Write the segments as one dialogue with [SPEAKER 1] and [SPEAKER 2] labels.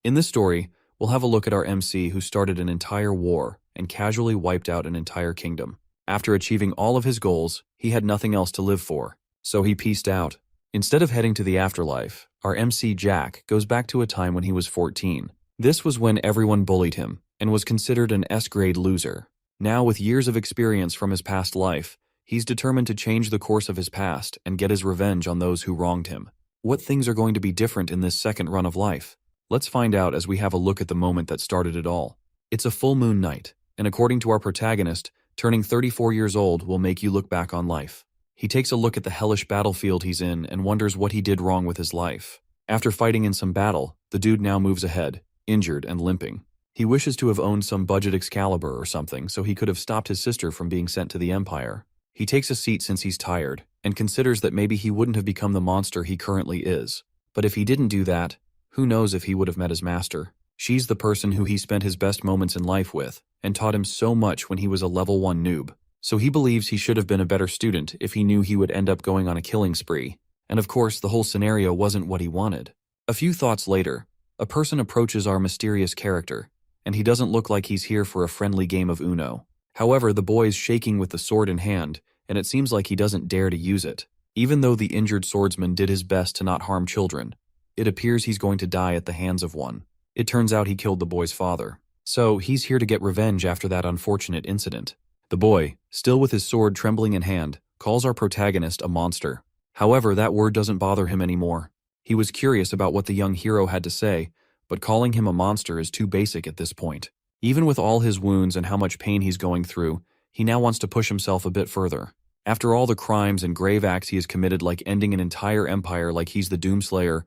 [SPEAKER 1] In this story, we'll have a look at our MC who started an entire war and casually wiped out an entire kingdom. After achieving all of his goals, he had nothing else to live for, so he peaced out. Instead of heading to the afterlife, our MC Jack goes back to a time when he was 14. This was when everyone bullied him and was considered an S-grade loser. Now, with years of experience from his past life, he's determined to change the course of his past and get his revenge on those who wronged him. What things are going to be different in this second run of life? Let's find out as we have a look at the moment that started it all. It's a full moon night, and according to our protagonist, turning 34 years old will make you look back on life. He takes a look at the hellish battlefield he's in and wonders what he did wrong with his life. After fighting in some battle, the dude now moves ahead, injured and limping. He wishes to have owned some budget Excalibur or something so he could have stopped his sister from being sent to the Empire. He takes a seat since he's tired, and considers that maybe he wouldn't have become the monster he currently is. But if he didn't do that, who knows if he would have met his master. She's the person who he spent his best moments in life with, and taught him so much when he was a level 1 noob. So he believes he should have been a better student if he knew he would end up going on a killing spree. And of course, the whole scenario wasn't what he wanted. A few thoughts later, a person approaches our mysterious character, and he doesn't look like he's here for a friendly game of Uno. However, the boy's shaking with the sword in hand, and it seems like he doesn't dare to use it. Even though the injured swordsman did his best to not harm children, it appears he's going to die at the hands of one. It turns out he killed the boy's father. So he's here to get revenge after that unfortunate incident. The boy, still with his sword trembling in hand, calls our protagonist a monster. However, that word doesn't bother him anymore. He was curious about what the young hero had to say, but calling him a monster is too basic at this point. Even with all his wounds and how much pain he's going through, he now wants to push himself a bit further. After all the crimes and grave acts he has committed, like ending an entire empire like he's the Doomslayer,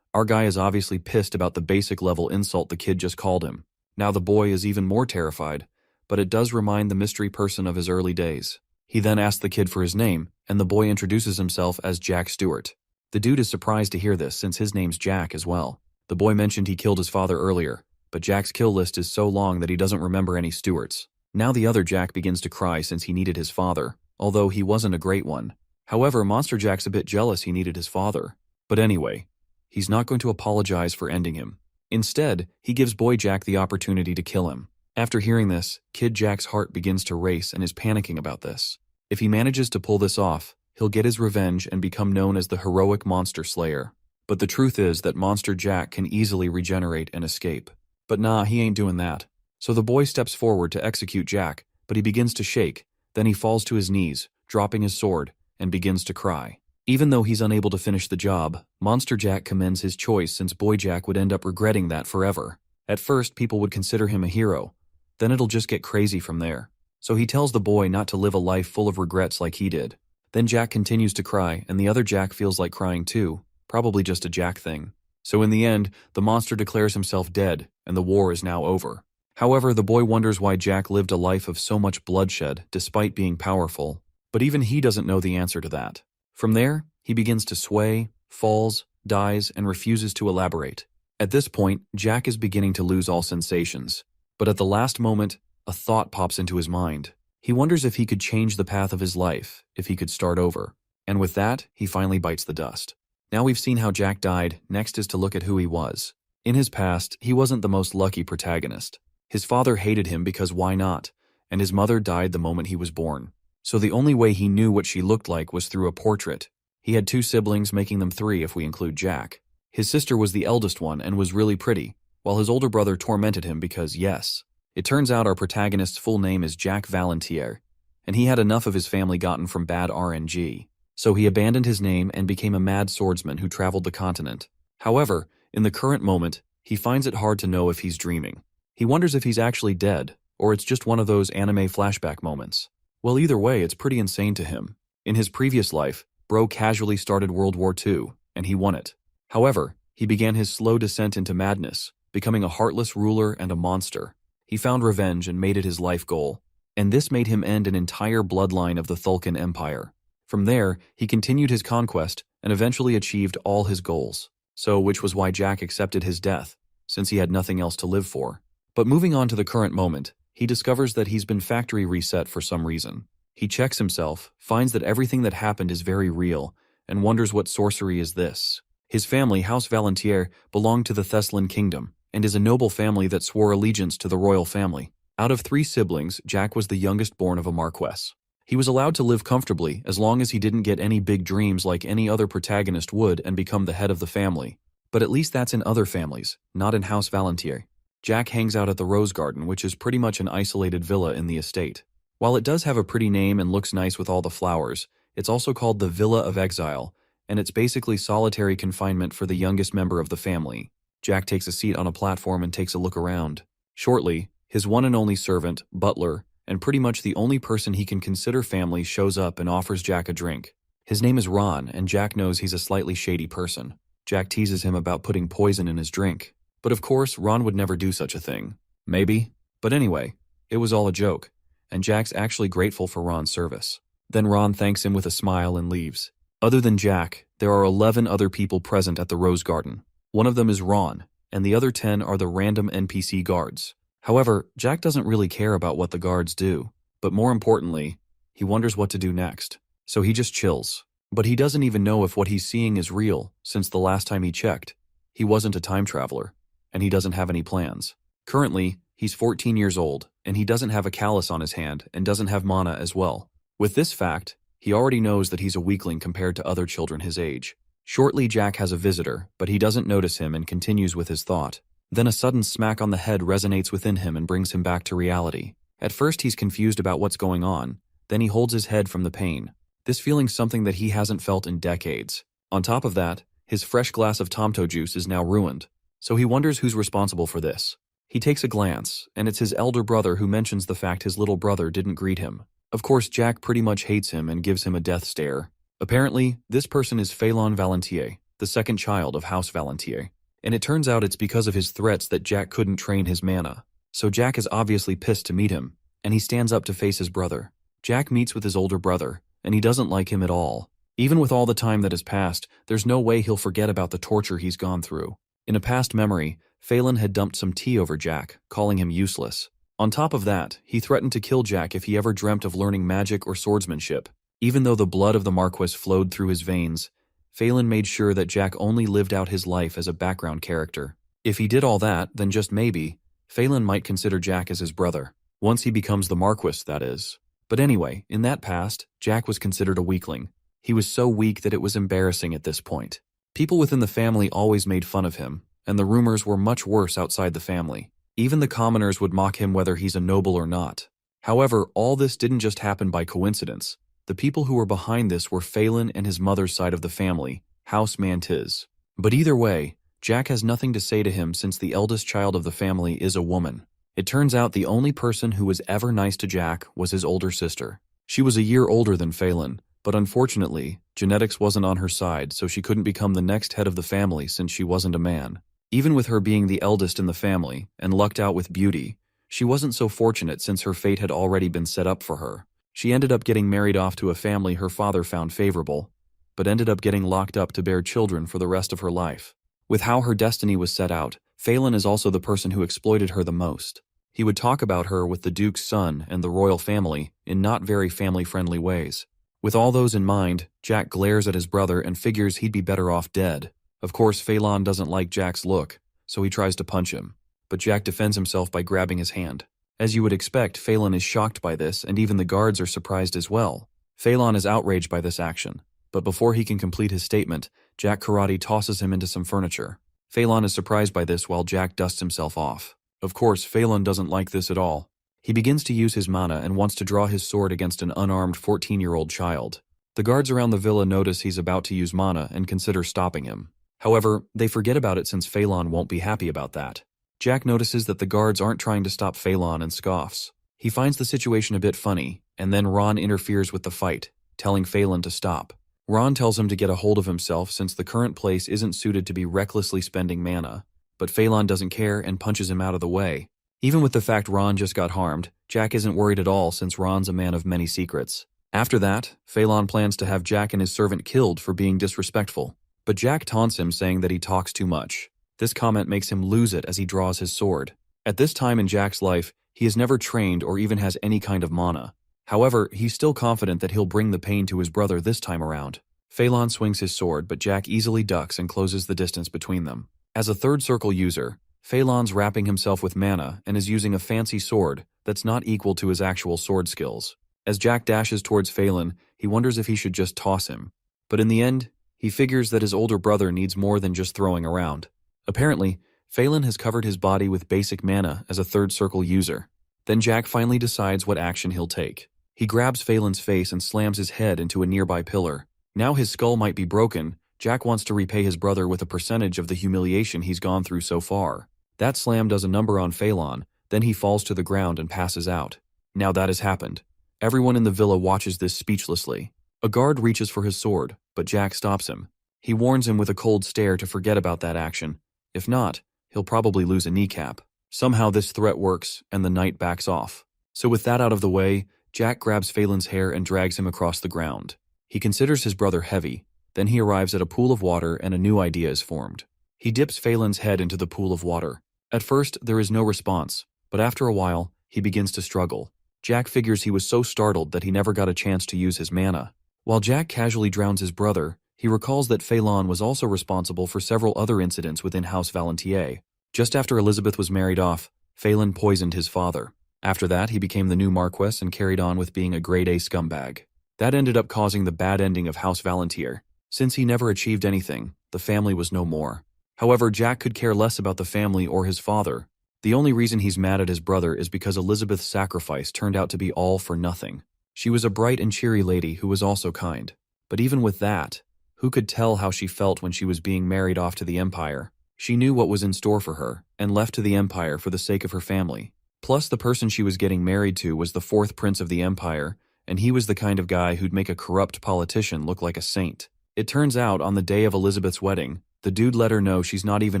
[SPEAKER 1] our guy is obviously pissed about the basic level insult the kid just called him. Now the boy is even more terrified, but it does remind the mystery person of his early days. He then asks the kid for his name, and the boy introduces himself as Jack Stewart. The dude is surprised to hear this since his name's Jack as well. The boy mentioned he killed his father earlier, but Jack's kill list is so long that he doesn't remember any Stewarts. Now the other Jack begins to cry since he needed his father, although he wasn't a great one. However, Monster Jack's a bit jealous he needed his father. But anyway, he's not going to apologize for ending him. Instead, he gives Boy Jack the opportunity to kill him. After hearing this, Kid Jack's heart begins to race and is panicking about this. If he manages to pull this off, he'll get his revenge and become known as the heroic monster slayer. But the truth is that Monster Jack can easily regenerate and escape. But nah, he ain't doing that. So the boy steps forward to execute Jack, but he begins to shake. Then he falls to his knees, dropping his sword, and begins to cry. Even though he's unable to finish the job, Monster Jack commends his choice since Boy Jack would end up regretting that forever. At first, people would consider him a hero. Then it'll just get crazy from there. So he tells the boy not to live a life full of regrets like he did. Then Jack continues to cry, and the other Jack feels like crying too. Probably just a Jack thing. So in the end, the monster declares himself dead, and the war is now over. However, the boy wonders why Jack lived a life of so much bloodshed despite being powerful. But even he doesn't know the answer to that. From there, he begins to sway, falls, dies, and refuses to elaborate. At this point, Jack is beginning to lose all sensations. But at the last moment, a thought pops into his mind. He wonders if he could change the path of his life, if he could start over. And with that, he finally bites the dust. Now we've seen how Jack died, next is to look at who he was. In his past, he wasn't the most lucky protagonist. His father hated him because why not? And his mother died the moment he was born. So the only way he knew what she looked like was through a portrait. He had 2 siblings, making them 3 if we include Jack. His sister was the eldest one and was really pretty, while his older brother tormented him because, yes. It turns out our protagonist's full name is Jack Valentier, and he had enough of his family gotten from bad RNG. So he abandoned his name and became a mad swordsman who traveled the continent. However, in the current moment, he finds it hard to know if he's dreaming. He wonders if he's actually dead, or it's just one of those anime flashback moments. Well, either way, it's pretty insane to him. In his previous life, Bro casually started World War II, and he won it. However, he began his slow descent into madness, becoming a heartless ruler and a monster. He found revenge and made it his life goal, and this made him end an entire bloodline of the Thulkan Empire. From there, he continued his conquest and eventually achieved all his goals. So, which was why Jack accepted his death, since he had nothing else to live for. But moving on to the current moment, he discovers that he's been factory reset for some reason. He checks himself, finds that everything that happened is very real, and wonders what sorcery is this. His family, House Valentier, belonged to the Thessalan kingdom, and is a noble family that swore allegiance to the royal family. Out of 3 siblings, Jack was the youngest born of a marquess. He was allowed to live comfortably as long as he didn't get any big dreams like any other protagonist would and become the head of the family. But at least that's in other families, not in House Valentier. Jack hangs out at the Rose Garden, which is pretty much an isolated villa in the estate. While it does have a pretty name and looks nice with all the flowers, it's also called the Villa of Exile, and it's basically solitary confinement for the youngest member of the family. Jack takes a seat on a platform and takes a look around. Shortly, his one and only servant, butler, and pretty much the only person he can consider family shows up and offers Jack a drink. His name is Ron, and Jack knows he's a slightly shady person. Jack teases him about putting poison in his drink. But of course, Ron would never do such a thing. Maybe. But anyway, it was all a joke, and Jack's actually grateful for Ron's service. Then Ron thanks him with a smile and leaves. Other than Jack, there are 11 other people present at the Rose Garden. One of them is Ron, and the other 10 are the random NPC guards. However, Jack doesn't really care about what the guards do, but more importantly, he wonders what to do next. So he just chills. But he doesn't even know if what he's seeing is real, since the last time he checked, he wasn't a time traveler, and he doesn't have any plans. Currently, he's 14 years old, and he doesn't have a callus on his hand and doesn't have mana as well. With this fact, he already knows that he's a weakling compared to other children his age. Shortly, Jack has a visitor, but he doesn't notice him and continues with his thought. Then a sudden smack on the head resonates within him and brings him back to reality. At first, he's confused about what's going on. Then he holds his head from the pain. This feeling's something that he hasn't felt in decades. On top of that, his fresh glass of Tomto juice is now ruined. So he wonders who's responsible for this. He takes a glance, and it's his elder brother who mentions the fact his little brother didn't greet him. Of course, Jack pretty much hates him and gives him a death stare. Apparently, this person is Phelan Valentier, the second child of House Valentier. And it turns out it's because of his threats that Jack couldn't train his mana. So Jack is obviously pissed to meet him, and he stands up to face his brother. Jack meets with his older brother, and he doesn't like him at all. Even with all the time that has passed, there's no way he'll forget about the torture he's gone through. In a past memory, Phelan had dumped some tea over Jack, calling him useless. On top of that, he threatened to kill Jack if he ever dreamt of learning magic or swordsmanship. Even though the blood of the Marquis flowed through his veins, Phelan made sure that Jack only lived out his life as a background character. If he did all that, then just maybe, Phelan might consider Jack as his brother. Once he becomes the Marquis, that is. But anyway, in that past, Jack was considered a weakling. He was so weak that it was embarrassing at this point. People within the family always made fun of him, and the rumors were much worse outside the family. Even the commoners would mock him whether he's a noble or not. However, all this didn't just happen by coincidence. The people who were behind this were Phelan and his mother's side of the family, House Mantis. But either way, Jack has nothing to say to him since the eldest child of the family is a woman. It turns out the only person who was ever nice to Jack was his older sister. She was a year older than Phelan, but unfortunately, genetics wasn't on her side, so she couldn't become the next head of the family since she wasn't a man. Even with her being the eldest in the family, and lucked out with beauty, she wasn't so fortunate since her fate had already been set up for her. She ended up getting married off to a family her father found favorable, but ended up getting locked up to bear children for the rest of her life. With how her destiny was set out, Phelan is also the person who exploited her the most. He would talk about her with the Duke's son and the royal family in not very family-friendly ways. With all those in mind, Jack glares at his brother and figures he'd be better off dead. Of course, Phelan doesn't like Jack's look, so he tries to punch him. But Jack defends himself by grabbing his hand. As you would expect, Phelan is shocked by this, and even the guards are surprised as well. Phelan is outraged by this action, but before he can complete his statement, Jack karate tosses him into some furniture. Phelan is surprised by this while Jack dusts himself off. Of course, Phelan doesn't like this at all. He begins to use his mana and wants to draw his sword against an unarmed 14-year-old child. The guards around the villa notice he's about to use mana and consider stopping him. However, they forget about it since Phelan won't be happy about that. Jack notices that the guards aren't trying to stop Phelan and scoffs. He finds the situation a bit funny, and then Ron interferes with the fight, telling Phelan to stop. Ron tells him to get a hold of himself since the current place isn't suited to be recklessly spending mana, but Phelan doesn't care and punches him out of the way. Even with the fact Ron just got harmed, Jack isn't worried at all since Ron's a man of many secrets. After that, Phelan plans to have Jack and his servant killed for being disrespectful, but Jack taunts him saying that he talks too much. This comment makes him lose it as he draws his sword. At this time in Jack's life, he has never trained or even has any kind of mana. However, he's still confident that he'll bring the pain to his brother this time around. Phelan swings his sword, but Jack easily ducks and closes the distance between them. As a third circle user, Phelan's wrapping himself with mana and is using a fancy sword that's not equal to his actual sword skills. As Jack dashes towards Phelan, he wonders if he should just toss him. But in the end, he figures that his older brother needs more than just throwing around. Apparently, Phelan has covered his body with basic mana as a third circle user. Then Jack finally decides what action he'll take. He grabs Phelan's face and slams his head into a nearby pillar. Now his skull might be broken, Jack wants to repay his brother with a percentage of the humiliation he's gone through so far. That slam does a number on Phelan, then he falls to the ground and passes out. Now that has happened. Everyone in the villa watches this speechlessly. A guard reaches for his sword, but Jack stops him. He warns him with a cold stare to forget about that action. If not, he'll probably lose a kneecap. Somehow this threat works, and the knight backs off. So with that out of the way, Jack grabs Phelan's hair and drags him across the ground. He considers his brother heavy. Then he arrives at a pool of water and a new idea is formed. He dips Phelan's head into the pool of water. At first, there is no response, but after a while, he begins to struggle. Jack figures he was so startled that he never got a chance to use his mana. While Jack casually drowns his brother, he recalls that Phelan was also responsible for several other incidents within House Valentier. Just after Elizabeth was married off, Phelan poisoned his father. After that, he became the new Marquess and carried on with being a grade A scumbag. That ended up causing the bad ending of House Valentier. Since he never achieved anything, the family was no more. However, Jack could care less about the family or his father. The only reason he's mad at his brother is because Elizabeth's sacrifice turned out to be all for nothing. She was a bright and cheery lady who was also kind. But even with that, who could tell how she felt when she was being married off to the Empire? She knew what was in store for her, and left to the Empire for the sake of her family. Plus, the person she was getting married to was the fourth prince of the Empire, and he was the kind of guy who'd make a corrupt politician look like a saint. It turns out, on the day of Elizabeth's wedding, the dude let her know she's not even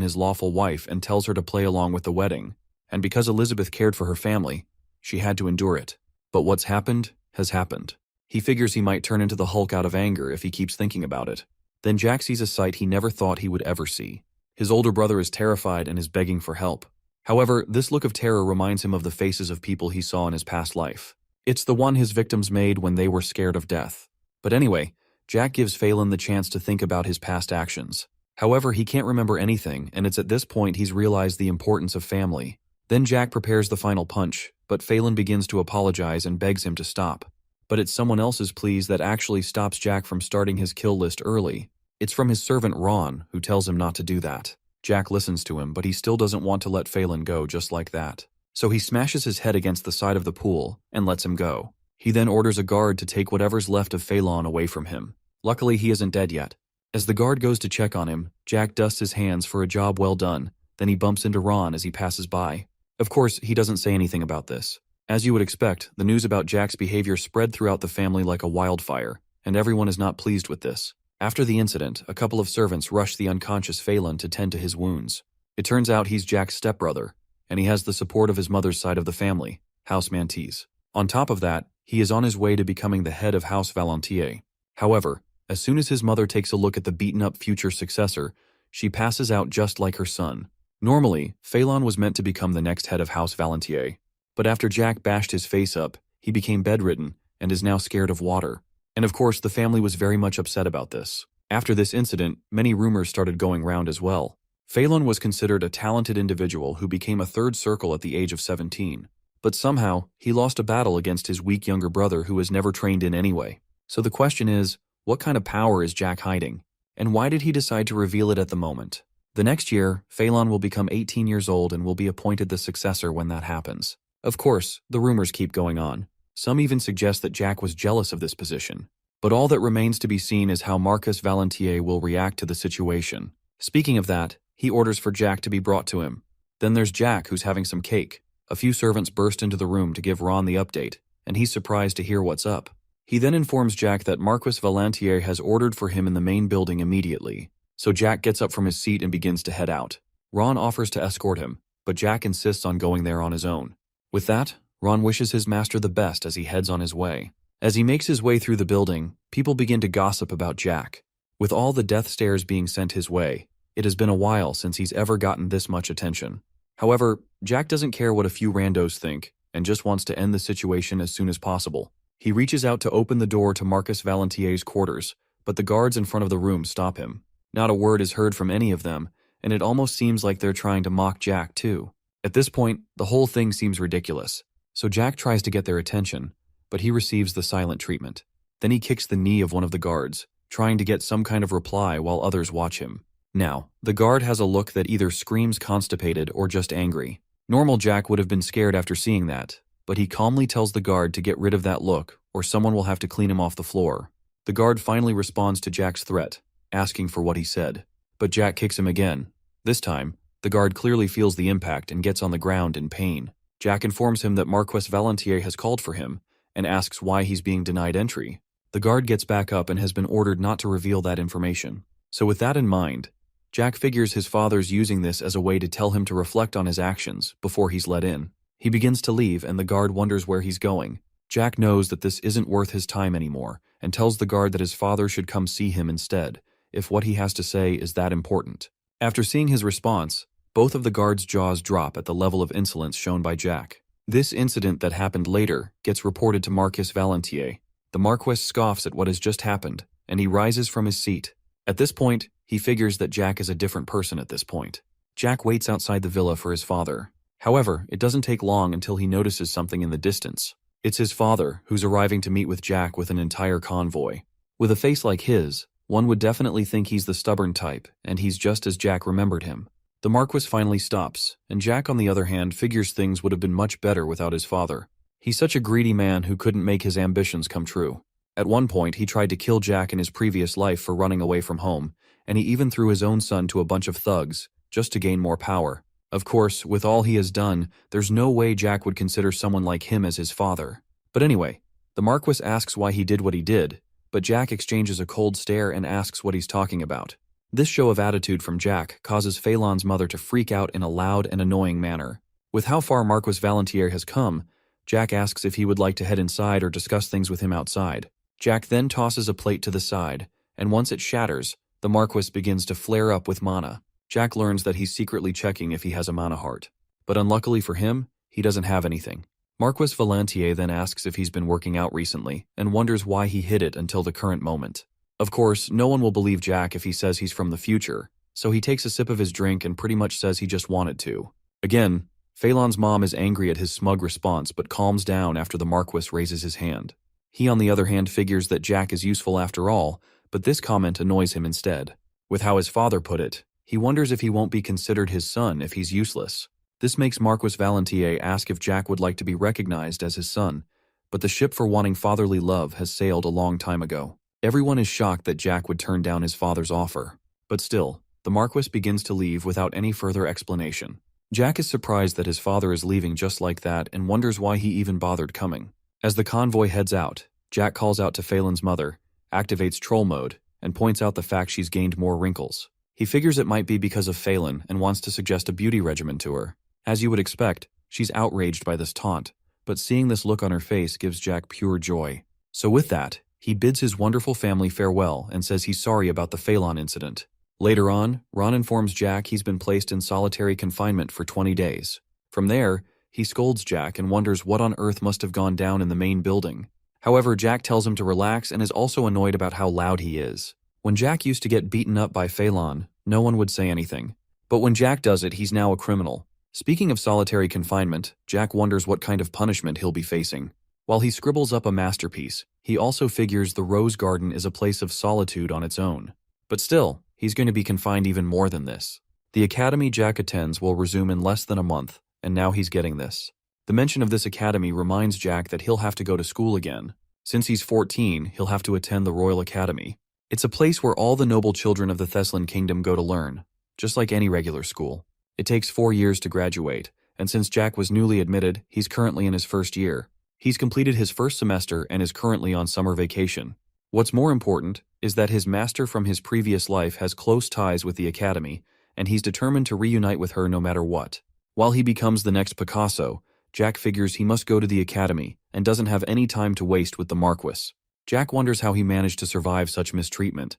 [SPEAKER 1] his lawful wife and tells her to play along with the wedding. And because Elizabeth cared for her family, she had to endure it. But what's happened has happened. He figures he might turn into the Hulk out of anger if he keeps thinking about it. Then Jack sees a sight he never thought he would ever see. His older brother is terrified and is begging for help. However, this look of terror reminds him of the faces of people he saw in his past life. It's the one his victims made when they were scared of death. But anyway, Jack gives Phelan the chance to think about his past actions. However, he can't remember anything, and it's at this point he's realized the importance of family. Then Jack prepares the final punch, but Phelan begins to apologize and begs him to stop. But it's someone else's pleas that actually stops Jack from starting his kill list early. It's from his servant Ron, who tells him not to do that. Jack listens to him, but he still doesn't want to let Phelan go just like that. So he smashes his head against the side of the pool and lets him go. He then orders a guard to take whatever's left of Phelan away from him. Luckily, he isn't dead yet. As the guard goes to check on him, Jack dusts his hands for a job well done. Then he bumps into Ron as he passes by. Of course, he doesn't say anything about this. As you would expect, the news about Jack's behavior spread throughout the family like a wildfire, and everyone is not pleased with this. After the incident, a couple of servants rush the unconscious Phelan to tend to his wounds. It turns out he's Jack's stepbrother, and he has the support of his mother's side of the family, House Mantis. On top of that, he is on his way to becoming the head of House Valentier. However, as soon as his mother takes a look at the beaten-up future successor, she passes out just like her son. Normally, Phelan was meant to become the next head of House Valentier, but after Jack bashed his face up, he became bedridden and is now scared of water. And of course, the family was very much upset about this. After this incident, many rumors started going round as well. Phelan was considered a talented individual who became a third circle at the age of 17. But somehow, he lost a battle against his weak younger brother who was never trained in anyway. So the question is, what kind of power is Jack hiding? And why did he decide to reveal it at the moment? The next year, Phelan will become 18 years old and will be appointed the successor when that happens. Of course, the rumors keep going on. Some even suggest that Jack was jealous of this position. But all that remains to be seen is how Marquess Valentier will react to the situation. Speaking of that, he orders for Jack to be brought to him. Then there's Jack, who's having some cake. A few servants burst into the room to give Ron the update, and he's surprised to hear what's up. He then informs Jack that Marquess Valentier has ordered for him in the main building immediately. So Jack gets up from his seat and begins to head out. Ron offers to escort him, but Jack insists on going there on his own. With that, Ron wishes his master the best as he heads on his way. As he makes his way through the building, people begin to gossip about Jack. With all the death stares being sent his way, it has been a while since he's ever gotten this much attention. However, Jack doesn't care what a few randos think, and just wants to end the situation as soon as possible. He reaches out to open the door to Marquess Valentier's quarters, but the guards in front of the room stop him. Not a word is heard from any of them, and it almost seems like they're trying to mock Jack too. At this point, the whole thing seems ridiculous, so Jack tries to get their attention, but he receives the silent treatment. Then he kicks the knee of one of the guards, trying to get some kind of reply while others watch him. Now, the guard has a look that either screams constipated or just angry. Normal Jack would have been scared after seeing that, but he calmly tells the guard to get rid of that look or someone will have to clean him off the floor. The guard finally responds to Jack's threat, asking for what he said. But Jack kicks him again. This time, the guard clearly feels the impact and gets on the ground in pain. Jack informs him that Marquess Valentier has called for him and asks why he's being denied entry. The guard gets back up and has been ordered not to reveal that information. So with that in mind, Jack figures his father's using this as a way to tell him to reflect on his actions before he's let in. He begins to leave and the guard wonders where he's going. Jack knows that this isn't worth his time anymore and tells the guard that his father should come see him instead, if what he has to say is that important. After seeing his response, both of the guards' jaws drop at the level of insolence shown by Jack. This incident that happened later gets reported to Marquess Valentier. The Marquess scoffs at what has just happened, and he rises from his seat. At this point, he figures that Jack is a different person at this point. Jack waits outside the villa for his father. However, it doesn't take long until he notices something in the distance. It's his father, who's arriving to meet with Jack with an entire convoy. With a face like his, one would definitely think he's the stubborn type, and he's just as Jack remembered him. The Marquess finally stops, and Jack on the other hand figures things would have been much better without his father. He's such a greedy man who couldn't make his ambitions come true. At one point, he tried to kill Jack in his previous life for running away from home, and he even threw his own son to a bunch of thugs, just to gain more power. Of course, with all he has done, there's no way Jack would consider someone like him as his father. But anyway, the Marquess asks why he did what he did, but Jack exchanges a cold stare and asks what he's talking about. This show of attitude from Jack causes Phelan's mother to freak out in a loud and annoying manner. With how far Marquess Valentier has come, Jack asks if he would like to head inside or discuss things with him outside. Jack then tosses a plate to the side, and once it shatters, the Marquess begins to flare up with mana. Jack learns that he's secretly checking if he has a mana heart. But unluckily for him, he doesn't have anything. Marquess Valentier then asks if he's been working out recently, and wonders why he hid it until the current moment. Of course, no one will believe Jack if he says he's from the future, so he takes a sip of his drink and pretty much says he just wanted to. Again, Phelan's mom is angry at his smug response but calms down after the Marquess raises his hand. He on the other hand figures that Jack is useful after all, but this comment annoys him instead. With how his father put it, he wonders if he won't be considered his son if he's useless. This makes Marquess Valentier ask if Jack would like to be recognized as his son, but the ship for wanting fatherly love has sailed a long time ago. Everyone is shocked that Jack would turn down his father's offer. But still, the Marquess begins to leave without any further explanation. Jack is surprised that his father is leaving just like that and wonders why he even bothered coming. As the convoy heads out, Jack calls out to Phelan's mother, activates troll mode, and points out the fact she's gained more wrinkles. He figures it might be because of Phelan and wants to suggest a beauty regimen to her. As you would expect, she's outraged by this taunt, but seeing this look on her face gives Jack pure joy. So with that, he bids his wonderful family farewell and says he's sorry about the Phelan incident. Later on, Ron informs Jack he's been placed in solitary confinement for 20 days. From there, he scolds Jack and wonders what on earth must have gone down in the main building. However, Jack tells him to relax and is also annoyed about how loud he is. When Jack used to get beaten up by Phelan, no one would say anything. But when Jack does it, he's now a criminal. Speaking of solitary confinement, Jack wonders what kind of punishment he'll be facing. While he scribbles up a masterpiece, he also figures the Rose Garden is a place of solitude on its own. But still, he's going to be confined even more than this. The academy Jack attends will resume in less than a month, and now he's getting this. The mention of this academy reminds Jack that he'll have to go to school again. Since he's 14, he'll have to attend the Royal Academy. It's a place where all the noble children of the Thessalan Kingdom go to learn, just like any regular school. It takes 4 years to graduate, and since Jack was newly admitted, he's currently in his first year. He's completed his first semester and is currently on summer vacation. What's more important is that his master from his previous life has close ties with the academy, and he's determined to reunite with her no matter what. While he becomes the next Picasso, Jack figures he must go to the academy and doesn't have any time to waste with the Marquess. Jack wonders how he managed to survive such mistreatment.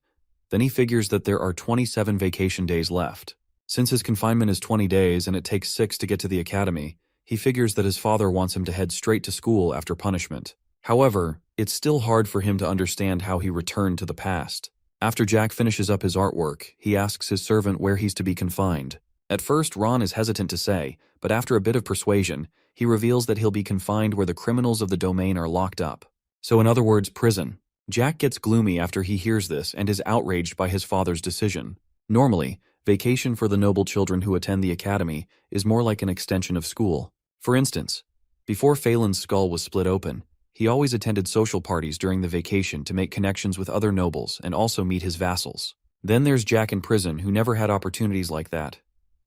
[SPEAKER 1] Then he figures that there are 27 vacation days left. Since his confinement is 20 days and it takes 6 to get to the academy, he figures that his father wants him to head straight to school after punishment. However, it's still hard for him to understand how he returned to the past. After Jack finishes up his artwork, he asks his servant where he's to be confined. At first, Ron is hesitant to say, but after a bit of persuasion, he reveals that he'll be confined where the criminals of the domain are locked up. So in other words, prison. Jack gets gloomy after he hears this and is outraged by his father's decision. Normally, vacation for the noble children who attend the academy is more like an extension of school. For instance, before Phelan's skull was split open, he always attended social parties during the vacation to make connections with other nobles and also meet his vassals. Then there's Jack in prison, who never had opportunities like that.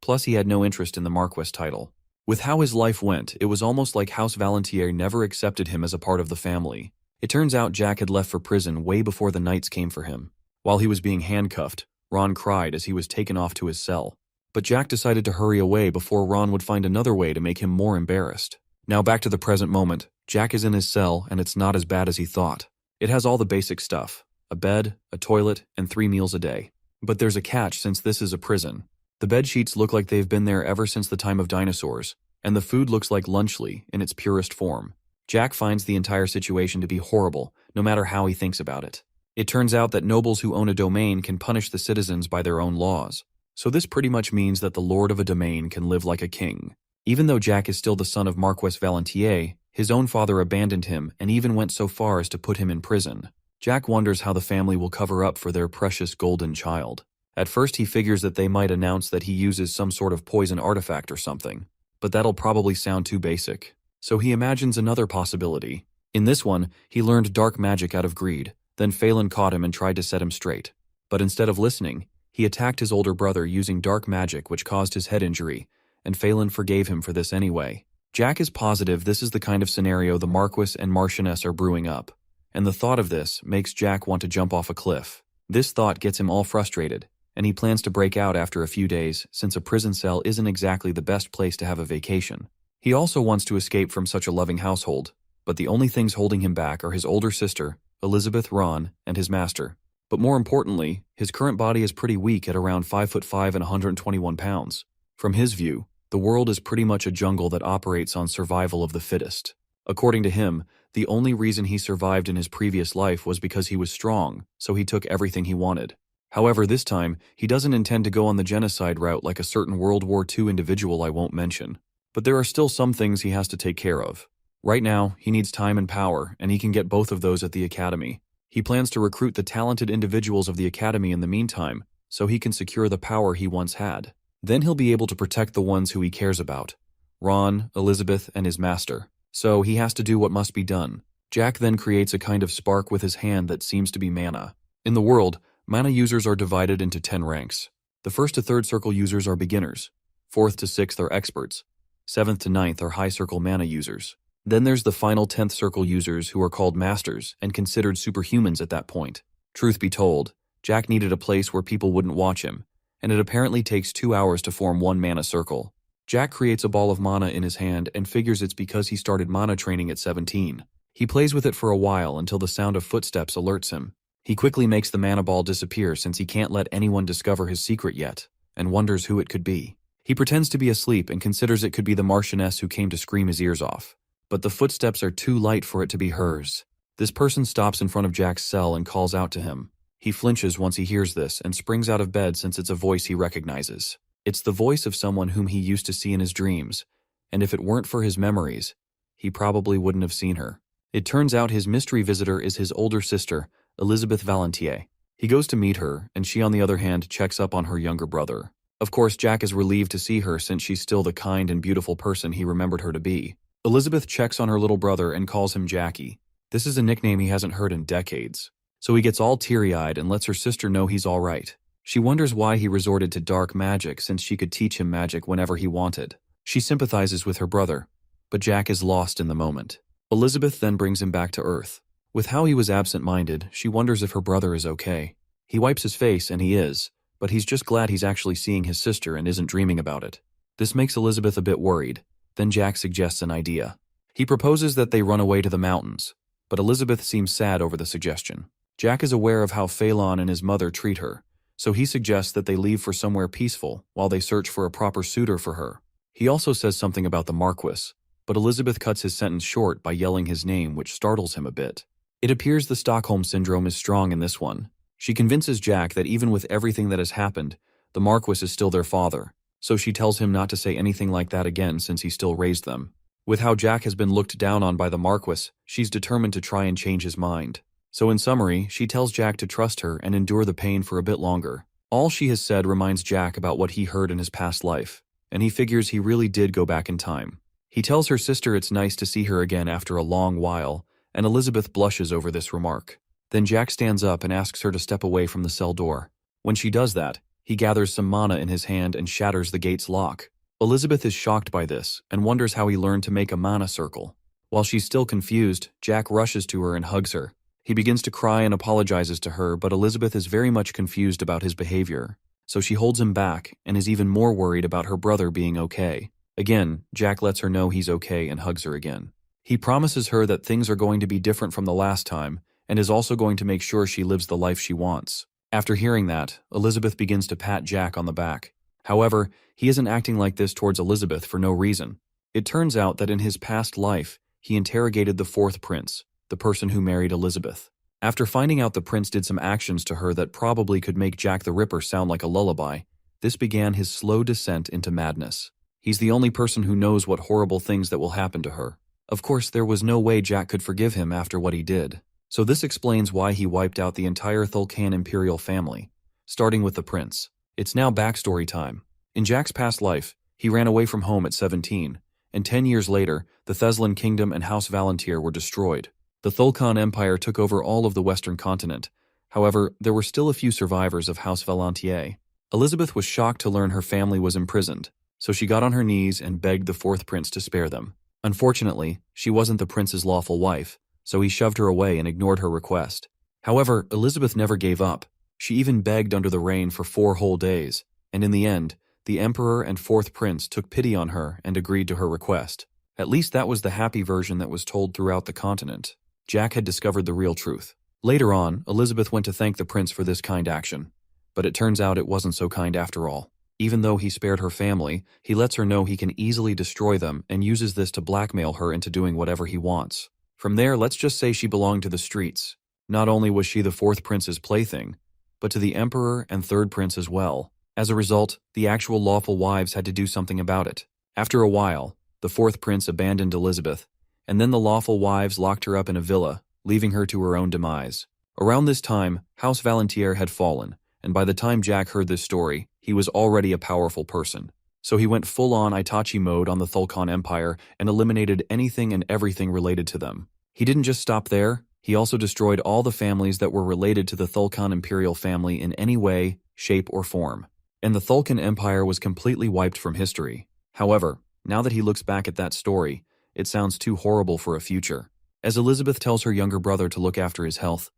[SPEAKER 1] Plus, he had no interest in the Marquess title. With how his life went, it was almost like House Valentier never accepted him as a part of the family. It turns out Jack had left for prison way before the knights came for him. While he was being handcuffed, Ron cried as he was taken off to his cell. But Jack decided to hurry away before Ron would find another way to make him more embarrassed. Now back to the present moment. Jack is in his cell, and it's not as bad as he thought. It has all the basic stuff: a bed, a toilet, and 3 meals a day. But there's a catch, since this is a prison. The bed sheets look like they've been there ever since the time of dinosaurs, and the food looks like lunchly in its purest form. Jack finds the entire situation to be horrible, no matter how he thinks about it. It turns out that nobles who own a domain can punish the citizens by their own laws. So this pretty much means that the lord of a domain can live like a king. Even though Jack is still the son of Marquess Valentier, his own father abandoned him and even went so far as to put him in prison. Jack wonders how the family will cover up for their precious golden child. At first he figures that they might announce that he uses some sort of poison artifact or something, but that'll probably sound too basic. So he imagines another possibility. In this one, he learned dark magic out of greed. Then Phelan caught him and tried to set him straight. But instead of listening, he attacked his older brother using dark magic, which caused his head injury, and Phelan forgave him for this anyway. Jack is positive this is the kind of scenario the Marquess and Marchioness are brewing up, and the thought of this makes Jack want to jump off a cliff. This thought gets him all frustrated, and he plans to break out after a few days, since a prison cell isn't exactly the best place to have a vacation. He also wants to escape from such a loving household, but the only things holding him back are his older sister, Elizabeth, Ron, and his master. But more importantly, his current body is pretty weak at around 5'5" and 121 pounds. From his view, the world is pretty much a jungle that operates on survival of the fittest. According to him, the only reason he survived in his previous life was because he was strong, so he took everything he wanted. However, this time, he doesn't intend to go on the genocide route like a certain World War II individual I won't mention. But there are still some things he has to take care of. Right now, he needs time and power, and he can get both of those at the academy. He plans to recruit the talented individuals of the academy in the meantime, so he can secure the power he once had. Then he'll be able to protect the ones who he cares about: Ron, Elizabeth, and his master. So he has to do what must be done. Jack then creates a kind of spark with his hand that seems to be mana. In the world, mana users are divided into 10 ranks. The 1st to 3rd circle users are beginners. 4th to 6th are experts. 7th to 9th are high circle mana users. Then there's the final 10th circle users, who are called masters and considered superhumans at that point. Truth be told, Jack needed a place where people wouldn't watch him, and it apparently takes 2 hours to form 1 mana circle. Jack creates a ball of mana in his hand and figures it's because he started mana training at 17. He plays with it for a while until the sound of footsteps alerts him. He quickly makes the mana ball disappear since he can't let anyone discover his secret yet, and wonders who it could be. He pretends to be asleep and considers it could be the Marchioness who came to scream his ears off. But the footsteps are too light for it to be hers. This person stops in front of Jack's cell and calls out to him. He flinches once he hears this and springs out of bed since it's a voice he recognizes. It's the voice of someone whom he used to see in his dreams, and if it weren't for his memories, he probably wouldn't have seen her. It turns out his mystery visitor is his older sister, Elizabeth Valentier. He goes to meet her, and she on the other hand checks up on her younger brother. Of course, Jack is relieved to see her since she's still the kind and beautiful person he remembered her to be. Elizabeth checks on her little brother and calls him Jackie. This is a nickname he hasn't heard in decades. So he gets all teary-eyed and lets her sister know he's all right. She wonders why he resorted to dark magic since she could teach him magic whenever he wanted. She sympathizes with her brother, but Jack is lost in the moment. Elizabeth then brings him back to Earth. With how he was absent-minded, she wonders if her brother is okay. He wipes his face, and he is, but he's just glad he's actually seeing his sister and isn't dreaming about it. This makes Elizabeth a bit worried. Then Jack suggests an idea. He proposes that they run away to the mountains, but Elizabeth seems sad over the suggestion. Jack is aware of how Phelan and his mother treat her, so he suggests that they leave for somewhere peaceful while they search for a proper suitor for her. He also says something about the Marquess, but Elizabeth cuts his sentence short by yelling his name, which startles him a bit. It appears the Stockholm Syndrome is strong in this one. She convinces Jack that even with everything that has happened, the Marquis is still their father, so she tells him not to say anything like that again since he still raised them. With how Jack has been looked down on by the Marquis, she's determined to try and change his mind. So in summary, she tells Jack to trust her and endure the pain for a bit longer. All she has said reminds Jack about what he heard in his past life, and he figures he really did go back in time. He tells her sister it's nice to see her again after a long while, and Elizabeth blushes over this remark. Then Jack stands up and asks her to step away from the cell door. When she does that, he gathers some mana in his hand and shatters the gate's lock. Elizabeth is shocked by this and wonders how he learned to make a mana circle. While she's still confused, Jack rushes to her and hugs her. He begins to cry and apologizes to her, but Elizabeth is very much confused about his behavior, so she holds him back and is even more worried about her brother being okay. Again, Jack lets her know he's okay and hugs her again. He promises her that things are going to be different from the last time and is also going to make sure she lives the life she wants. After hearing that, Elizabeth begins to pat Jack on the back. However, he isn't acting like this towards Elizabeth for no reason. It turns out that in his past life, he interrogated the fourth prince, the person who married Elizabeth. After finding out the prince did some actions to her that probably could make Jack the Ripper sound like a lullaby, this began his slow descent into madness. He's the only person who knows what horrible things that will happen to her. Of course, there was no way Jack could forgive him after what he did. So this explains why he wiped out the entire Thulkan imperial family, starting with the prince. It's now backstory time. In Jack's past life, he ran away from home at 17, and 10 years later, the Theslan kingdom and House Valantier were destroyed. The Thulkan Empire took over all of the western continent. However, there were still a few survivors of House Valantier. Elizabeth was shocked to learn her family was imprisoned, so she got on her knees and begged the fourth prince to spare them. Unfortunately, she wasn't the prince's lawful wife, so he shoved her away and ignored her request. However, Elizabeth never gave up. She even begged under the rain for 4 whole days, and in the end, the emperor and fourth prince took pity on her and agreed to her request. At least that was the happy version that was told throughout the continent. Jack had discovered the real truth. Later on, Elizabeth went to thank the prince for this kind action, but it turns out it wasn't so kind after all. Even though he spared her family, he lets her know he can easily destroy them and uses this to blackmail her into doing whatever he wants. From there, let's just say she belonged to the streets. Not only was she the fourth prince's plaything, but to the emperor and third prince as well. As a result, the actual lawful wives had to do something about it. After a while, the fourth prince abandoned Elizabeth, and then the lawful wives locked her up in a villa, leaving her to her own demise. Around this time, House Valantier had fallen, and by the time Jack heard this story, he was already a powerful person. So he went full-on Itachi mode on the Thulkan Empire and eliminated anything and everything related to them. He didn't just stop there, he also destroyed all the families that were related to the Thulkan imperial family in any way, shape, or form. And the Thulkan Empire was completely wiped from history. However, now that he looks back at that story, it sounds too horrible for a future. As Elizabeth tells her younger brother to look after his health,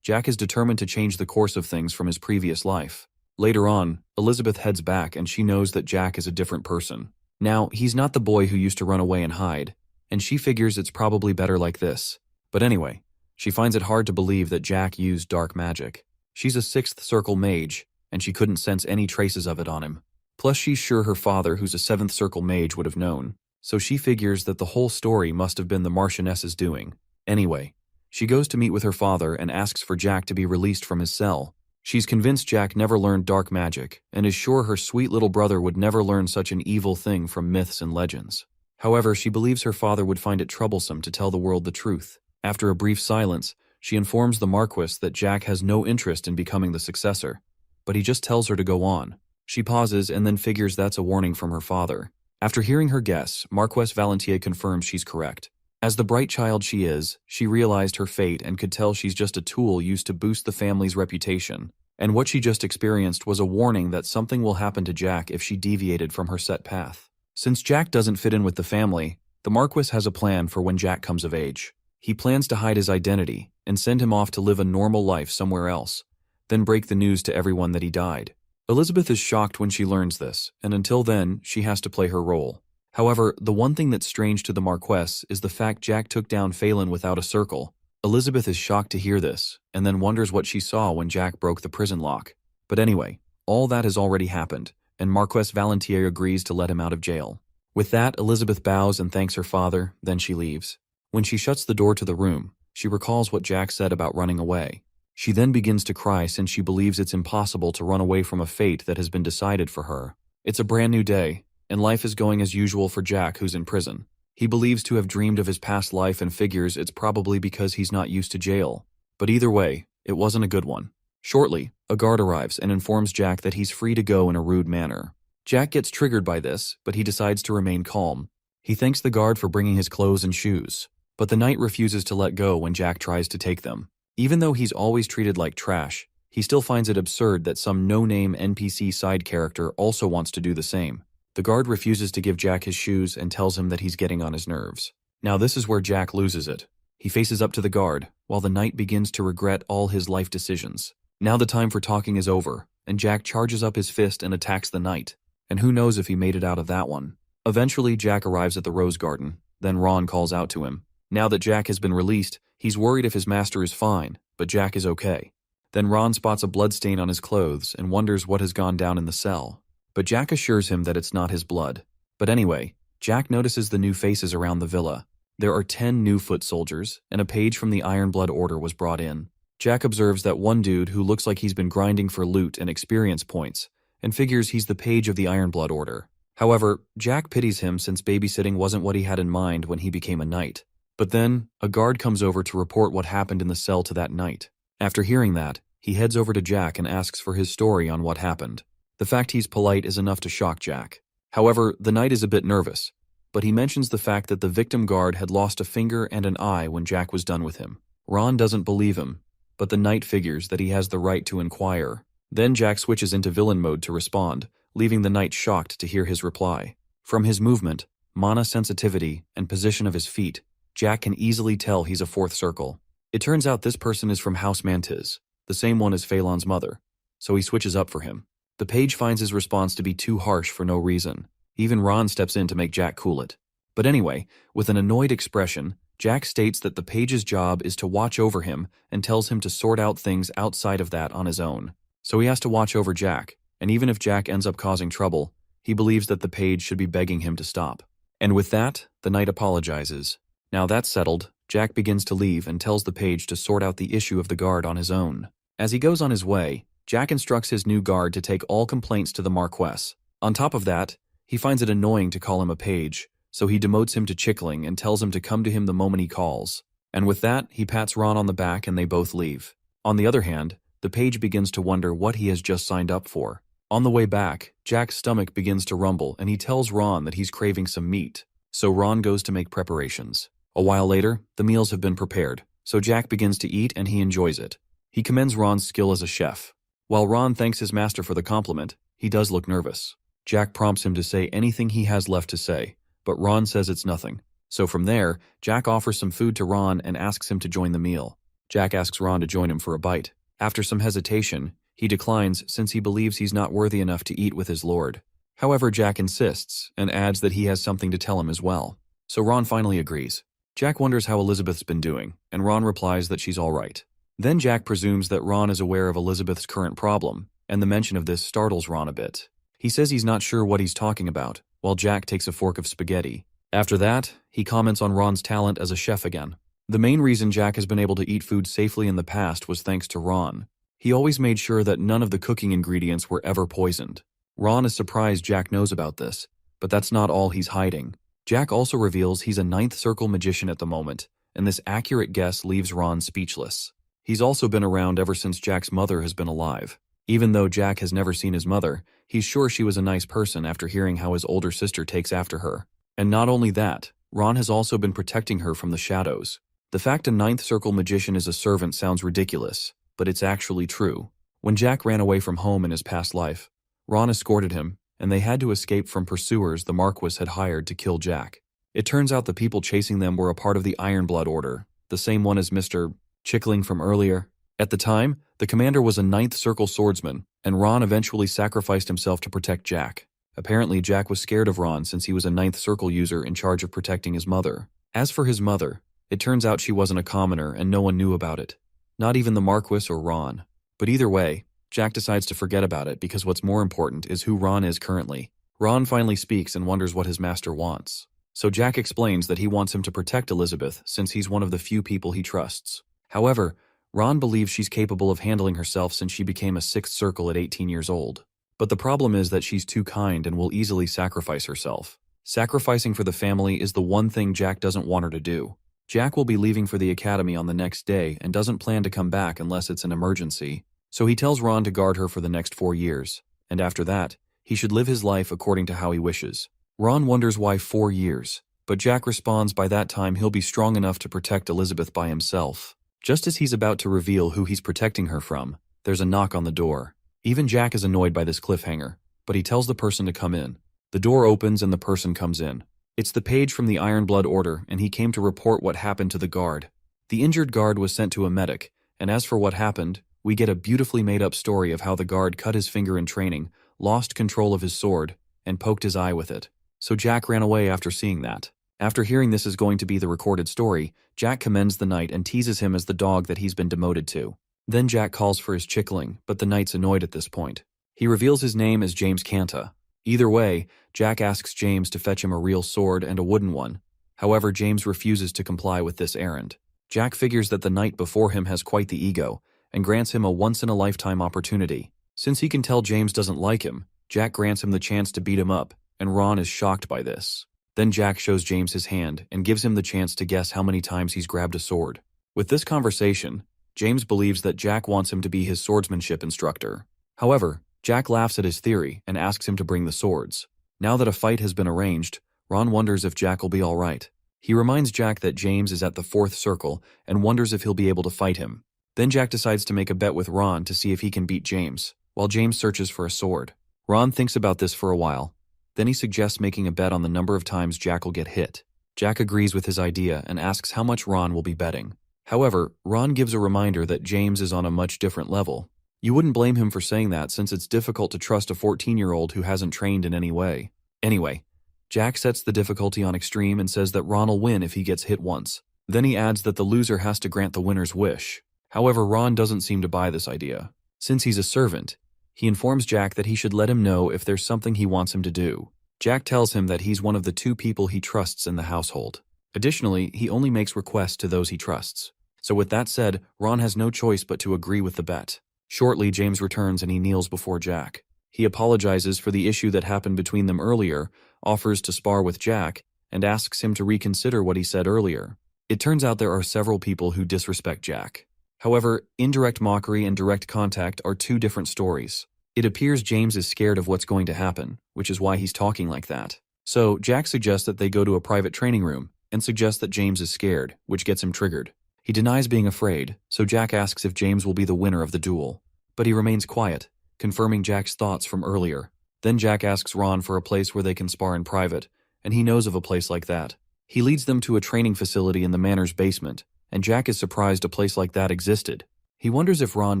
[SPEAKER 1] Jack is determined to change the course of things from his previous life. Later on, Elizabeth heads back and she knows that Jack is a different person. Now, he's not the boy who used to run away and hide, and she figures it's probably better like this. But anyway, she finds it hard to believe that Jack used dark magic. She's a 6th circle mage, and she couldn't sense any traces of it on him. Plus, she's sure her father, who's a 7th circle mage, would have known. So she figures that the whole story must have been the Marchioness's doing. Anyway, she goes to meet with her father and asks for Jack to be released from his cell. She's convinced Jack never learned dark magic, and is sure her sweet little brother would never learn such an evil thing from myths and legends. However, she believes her father would find it troublesome to tell the world the truth. After a brief silence, she informs the Marquis that Jack has no interest in becoming the successor, but he just tells her to go on. She pauses and then figures that's a warning from her father. After hearing her guess, Marquess Valantier confirms she's correct. As the bright child she is, she realized her fate and could tell she's just a tool used to boost the family's reputation. And what she just experienced was a warning that something will happen to Jack if she deviated from her set path. Since Jack doesn't fit in with the family, the Marquis has a plan for when Jack comes of age. He plans to hide his identity and send him off to live a normal life somewhere else, then break the news to everyone that he died. Elizabeth is shocked when she learns this, and until then, she has to play her role. However, the one thing that's strange to the Marquess is the fact Jack took down Phelan without a circle. Elizabeth is shocked to hear this, and then wonders what she saw when Jack broke the prison lock. But anyway, all that has already happened, and Marquess Valantier agrees to let him out of jail. With that, Elizabeth bows and thanks her father, then she leaves. When she shuts the door to the room, she recalls what Jack said about running away. She then begins to cry since she believes it's impossible to run away from a fate that has been decided for her. It's a brand new day, and life is going as usual for Jack, who's in prison. He believes to have dreamed of his past life and figures it's probably because he's not used to jail. But either way, it wasn't a good one. Shortly, a guard arrives and informs Jack that he's free to go in a rude manner. Jack gets triggered by this, but he decides to remain calm. He thanks the guard for bringing his clothes and shoes, but the knight refuses to let go when Jack tries to take them. Even though he's always treated like trash, he still finds it absurd that some no-name NPC side character also wants to do the same. The guard refuses to give Jack his shoes and tells him that he's getting on his nerves. Now this is where Jack loses it. He faces up to the guard, while the knight begins to regret all his life decisions. Now the time for talking is over, and Jack charges up his fist and attacks the knight. And who knows if he made it out of that one. Eventually, Jack arrives at the rose garden. Then Ron calls out to him. Now that Jack has been released, he's worried if his master is fine, but Jack is okay. Then Ron spots a bloodstain on his clothes and wonders what has gone down in the cell. But Jack assures him that it's not his blood. But anyway, Jack notices the new faces around the villa. There are 10 new foot soldiers, and a page from the Iron Blood Order was brought in. Jack observes that one dude who looks like he's been grinding for loot and experience points, and figures he's the page of the Iron Blood Order. However, Jack pities him since babysitting wasn't what he had in mind when he became a knight. But then, a guard comes over to report what happened in the cell to that knight. After hearing that, he heads over to Jack and asks for his story on what happened. The fact he's polite is enough to shock Jack. However, the knight is a bit nervous, but he mentions the fact that the victim guard had lost a finger and an eye when Jack was done with him. Ron doesn't believe him, but the knight figures that he has the right to inquire. Then Jack switches into villain mode to respond, leaving the knight shocked to hear his reply. From his movement, mana sensitivity, and position of his feet, Jack can easily tell he's a fourth circle. It turns out this person is from House Mantis, the same one as Phelan's mother, so he switches up for him. The page finds his response to be too harsh for no reason. Even Ron steps in to make Jack cool it. But anyway, with an annoyed expression, Jack states that the page's job is to watch over him and tells him to sort out things outside of that on his own. So he has to watch over Jack, and even if Jack ends up causing trouble, he believes that the page should be begging him to stop. And with that, the knight apologizes. Now that's settled, Jack begins to leave and tells the page to sort out the issue of the guard on his own. As he goes on his way, Jack instructs his new guard to take all complaints to the Marquess. On top of that, he finds it annoying to call him a page, so he demotes him to Chickling and tells him to come to him the moment he calls. And with that, he pats Ron on the back and they both leave. On the other hand, the page begins to wonder what he has just signed up for. On the way back, Jack's stomach begins to rumble and he tells Ron that he's craving some meat. So Ron goes to make preparations. A while later, the meals have been prepared, so Jack begins to eat and he enjoys it. He commends Ron's skill as a chef. While Ron thanks his master for the compliment, he does look nervous. Jack prompts him to say anything he has left to say, but Ron says it's nothing. So from there, Jack offers some food to Ron and asks him to join the meal. Jack asks Ron to join him for a bite. After some hesitation, he declines since he believes he's not worthy enough to eat with his lord. However, Jack insists and adds that he has something to tell him as well. So Ron finally agrees. Jack wonders how Elizabeth's been doing, and Ron replies that she's all right. Then Jack presumes that Ron is aware of Elizabeth's current problem, and the mention of this startles Ron a bit. He says he's not sure what he's talking about, while Jack takes a fork of spaghetti. After that, he comments on Ron's talent as a chef again. The main reason Jack has been able to eat food safely in the past was thanks to Ron. He always made sure that none of the cooking ingredients were ever poisoned. Ron is surprised Jack knows about this, but that's not all he's hiding. Jack also reveals he's a ninth circle magician at the moment, and this accurate guess leaves Ron speechless. He's also been around ever since Jack's mother has been alive. Even though Jack has never seen his mother, he's sure she was a nice person after hearing how his older sister takes after her. And not only that, Ron has also been protecting her from the shadows. The fact a ninth circle magician is a servant sounds ridiculous, but it's actually true. When Jack ran away from home in his past life, Ron escorted him, and they had to escape from pursuers the Marquess had hired to kill Jack. It turns out the people chasing them were a part of the Iron Blood Order, the same one as Mr. Chickling from earlier. At the time, the commander was a ninth circle swordsman, and Ron eventually sacrificed himself to protect Jack. Apparently, Jack was scared of Ron since he was a ninth circle user in charge of protecting his mother. As for his mother, it turns out she wasn't a commoner and no one knew about it. Not even the Marquess or Ron. But either way, Jack decides to forget about it because what's more important is who Ron is currently. Ron finally speaks and wonders what his master wants. So Jack explains that he wants him to protect Elizabeth since he's one of the few people he trusts. However, Ron believes she's capable of handling herself since she became a sixth circle at 18 years old. But the problem is that she's too kind and will easily sacrifice herself. Sacrificing for the family is the one thing Jack doesn't want her to do. Jack will be leaving for the academy on the next day and doesn't plan to come back unless it's an emergency, so he tells Ron to guard her for the next 4 years, and after that, he should live his life according to how he wishes. Ron wonders why 4 years, but Jack responds by that time he'll be strong enough to protect Elizabeth by himself. Just as he's about to reveal who he's protecting her from, there's a knock on the door. Even Jack is annoyed by this cliffhanger, but he tells the person to come in. The door opens and the person comes in. It's the page from the Iron Blood Order, and he came to report what happened to the guard. The injured guard was sent to a medic, and as for what happened, we get a beautifully made-up story of how the guard cut his finger in training, lost control of his sword, and poked his eye with it. So Jack ran away after seeing that. After hearing this is going to be the recorded story, Jack commends the knight and teases him as the dog that he's been demoted to. Then Jack calls for his chickling, but the knight's annoyed at this point. He reveals his name as James Canta. Either way, Jack asks James to fetch him a real sword and a wooden one. However, James refuses to comply with this errand. Jack figures that the knight before him has quite the ego, and grants him a once-in-a-lifetime opportunity. Since he can tell James doesn't like him, Jack grants him the chance to beat him up, and Ron is shocked by this. Then Jack shows James his hand and gives him the chance to guess how many times he's grabbed a sword. With this conversation, James believes that Jack wants him to be his swordsmanship instructor. However, Jack laughs at his theory and asks him to bring the swords. Now that a fight has been arranged, Ron wonders if Jack will be alright. He reminds Jack that James is at the 4th circle and wonders if he'll be able to fight him. Then Jack decides to make a bet with Ron to see if he can beat James, while James searches for a sword. Ron thinks about this for a while. Then he suggests making a bet on the number of times Jack will get hit. Jack agrees with his idea and asks how much Ron will be betting. However, Ron gives a reminder that James is on a much different level. You wouldn't blame him for saying that since it's difficult to trust a 14-year-old who hasn't trained in any way. Anyway, Jack sets the difficulty on extreme and says that Ron will win if he gets hit once. Then he adds that the loser has to grant the winner's wish. However, Ron doesn't seem to buy this idea. Since he's a servant, he informs Jack that he should let him know if there's something he wants him to do. Jack tells him that he's one of the 2 people he trusts in the household. Additionally, he only makes requests to those he trusts. So with that said, Ron has no choice but to agree with the bet. Shortly, James returns and he kneels before Jack. He apologizes for the issue that happened between them earlier, offers to spar with Jack, and asks him to reconsider what he said earlier. It turns out there are several people who disrespect Jack. However, indirect mockery and direct contact are 2 different stories. It appears James is scared of what's going to happen, which is why he's talking like that. So, Jack suggests that they go to a private training room, and suggests that James is scared, which gets him triggered. He denies being afraid, so Jack asks if James will be the winner of the duel. But he remains quiet, confirming Jack's thoughts from earlier. Then Jack asks Ron for a place where they can spar in private, and he knows of a place like that. He leads them to a training facility in the manor's basement, and Jack is surprised a place like that existed. He wonders if Ron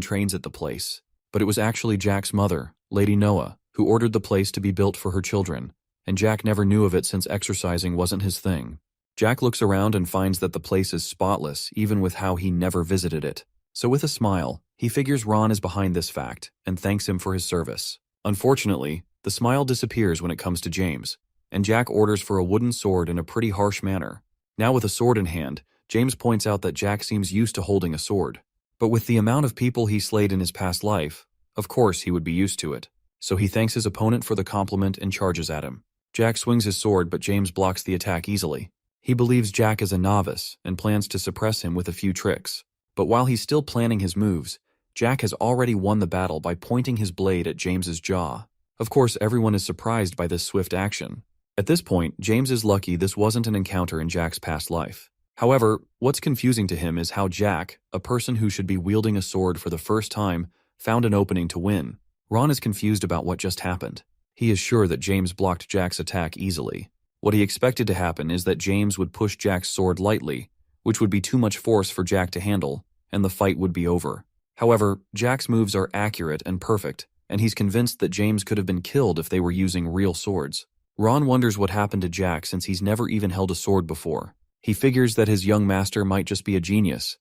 [SPEAKER 1] trains at the place, but it was actually Jack's mother, Lady Noah, who ordered the place to be built for her children, and Jack never knew of it since exercising wasn't his thing. Jack looks around and finds that the place is spotless, even with how he never visited it. So with a smile, he figures Ron is behind this fact, and thanks him for his service. Unfortunately, the smile disappears when it comes to James, and Jack orders for a wooden sword in a pretty harsh manner. Now with a sword in hand, James points out that Jack seems used to holding a sword. But with the amount of people he slayed in his past life, of course he would be used to it. So he thanks his opponent for the compliment and charges at him. Jack swings his sword, but James blocks the attack easily. He believes Jack is a novice and plans to suppress him with a few tricks. But while he's still planning his moves, Jack has already won the battle by pointing his blade at James's jaw. Of course, everyone is surprised by this swift action. At this point, James is lucky this wasn't an encounter in Jack's past life. However, what's confusing to him is how Jack, a person who should be wielding a sword for the first time, found an opening to win. Ron is confused about what just happened. He is sure that James blocked Jack's attack easily. What he expected to happen is that James would push Jack's sword lightly, which would be too much force for Jack to handle, and the fight would be over. However, Jack's moves are accurate and perfect, and he's convinced that James could have been killed if they were using real swords. Ron wonders what happened to Jack since he's never even held a sword before. He figures that his young master might just be a genius,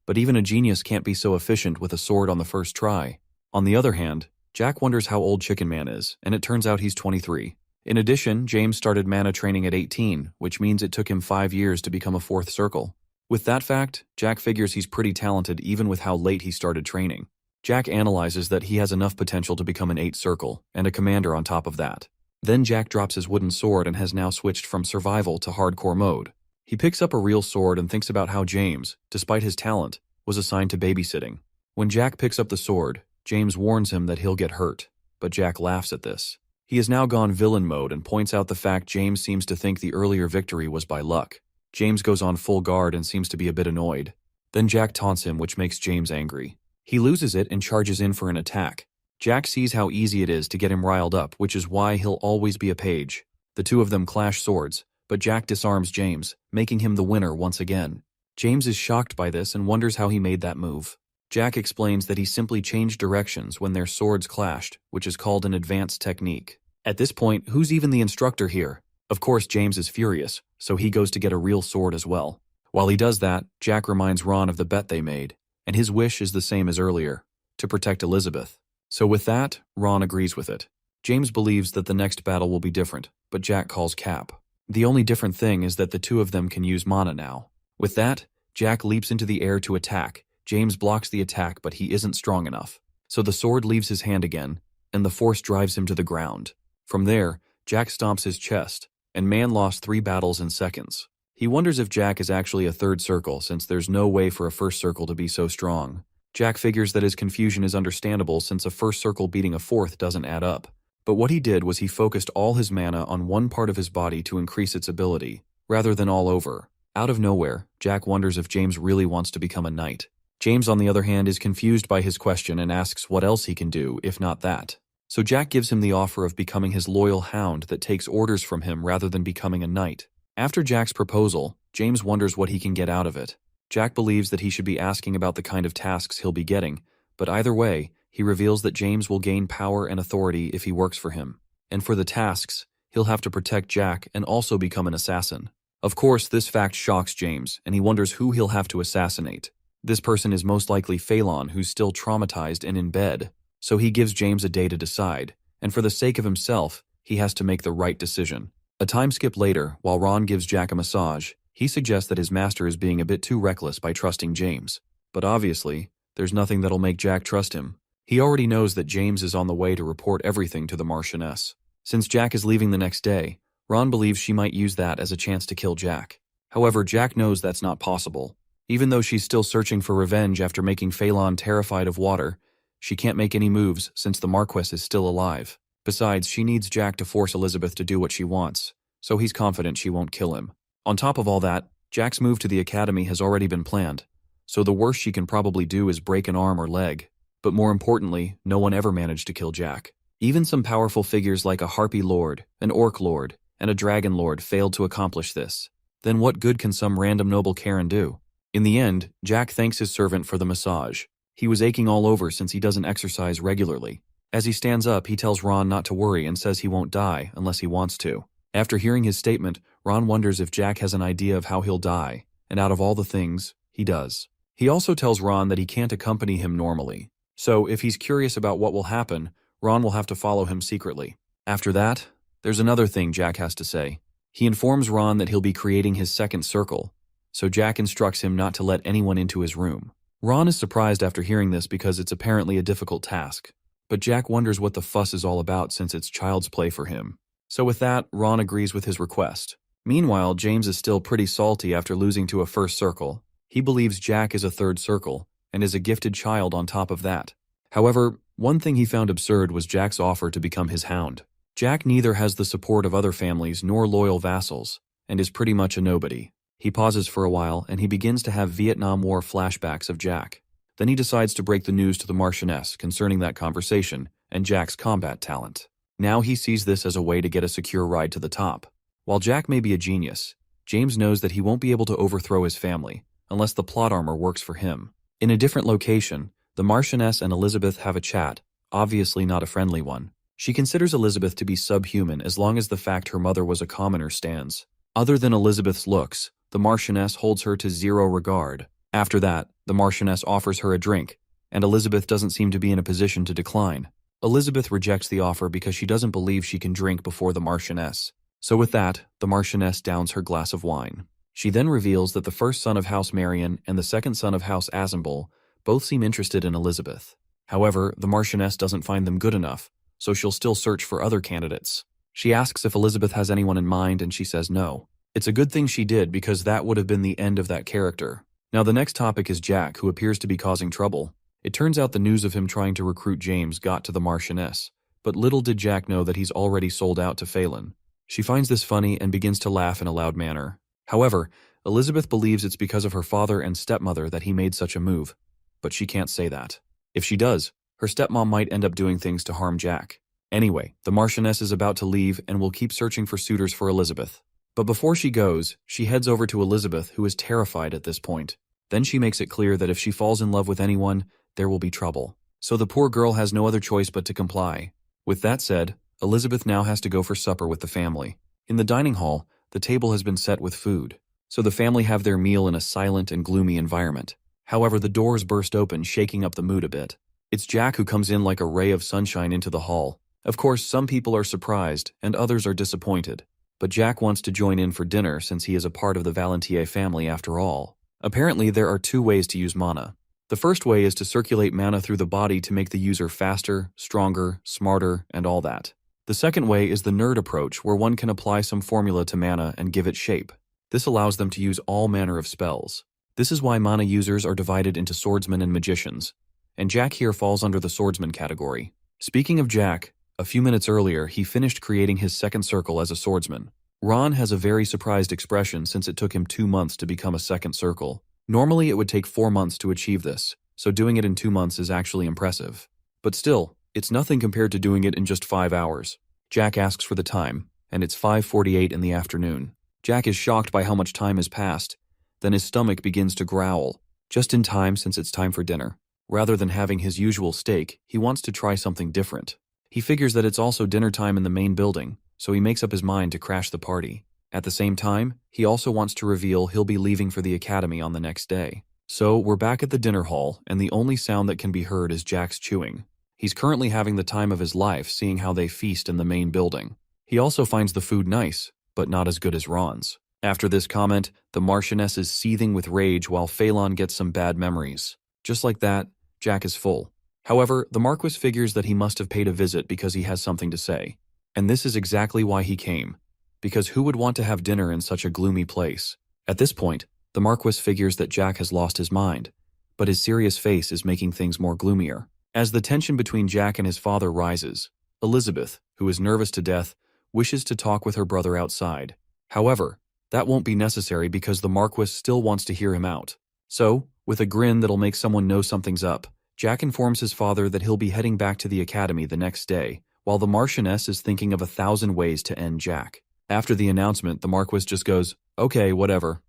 [SPEAKER 1] but even a genius can't be so efficient with a sword on the first try. On the other hand, Jack wonders how old Chicken Man is, and it turns out he's 23. In addition, James started mana training at 18, which means it took him 5 years to become a 4th circle. With that fact, Jack figures he's pretty talented even with how late he started training. Jack analyzes that he has enough potential to become an 8 circle, and a commander on top of that. Then Jack drops his wooden sword and has now switched from survival to hardcore mode. He picks up a real sword and thinks about how James, despite his talent, was assigned to babysitting. When Jack picks up the sword, James warns him that he'll get hurt, but Jack laughs at this. He has now gone villain mode and points out the fact James seems to think the earlier victory was by luck. James goes on full guard and seems to be a bit annoyed. Then Jack taunts him, which makes James angry. He loses it and charges in for an attack. Jack sees how easy it is to get him riled up, which is why he'll always be a page. The two of them clash swords, but Jack disarms James, making him the winner once again. James is shocked by this and wonders how he made that move. Jack explains that he simply changed directions when their swords clashed, which is called an advanced technique. At this point, who's even the instructor here? Of course, James is furious, so he goes to get a real sword as well. While he does that, Jack reminds Ron of the bet they made, and his wish is the same as earlier, to protect Elizabeth. So with that, Ron agrees with it. James believes that the next battle will be different, but Jack calls cap. The only different thing is that the two of them can use mana now. With that, Jack leaps into the air to attack. James blocks the attack, but he isn't strong enough. So the sword leaves his hand again, and the force drives him to the ground. From there, Jack stomps his chest, and man lost 3 battles in seconds. He wonders if Jack is actually a 3rd circle, since there's no way for a 1st circle to be so strong. Jack figures that his confusion is understandable since a 1st circle beating a 4th doesn't add up. But what he did was he focused all his mana on one part of his body to increase its ability, rather than all over. Out of nowhere, Jack wonders if James really wants to become a knight. James, on the other hand, is confused by his question and asks what else he can do, if not that. So Jack gives him the offer of becoming his loyal hound that takes orders from him rather than becoming a knight. After Jack's proposal, James wonders what he can get out of it. Jack believes that he should be asking about the kind of tasks he'll be getting, but either way, he reveals that James will gain power and authority if he works for him. And for the tasks, he'll have to protect Jack and also become an assassin. Of course, this fact shocks James, and he wonders who he'll have to assassinate. This person is most likely Phelan, who's still traumatized and in bed. So he gives James a day to decide, and for the sake of himself, he has to make the right decision. A time skip later, while Ron gives Jack a massage, he suggests that his master is being a bit too reckless by trusting James. But obviously, there's nothing that'll make Jack trust him. He already knows that James is on the way to report everything to the Marchioness. Since Jack is leaving the next day, Ron believes she might use that as a chance to kill Jack. However, Jack knows that's not possible. Even though she's still searching for revenge after making Phelan terrified of water, she can't make any moves since the Marquess is still alive. Besides, she needs Jack to force Elizabeth to do what she wants, so he's confident she won't kill him. On top of all that, Jack's move to the academy has already been planned, so the worst she can probably do is break an arm or leg. But more importantly, no one ever managed to kill Jack. Even some powerful figures like a Harpy Lord, an Orc Lord, and a Dragon Lord failed to accomplish this. Then what good can some random noble Karen do? In the end, Jack thanks his servant for the massage. He was aching all over since he doesn't exercise regularly. As he stands up, he tells Ron not to worry and says he won't die unless he wants to. After hearing his statement, Ron wonders if Jack has an idea of how he'll die, and out of all the things, he does. He also tells Ron that he can't accompany him normally. So, if he's curious about what will happen, Ron will have to follow him secretly. After that, there's another thing Jack has to say. He informs Ron that he'll be creating his 2nd circle, so Jack instructs him not to let anyone into his room. Ron is surprised after hearing this because it's apparently a difficult task, but Jack wonders what the fuss is all about since it's child's play for him. So with that, Ron agrees with his request. Meanwhile, James is still pretty salty after losing to a 1st circle. He believes Jack is a 3rd circle, and is a gifted child on top of that. However, one thing he found absurd was Jack's offer to become his hound. Jack neither has the support of other families nor loyal vassals, and is pretty much a nobody. He pauses for a while, and he begins to have Vietnam War flashbacks of Jack. Then he decides to break the news to the Marchioness concerning that conversation and Jack's combat talent. Now he sees this as a way to get a secure ride to the top. While Jack may be a genius, James knows that he won't be able to overthrow his family unless the plot armor works for him. In a different location, the Marchioness and Elizabeth have a chat, obviously not a friendly one. She considers Elizabeth to be subhuman as long as the fact her mother was a commoner stands. Other than Elizabeth's looks, the Marchioness holds her to zero regard. After that, the Marchioness offers her a drink, and Elizabeth doesn't seem to be in a position to decline. Elizabeth rejects the offer because she doesn't believe she can drink before the Marchioness. So with that, the Marchioness downs her glass of wine. She then reveals that the first son of House Marion and the second son of House Assemble both seem interested in Elizabeth. However, the Marchioness doesn't find them good enough, so she'll still search for other candidates. She asks if Elizabeth has anyone in mind, and she says no. It's a good thing she did, because that would have been the end of that character. Now the next topic is Jack, who appears to be causing trouble. It turns out the news of him trying to recruit James got to the Marchioness, but little did Jack know that he's already sold out to Phelan. She finds this funny and begins to laugh in a loud manner. However, Elizabeth believes it's because of her father and stepmother that he made such a move, but she can't say that. If she does, her stepmom might end up doing things to harm Jack. Anyway, the Marchioness is about to leave and will keep searching for suitors for Elizabeth. But before she goes, she heads over to Elizabeth, who is terrified at this point. Then she makes it clear that if she falls in love with anyone, there will be trouble. So the poor girl has no other choice but to comply. With that said, Elizabeth now has to go for supper with the family. In the dining hall, the table has been set with food, so the family have their meal in a silent and gloomy environment. However, the doors burst open, shaking up the mood a bit. It's Jack who comes in like a ray of sunshine into the hall. Of course, some people are surprised, and others are disappointed. But Jack wants to join in for dinner since he is a part of the Valentier family after all. Apparently, there are 2 ways to use mana. The first way is to circulate mana through the body to make the user faster, stronger, smarter, and all that. The second way is the nerd approach, where one can apply some formula to mana and give it shape. This allows them to use all manner of spells. This is why mana users are divided into swordsmen and magicians, and Jack here falls under the swordsman category. Speaking of Jack, a few minutes earlier, he finished creating his second circle as a swordsman. Ron has a very surprised expression since it took him 2 months to become a second circle. Normally, it would take 4 months to achieve this, so doing it in 2 months is actually impressive. But still, it's nothing compared to doing it in just 5 hours. Jack asks for the time, and it's 5:48 in the afternoon. Jack is shocked by how much time has passed. Then his stomach begins to growl, just in time since it's time for dinner. Rather than having his usual steak, he wants to try something different. He figures that it's also dinner time in the main building, so he makes up his mind to crash the party. At the same time, he also wants to reveal he'll be leaving for the academy on the next day. So we're back at the dinner hall, and the only sound that can be heard is Jack's chewing. He's currently having the time of his life seeing how they feast in the main building. He also finds the food nice, but not as good as Ron's. After this comment, the Marchioness is seething with rage while Phelan gets some bad memories. Just like that, Jack is full. However, the Marquis figures that he must have paid a visit because he has something to say. And this is exactly why he came. Because who would want to have dinner in such a gloomy place? At this point, the Marquis figures that Jack has lost his mind, but his serious face is making things more gloomier. As the tension between Jack and his father rises, Elizabeth, who is nervous to death, wishes to talk with her brother outside. However, that won't be necessary because the Marquis still wants to hear him out. So, with a grin that'll make someone know something's up, Jack informs his father that he'll be heading back to the academy the next day, while the Marchioness is thinking of 1,000 ways to end Jack. After the announcement, the Marquis just goes, "Okay, whatever."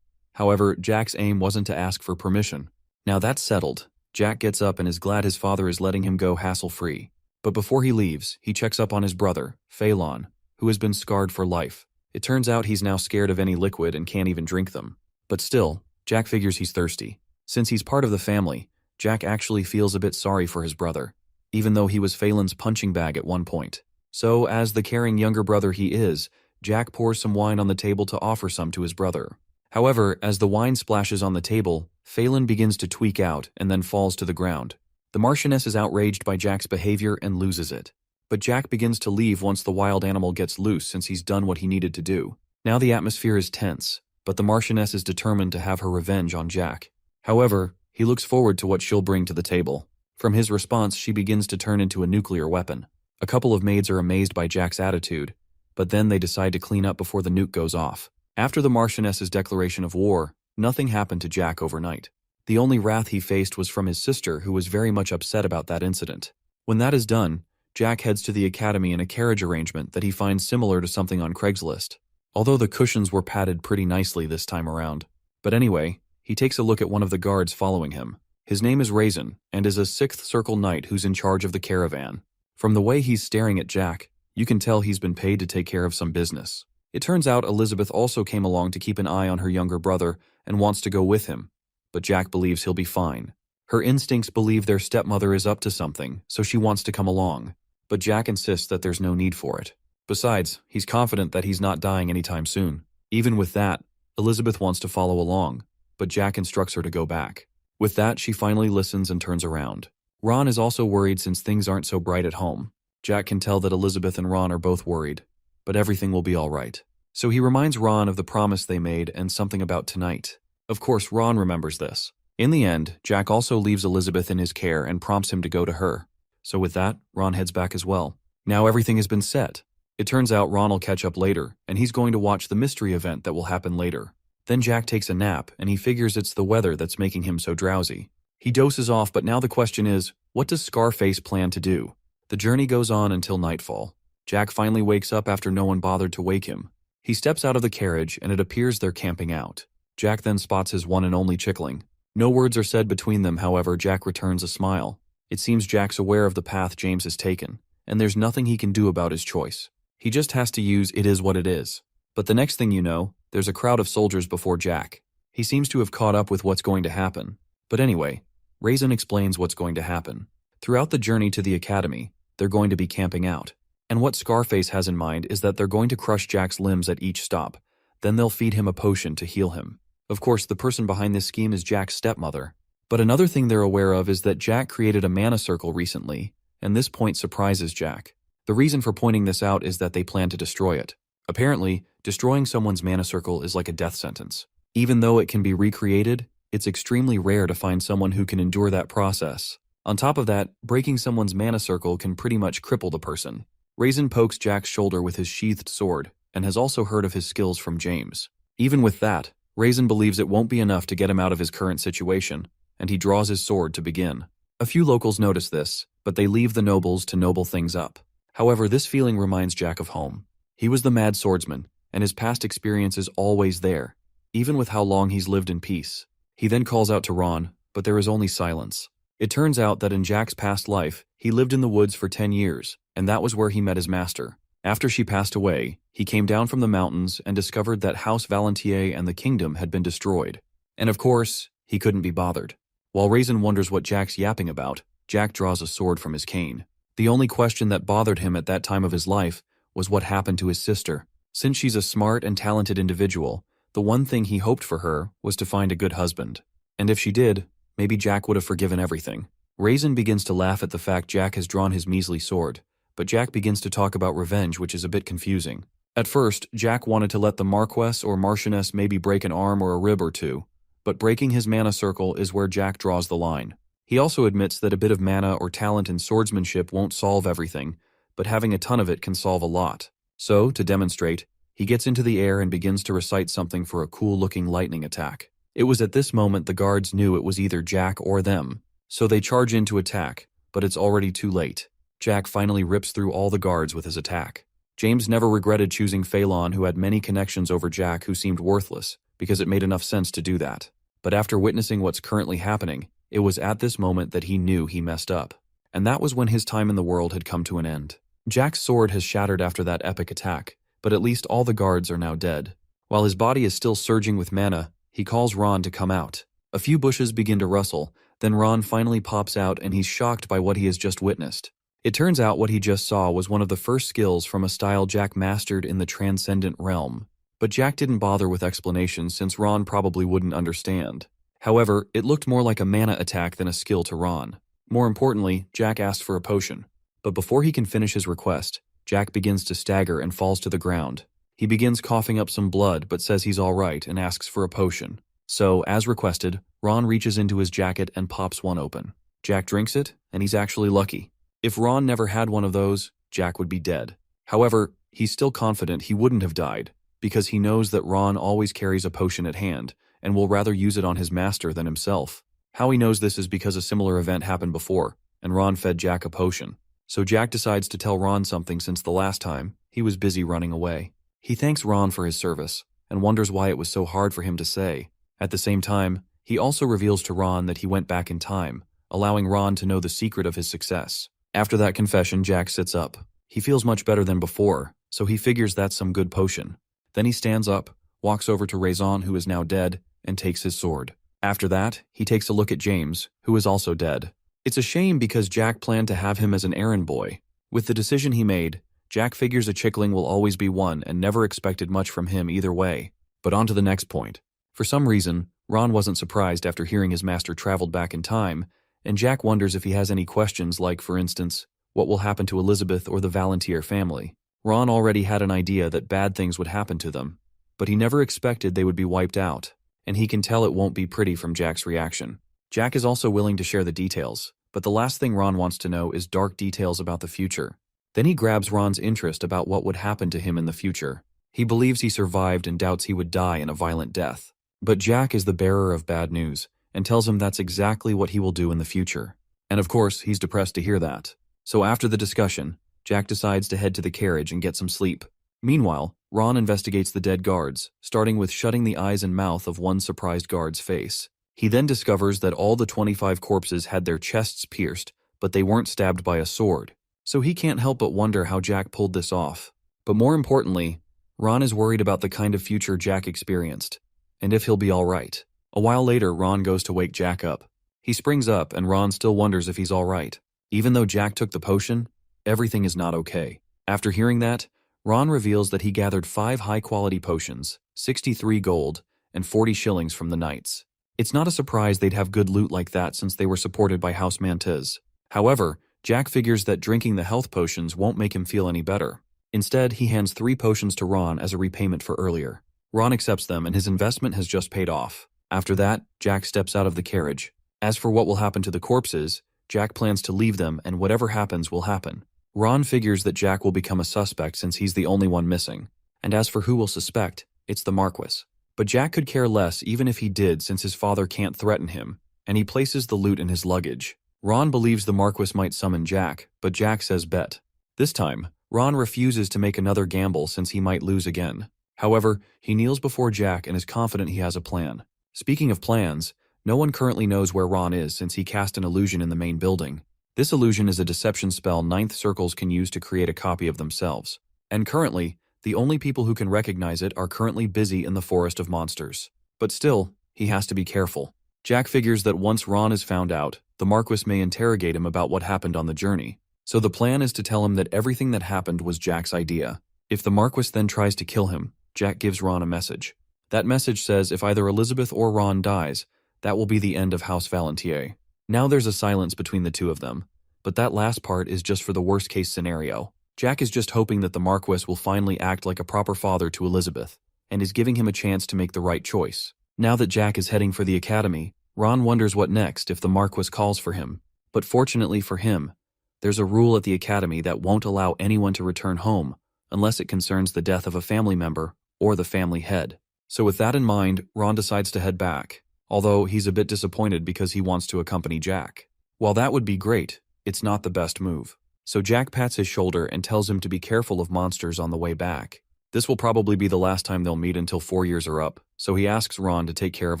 [SPEAKER 1] However, Jack's aim wasn't to ask for permission. Now that's settled, Jack gets up and is glad his father is letting him go hassle-free. But before he leaves, he checks up on his brother, Phelan, who has been scarred for life. It turns out he's now scared of any liquid and can't even drink them. But still, Jack figures he's thirsty. Since he's part of the family, Jack actually feels a bit sorry for his brother, even though he was Phelan's punching bag at one point. So, as the caring younger brother he is, Jack pours some wine on the table to offer some to his brother. However, as the wine splashes on the table, Phelan begins to tweak out and then falls to the ground. The Marchioness is outraged by Jack's behavior and loses it. But Jack begins to leave once the wild animal gets loose since he's done what he needed to do. Now the atmosphere is tense, but the Marchioness is determined to have her revenge on Jack. However, he looks forward to what she'll bring to the table. From his response, she begins to turn into a nuclear weapon. A couple of maids are amazed by Jack's attitude, but then they decide to clean up before the nuke goes off. After the Marchioness's declaration of war, nothing happened to Jack overnight. The only wrath he faced was from his sister, who was very much upset about that incident. When that is done, Jack heads to the academy in a carriage arrangement that he finds similar to something on Craigslist, although the cushions were padded pretty nicely this time around. But anyway, he takes a look at one of the guards following him. His name is Raisin, and is a 6th Circle Knight who's in charge of the caravan. From the way he's staring at Jack, you can tell he's been paid to take care of some business. It turns out Elizabeth also came along to keep an eye on her younger brother and wants to go with him, but Jack believes he'll be fine. Her instincts believe their stepmother is up to something, so she wants to come along, but Jack insists that there's no need for it. Besides, he's confident that he's not dying anytime soon. Even with that, Elizabeth wants to follow along, but Jack instructs her to go back. With that, she finally listens and turns around. Ron is also worried since things aren't so bright at home. Jack can tell that Elizabeth and Ron are both worried, but everything will be all right. So he reminds Ron of the promise they made and something about tonight. Of course, Ron remembers this. In the end, Jack also leaves Elizabeth in his care and prompts him to go to her. So with that, Ron heads back as well. Now everything has been set. It turns out Ron will catch up later, and he's going to watch the mystery event that will happen later. Then Jack takes a nap, and he figures it's the weather that's making him so drowsy. He dozes off, but now the question is, what does Scarface plan to do? The journey goes on until nightfall. Jack finally wakes up after no one bothered to wake him. He steps out of the carriage, and it appears they're camping out. Jack then spots his one and only chickling. No words are said between them, however, Jack returns a smile. It seems Jack's aware of the path James has taken, and there's nothing he can do about his choice. He just has to use "it is what it is." But the next thing you know, there's a crowd of soldiers before Jack. He seems to have caught up with what's going to happen. But anyway, Raisin explains what's going to happen. Throughout the journey to the academy, they're going to be camping out. And what Scarface has in mind is that they're going to crush Jack's limbs at each stop. Then they'll feed him a potion to heal him. Of course, the person behind this scheme is Jack's stepmother. But another thing they're aware of is that Jack created a mana circle recently, and this point surprises Jack. The reason for pointing this out is that they plan to destroy it. Apparently, destroying someone's mana circle is like a death sentence. Even though it can be recreated, it's extremely rare to find someone who can endure that process. On top of that, breaking someone's mana circle can pretty much cripple the person. Raisin pokes Jack's shoulder with his sheathed sword, and has also heard of his skills from James. Even with that, Raisin believes it won't be enough to get him out of his current situation, and he draws his sword to begin. A few locals notice this, but they leave the nobles to noble things up. However, this feeling reminds Jack of home. He was the mad swordsman, and his past experience is always there, even with how long he's lived in peace. He then calls out to Ron, but there is only silence. It turns out that in Jack's past life, he lived in the woods for 10 years, and that was where he met his master. After she passed away, he came down from the mountains and discovered that House Valentier and the kingdom had been destroyed. And of course, he couldn't be bothered. While Raisin wonders what Jack's yapping about, Jack draws a sword from his cane. The only question that bothered him at that time of his life was what happened to his sister. Since she's a smart and talented individual, the one thing he hoped for her was to find a good husband. And if she did, maybe Jack would have forgiven everything. Raisin begins to laugh at the fact Jack has drawn his measly sword, but Jack begins to talk about revenge, which is a bit confusing. At first, Jack wanted to let the Marquess or Marchioness maybe break an arm or a rib or two, but breaking his mana circle is where Jack draws the line. He also admits that a bit of mana or talent in swordsmanship won't solve everything, but having a ton of it can solve a lot. So, to demonstrate, he gets into the air and begins to recite something for a cool-looking lightning attack. It was at this moment the guards knew it was either Jack or them, so they charge in to attack, but it's already too late. Jack finally rips through all the guards with his attack. James never regretted choosing Phelan, who had many connections, over Jack, who seemed worthless, because it made enough sense to do that. But after witnessing what's currently happening, it was at this moment that he knew he messed up. And that was when his time in the world had come to an end. Jack's sword has shattered after that epic attack, but at least all the guards are now dead. While his body is still surging with mana, he calls Ron to come out. A few bushes begin to rustle, then Ron finally pops out and he's shocked by what he has just witnessed. It turns out what he just saw was one of the first skills from a style Jack mastered in the Transcendent Realm. But Jack didn't bother with explanations since Ron probably wouldn't understand. However, it looked more like a mana attack than a skill to Ron. More importantly, Jack asked for a potion. But before he can finish his request, Jack begins to stagger and falls to the ground. He begins coughing up some blood but says he's alright and asks for a potion. So, as requested, Ron reaches into his jacket and pops one open. Jack drinks it, and he's actually lucky. If Ron never had one of those, Jack would be dead. However, he's still confident he wouldn't have died, because he knows that Ron always carries a potion at hand, and will rather use it on his master than himself. How he knows this is because a similar event happened before, and Ron fed Jack a potion. So Jack decides to tell Ron something since the last time he was busy running away. He thanks Ron for his service, and wonders why it was so hard for him to say. At the same time, he also reveals to Ron that he went back in time, allowing Ron to know the secret of his success. After that confession, Jack sits up. He feels much better than before, so he figures that's some good potion. Then he stands up, walks over to Raisin, who is now dead, and takes his sword. After that, he takes a look at James, who is also dead. It's a shame because Jack planned to have him as an errand boy. With the decision he made, Jack figures a chickling will always be one and never expected much from him either way. But on to the next point. For some reason, Ron wasn't surprised after hearing his master traveled back in time, and Jack wonders if he has any questions like, for instance, what will happen to Elizabeth or the Valentier family. Ron already had an idea that bad things would happen to them, but he never expected they would be wiped out, and he can tell it won't be pretty from Jack's reaction. Jack is also willing to share the details, but the last thing Ron wants to know is dark details about the future. Then he grabs Ron's interest about what would happen to him in the future. He believes he survived and doubts he would die in a violent death. But Jack is the bearer of bad news and tells him that's exactly what he will do in the future. And of course, he's depressed to hear that. So after the discussion, Jack decides to head to the carriage and get some sleep. Meanwhile, Ron investigates the dead guards, starting with shutting the eyes and mouth of one surprised guard's face. He then discovers that all the 25 corpses had their chests pierced, but they weren't stabbed by a sword. So he can't help but wonder how Jack pulled this off. But more importantly, Ron is worried about the kind of future Jack experienced, and if he'll be alright. A while later, Ron goes to wake Jack up. He springs up, and Ron still wonders if he's alright. Even though Jack took the potion, everything is not okay. After hearing that, Ron reveals that he gathered 5 high-quality potions, 63 gold, and 40 shillings from the knights. It's not a surprise they'd have good loot like that since they were supported by House Mantes. However, Jack figures that drinking the health potions won't make him feel any better. Instead, he hands 3 potions to Ron as a repayment for earlier. Ron accepts them and his investment has just paid off. After that, Jack steps out of the carriage. As for what will happen to the corpses, Jack plans to leave them and whatever happens will happen. Ron figures that Jack will become a suspect since he's the only one missing. And as for who will suspect, it's the Marquis. But Jack could care less even if he did since his father can't threaten him, and he places the loot in his luggage. Ron believes the Marquis might summon Jack, but Jack says bet. This time, Ron refuses to make another gamble since he might lose again. However, he kneels before Jack and is confident he has a plan. Speaking of plans, no one currently knows where Ron is since he cast an illusion in the main building. This illusion is a deception spell ninth circles can use to create a copy of themselves. And currently, the only people who can recognize it are currently busy in the forest of monsters. But still, he has to be careful. Jack figures that once Ron is found out, the Marquis may interrogate him about what happened on the journey. So the plan is to tell him that everything that happened was Jack's idea. If the Marquis then tries to kill him, Jack gives Ron a message. That message says if either Elizabeth or Ron dies, that will be the end of House Valentier. Now there's a silence between the two of them, but that last part is just for the worst-case scenario. Jack is just hoping that the Marquis will finally act like a proper father to Elizabeth, and is giving him a chance to make the right choice. Now that Jack is heading for the academy, Ron wonders what next if the Marquis calls for him. But fortunately for him, there's a rule at the academy that won't allow anyone to return home unless it concerns the death of a family member or the family head. So with that in mind, Ron decides to head back, although he's a bit disappointed because he wants to accompany Jack. While that would be great, it's not the best move. So Jack pats his shoulder and tells him to be careful of monsters on the way back. This will probably be the last time they'll meet until 4 years are up, so he asks Ron to take care of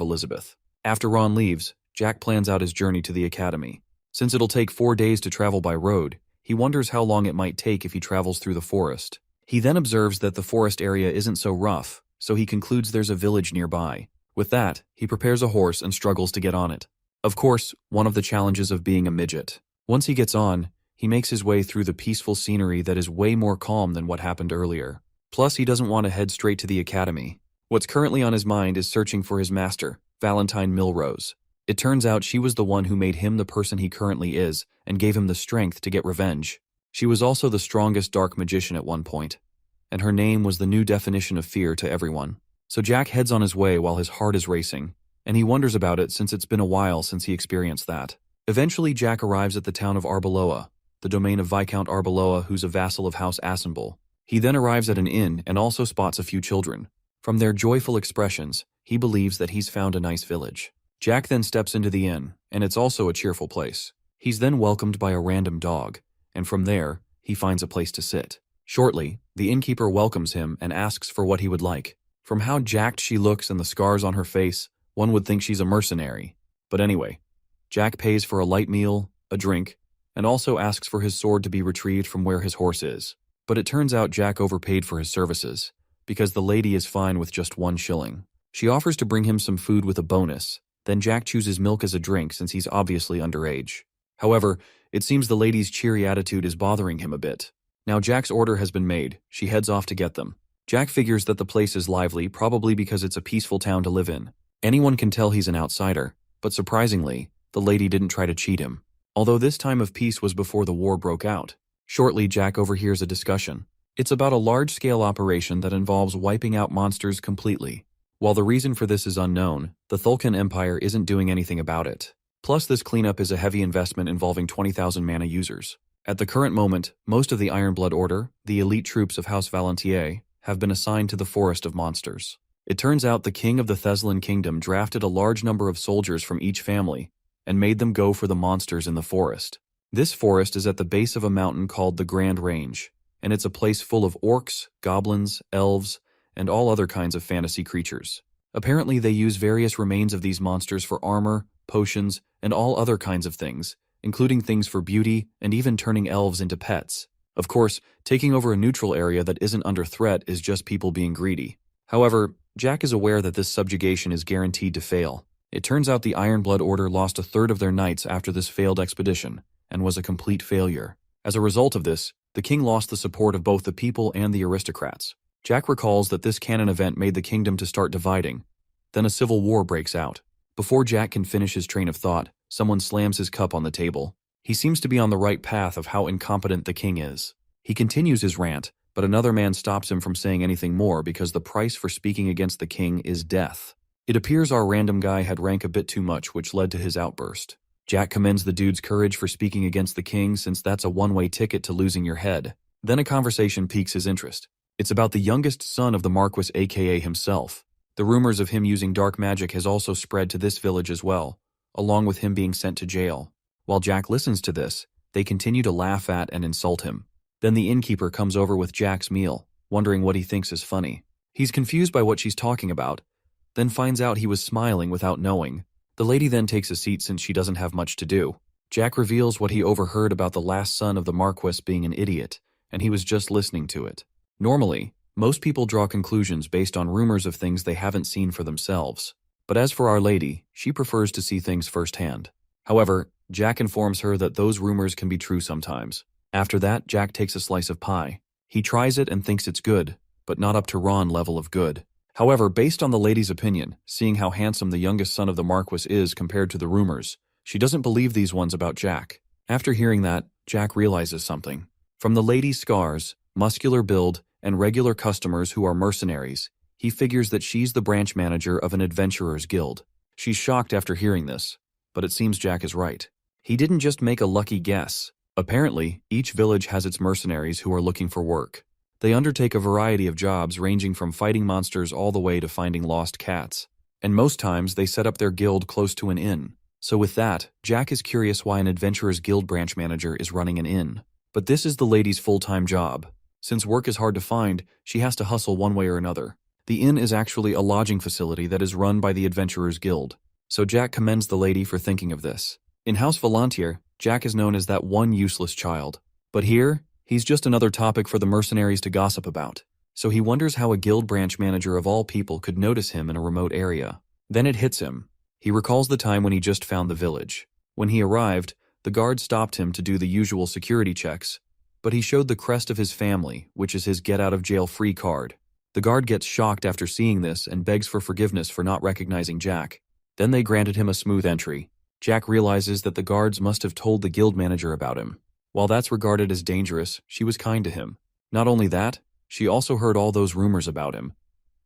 [SPEAKER 1] Elizabeth. After Ron leaves, Jack plans out his journey to the academy. Since it'll take 4 days to travel by road, he wonders how long it might take if he travels through the forest. He then observes that the forest area isn't so rough, so he concludes there's a village nearby. With that, he prepares a horse and struggles to get on it. Of course, one of the challenges of being a midget. Once he gets on, he makes his way through the peaceful scenery that is way more calm than what happened earlier. Plus, he doesn't want to head straight to the academy. What's currently on his mind is searching for his master, Valentine Milrose. It turns out she was the one who made him the person he currently is and gave him the strength to get revenge. She was also the strongest dark magician at one point, and her name was the new definition of fear to everyone. So Jack heads on his way while his heart is racing, and he wonders about it since it's been a while since he experienced that. Eventually, Jack arrives at the town of Arbeloa, the domain of Viscount Arbeloa, who's a vassal of House Assemble. He then arrives at an inn and also spots a few children. From their joyful expressions, he believes that he's found a nice village. Jack then steps into the inn, and it's also a cheerful place. He's then welcomed by a random dog, and from there, he finds a place to sit. Shortly, the innkeeper welcomes him and asks for what he would like. From how jacked she looks and the scars on her face, one would think she's a mercenary. But anyway, Jack pays for a light meal, a drink, and also asks for his sword to be retrieved from where his horse is. But it turns out Jack overpaid for his services, because the lady is fine with just 1 shilling. She offers to bring him some food with a bonus, then Jack chooses milk as a drink since he's obviously underage. However, it seems the lady's cheery attitude is bothering him a bit. Now Jack's order has been made, she heads off to get them. Jack figures that the place is lively, probably because it's a peaceful town to live in. Anyone can tell he's an outsider, but surprisingly, the lady didn't try to cheat him. Although this time of peace was before the war broke out. Shortly, Jack overhears a discussion. It's about a large-scale operation that involves wiping out monsters completely. While the reason for this is unknown, the Thulkan Empire isn't doing anything about it. Plus, this cleanup is a heavy investment involving 20,000 mana users. At the current moment, most of the Ironblood Order, the elite troops of House Valentier, have been assigned to the Forest of Monsters. It turns out the king of the Thessalon Kingdom drafted a large number of soldiers from each family and made them go for the monsters in the forest. This forest is at the base of a mountain called the Grand Range, and it's a place full of orcs, goblins, elves, and all other kinds of fantasy creatures. Apparently they use various remains of these monsters for armor, potions, and all other kinds of things, including things for beauty and even turning elves into pets. Of course, taking over a neutral area that isn't under threat is just people being greedy. However, Jack is aware that this subjugation is guaranteed to fail. It turns out the Ironblood Order lost a third of their knights after this failed expedition, and was a complete failure. As a result of this, the king lost the support of both the people and the aristocrats. Jack recalls that this canon event made the kingdom to start dividing. Then a civil war breaks out. Before Jack can finish his train of thought, someone slams his cup on the table. He seems to be on the right path of how incompetent the king is. He continues his rant, but another man stops him from saying anything more because the price for speaking against the king is death. It appears our random guy had rank a bit too much, which led to his outburst. Jack commends the dude's courage for speaking against the king, since that's a one-way ticket to losing your head. Then a conversation piques his interest. It's about the youngest son of the Marquis, aka himself. The rumors of him using dark magic has also spread to this village as well, along with him being sent to jail. While Jack listens to this, they continue to laugh at and insult him. Then the innkeeper comes over with Jack's meal, wondering what he thinks is funny. He's confused by what she's talking about, then finds out he was smiling without knowing. The lady then takes a seat since she doesn't have much to do. Jack reveals what he overheard about the last son of the Marquis being an idiot, and he was just listening to it. Normally, most people draw conclusions based on rumors of things they haven't seen for themselves. But as for Our Lady, she prefers to see things firsthand. However, Jack informs her that those rumors can be true sometimes. After that, Jack takes a slice of pie. He tries it and thinks it's good, but not up to Ron level of good. However, based on the lady's opinion, seeing how handsome the youngest son of the Marquis is compared to the rumors, she doesn't believe these ones about Jack. After hearing that, Jack realizes something. From the lady's scars, muscular build, and regular customers who are mercenaries, he figures that she's the branch manager of an adventurers guild. She's shocked after hearing this, but it seems Jack is right. He didn't just make a lucky guess. Apparently, each village has its mercenaries who are looking for work. They undertake a variety of jobs ranging from fighting monsters all the way to finding lost cats. And most times they set up their guild close to an inn. So with that, Jack is curious why an adventurer's guild branch manager is running an inn. But this is the lady's full-time job. Since work is hard to find, she has to hustle one way or another. The inn is actually a lodging facility that is run by the adventurer's guild. So Jack commends the lady for thinking of this. In House Valentier, Jack is known as that one useless child. But here, he's just another topic for the mercenaries to gossip about. So he wonders how a guild branch manager of all people could notice him in a remote area. Then it hits him. He recalls the time when he just found the village. When he arrived, the guard stopped him to do the usual security checks, but he showed the crest of his family, which is his get-out-of-jail-free card. The guard gets shocked after seeing this and begs for forgiveness for not recognizing Jack. Then they granted him a smooth entry. Jack realizes that the guards must have told the guild manager about him. While that's regarded as dangerous, she was kind to him. Not only that, she also heard all those rumors about him,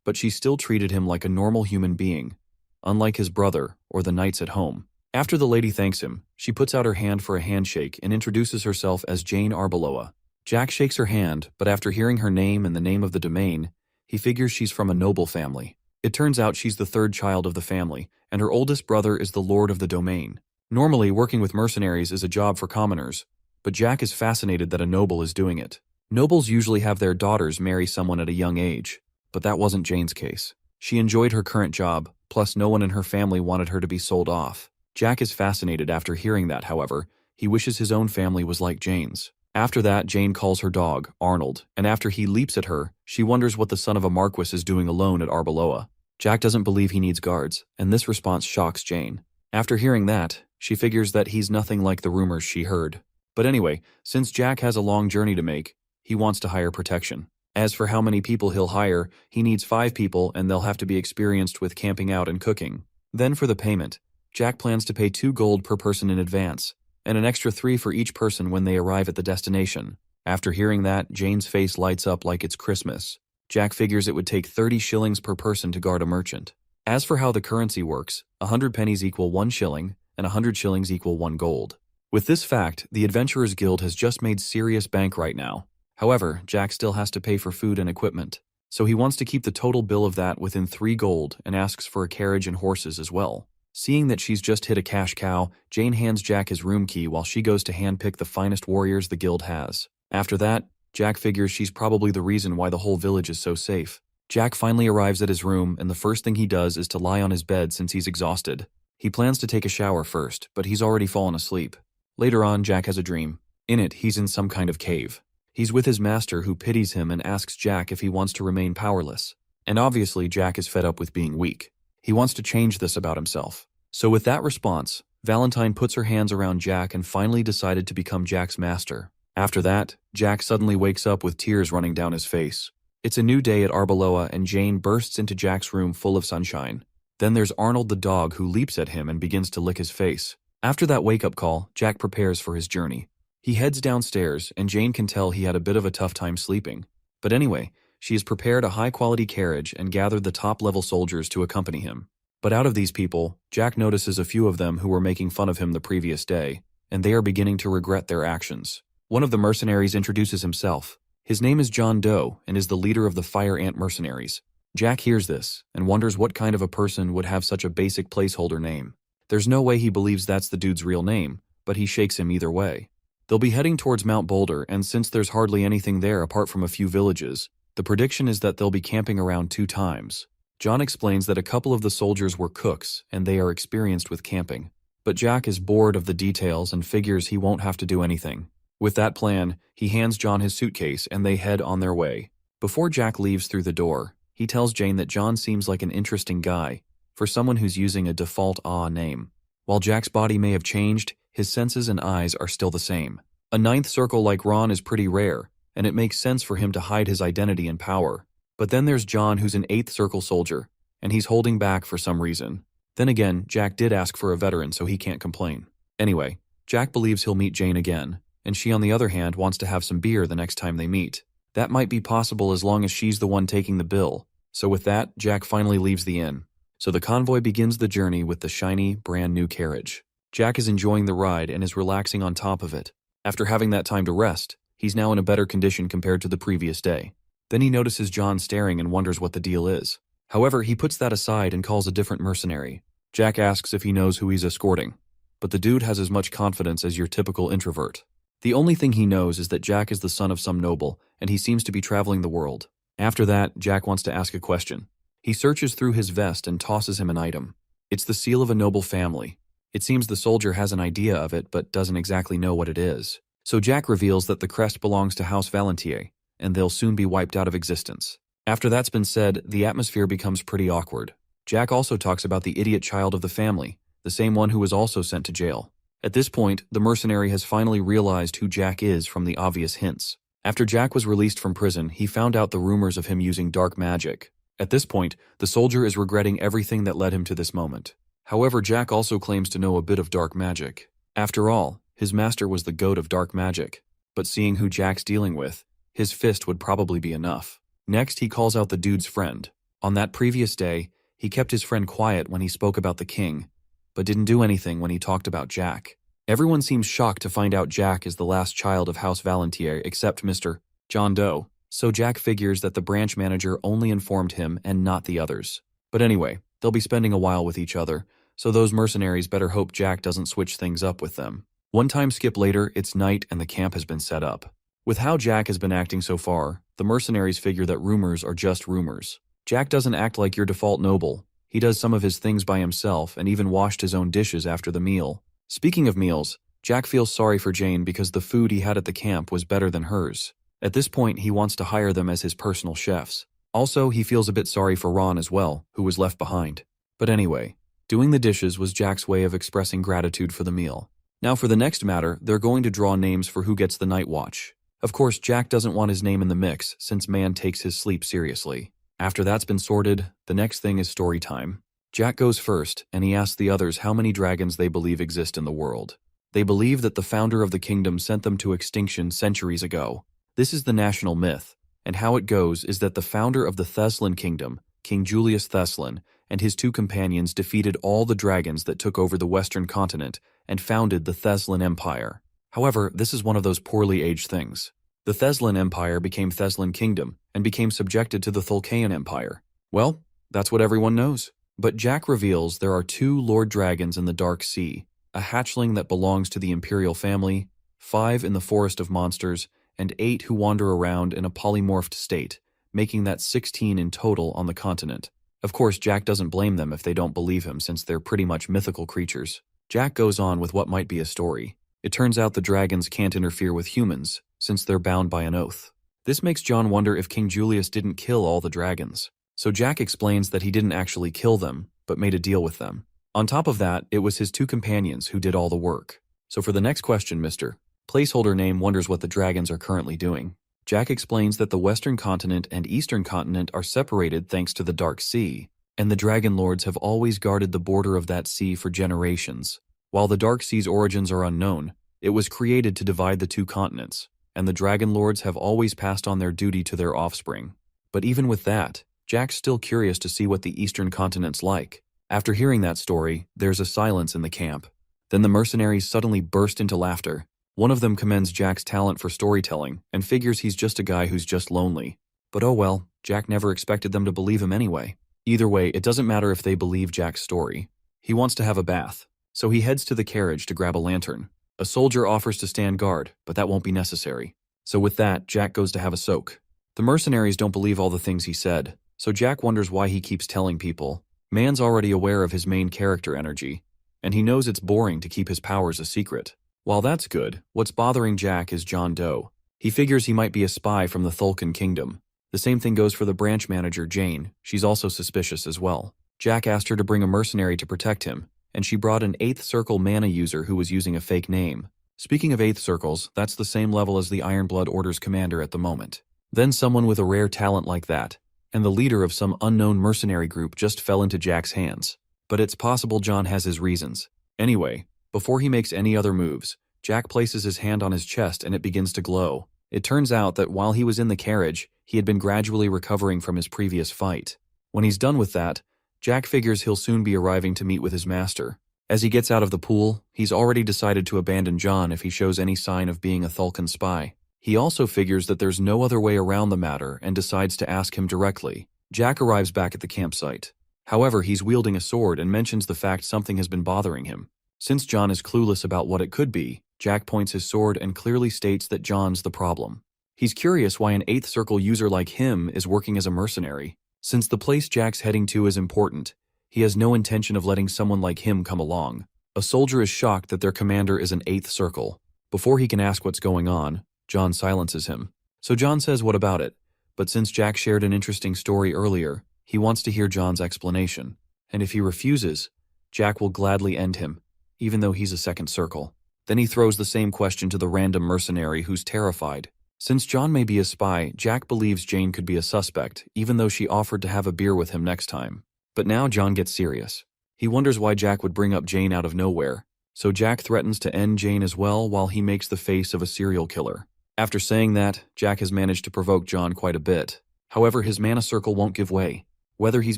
[SPEAKER 1] but she still treated him like a normal human being, unlike his brother or the knights at home. After the lady thanks him, she puts out her hand for a handshake and introduces herself as Jane Arbeloa. Jack shakes her hand, but after hearing her name and the name of the domain, he figures she's from a noble family. It turns out she's the third child of the family, and her oldest brother is the lord of the domain. Normally, working with mercenaries is a job for commoners, but Jack is fascinated that a noble is doing it. Nobles usually have their daughters marry someone at a young age, but that wasn't Jane's case. She enjoyed her current job, plus no one in her family wanted her to be sold off. Jack is fascinated after hearing that, however. He wishes his own family was like Jane's. After that, Jane calls her dog, Arnold, and after he leaps at her, she wonders what the son of a Marquis is doing alone at Arbeloa. Jack doesn't believe he needs guards, and this response shocks Jane. After hearing that, she figures that he's nothing like the rumors she heard. But anyway, since Jack has a long journey to make, he wants to hire protection. As for how many people he'll hire, he needs 5 people and they'll have to be experienced with camping out and cooking. Then for the payment, Jack plans to pay 2 gold per person in advance, and an extra 3 for each person when they arrive at the destination. After hearing that, Jane's face lights up like it's Christmas. Jack figures it would take 30 shillings per person to guard a merchant. As for how the currency works, 100 pennies equal 1 shilling, and 100 shillings equal 1 gold. With this fact, the Adventurers Guild has just made serious bank right now. However, Jack still has to pay for food and equipment, so he wants to keep the total bill of that within 3 gold and asks for a carriage and horses as well. Seeing that she's just hit a cash cow, Jane hands Jack his room key while she goes to handpick the finest warriors the guild has. After that, Jack figures she's probably the reason why the whole village is so safe. Jack finally arrives at his room, and the first thing he does is to lie on his bed since he's exhausted. He plans to take a shower first, but he's already fallen asleep. Later on, Jack has a dream. In it, he's in some kind of cave. He's with his master who pities him and asks Jack if he wants to remain powerless. And obviously, Jack is fed up with being weak. He wants to change this about himself. So with that response, Valentine puts her hands around Jack and finally decided to become Jack's master. After that, Jack suddenly wakes up with tears running down his face. It's a new day at Arbeloa and Jane bursts into Jack's room full of sunshine. Then there's Arnold the dog who leaps at him and begins to lick his face. After that wake-up call, Jack prepares for his journey. He heads downstairs, and Jane can tell he had a bit of a tough time sleeping. But anyway, she has prepared a high-quality carriage and gathered the top-level soldiers to accompany him. But out of these people, Jack notices a few of them who were making fun of him the previous day, and they are beginning to regret their actions. One of the mercenaries introduces himself. His name is John Doe and is the leader of the Fire Ant mercenaries. Jack hears this and wonders what kind of a person would have such a basic placeholder name. There's no way he believes that's the dude's real name, but he shakes him either way. They'll be heading towards Mount Boulder, and since there's hardly anything there apart from a few villages, the prediction is that they'll be camping around 2 times. John explains that a couple of the soldiers were cooks, and they are experienced with camping. But Jack is bored of the details and figures he won't have to do anything. With that plan, he hands John his suitcase and they head on their way. Before Jack leaves through the door, he tells Jane that John seems like an interesting guy for someone who's using a default name. While Jack's body may have changed, his senses and eyes are still the same. A 9th circle like Ron is pretty rare, and it makes sense for him to hide his identity and power. But then there's John, who's an 8th circle soldier, and he's holding back for some reason. Then again, Jack did ask for a veteran, so he can't complain. Anyway, Jack believes he'll meet Jane again, and she on the other hand wants to have some beer the next time they meet. That might be possible as long as she's the one taking the bill. So with that, Jack finally leaves the inn. So the convoy begins the journey with the shiny, brand new carriage. Jack is enjoying the ride and is relaxing on top of it. After having that time to rest, he's now in a better condition compared to the previous day. Then he notices John staring and wonders what the deal is. However, he puts that aside and calls a different mercenary. Jack asks if he knows who he's escorting, but the dude has as much confidence as your typical introvert. The only thing he knows is that Jack is the son of some noble, and he seems to be traveling the world. After that, Jack wants to ask a question. He searches through his vest and tosses him an item. It's the seal of a noble family. It seems the soldier has an idea of it but doesn't exactly know what it is. So Jack reveals that the crest belongs to House Valentier, and they'll soon be wiped out of existence. After that's been said, the atmosphere becomes pretty awkward. Jack also talks about the idiot child of the family, the same one who was also sent to jail. At this point, the mercenary has finally realized who Jack is from the obvious hints. After Jack was released from prison, he found out the rumors of him using dark magic. At this point, the soldier is regretting everything that led him to this moment. However, Jack also claims to know a bit of dark magic. After all, his master was the goat of dark magic. But seeing who Jack's dealing with, his fist would probably be enough. Next, he calls out the dude's friend. On that previous day, he kept his friend quiet when he spoke about the king, but didn't do anything when he talked about Jack. Everyone seems shocked to find out Jack is the last child of House Valentier except Mr. John Doe, so Jack figures that the branch manager only informed him and not the others. But anyway, they'll be spending a while with each other, so those mercenaries better hope Jack doesn't switch things up with them. One time skip later, it's night and the camp has been set up. With how Jack has been acting so far, the mercenaries figure that rumors are just rumors. Jack doesn't act like your default noble. He does some of his things by himself and even washed his own dishes after the meal. Speaking of meals, Jack feels sorry for Jane because the food he had at the camp was better than hers. At this point, he wants to hire them as his personal chefs. Also, he feels a bit sorry for Ron as well, who was left behind. But anyway, doing the dishes was Jack's way of expressing gratitude for the meal. Now for the next matter, they're going to draw names for who gets the night watch. Of course, Jack doesn't want his name in the mix since man takes his sleep seriously. After that's been sorted, the next thing is story time. Jack goes first, and he asks the others how many dragons they believe exist in the world. They believe that the founder of the kingdom sent them to extinction centuries ago. This is the national myth, and how it goes is that the founder of the Thessalon kingdom, King Julius Thessalon, and his two companions defeated all the dragons that took over the western continent and founded the Thessalon Empire. However, this is one of those poorly aged things. The Thessalon Empire became Thessalon Kingdom and became subjected to the Thulcaean Empire. Well, that's what everyone knows. But Jack reveals there are 2 Lord Dragons in the Dark Sea, a hatchling that belongs to the Imperial family, 5 in the Forest of Monsters, and 8 who wander around in a polymorphed state, making that 16 in total on the continent. Of course, Jack doesn't blame them if they don't believe him since they're pretty much mythical creatures. Jack goes on with what might be a story. It turns out the dragons can't interfere with humans, since they're bound by an oath. This makes John wonder if King Julius didn't kill all the dragons. So Jack explains that he didn't actually kill them, but made a deal with them. On top of that, it was his 2 companions who did all the work. So for the next question, Mr. Placeholder Name wonders what the dragons are currently doing. Jack explains that the Western Continent and Eastern Continent are separated thanks to the Dark Sea, and the Dragon Lords have always guarded the border of that sea for generations. While the Dark Sea's origins are unknown, it was created to divide the 2 continents, and the Dragon Lords have always passed on their duty to their offspring. But even with that, Jack's still curious to see what the Eastern Continent's like. After hearing that story, there's a silence in the camp. Then the mercenaries suddenly burst into laughter. One of them commends Jack's talent for storytelling and figures he's just a guy who's just lonely. But oh well, Jack never expected them to believe him anyway. Either way, it doesn't matter if they believe Jack's story. He wants to have a bath, so he heads to the carriage to grab a lantern. A soldier offers to stand guard, but that won't be necessary. So with that, Jack goes to have a soak. The mercenaries don't believe all the things he said, so Jack wonders why he keeps telling people. Man's already aware of his main character energy, and he knows it's boring to keep his powers a secret. While that's good, what's bothering Jack is John Doe. He figures he might be a spy from the Thulcaean Kingdom. The same thing goes for the branch manager, Jane. She's also suspicious as well. Jack asked her to bring a mercenary to protect him, and she brought an 8th Circle mana user who was using a fake name. Speaking of 8th Circles, that's the same level as the Ironblood Order's commander at the moment. Then someone with a rare talent like that, and the leader of some unknown mercenary group just fell into Jack's hands. But it's possible John has his reasons. Anyway, before he makes any other moves, Jack places his hand on his chest and it begins to glow. It turns out that while he was in the carriage, he had been gradually recovering from his previous fight. When he's done with that, Jack figures he'll soon be arriving to meet with his master. As he gets out of the pool, he's already decided to abandon John if he shows any sign of being a Thulcaean spy. He also figures that there's no other way around the matter and decides to ask him directly. Jack arrives back at the campsite. However, he's wielding a sword and mentions the fact something has been bothering him. Since John is clueless about what it could be, Jack points his sword and clearly states that John's the problem. He's curious why an 8th Circle user like him is working as a mercenary. Since the place Jack's heading to is important, he has no intention of letting someone like him come along. A soldier is shocked that their commander is an 8th Circle. Before he can ask what's going on, John silences him. So John says what about it, but since Jack shared an interesting story earlier, he wants to hear John's explanation. And if he refuses, Jack will gladly end him, even though he's a 2nd Circle. Then he throws the same question to the random mercenary who's terrified. Since John may be a spy, Jack believes Jane could be a suspect, even though she offered to have a beer with him next time. But now John gets serious. He wonders why Jack would bring up Jane out of nowhere, so Jack threatens to end Jane as well while he makes the face of a serial killer. After saying that, Jack has managed to provoke John quite a bit. However, his mana circle won't give way. Whether he's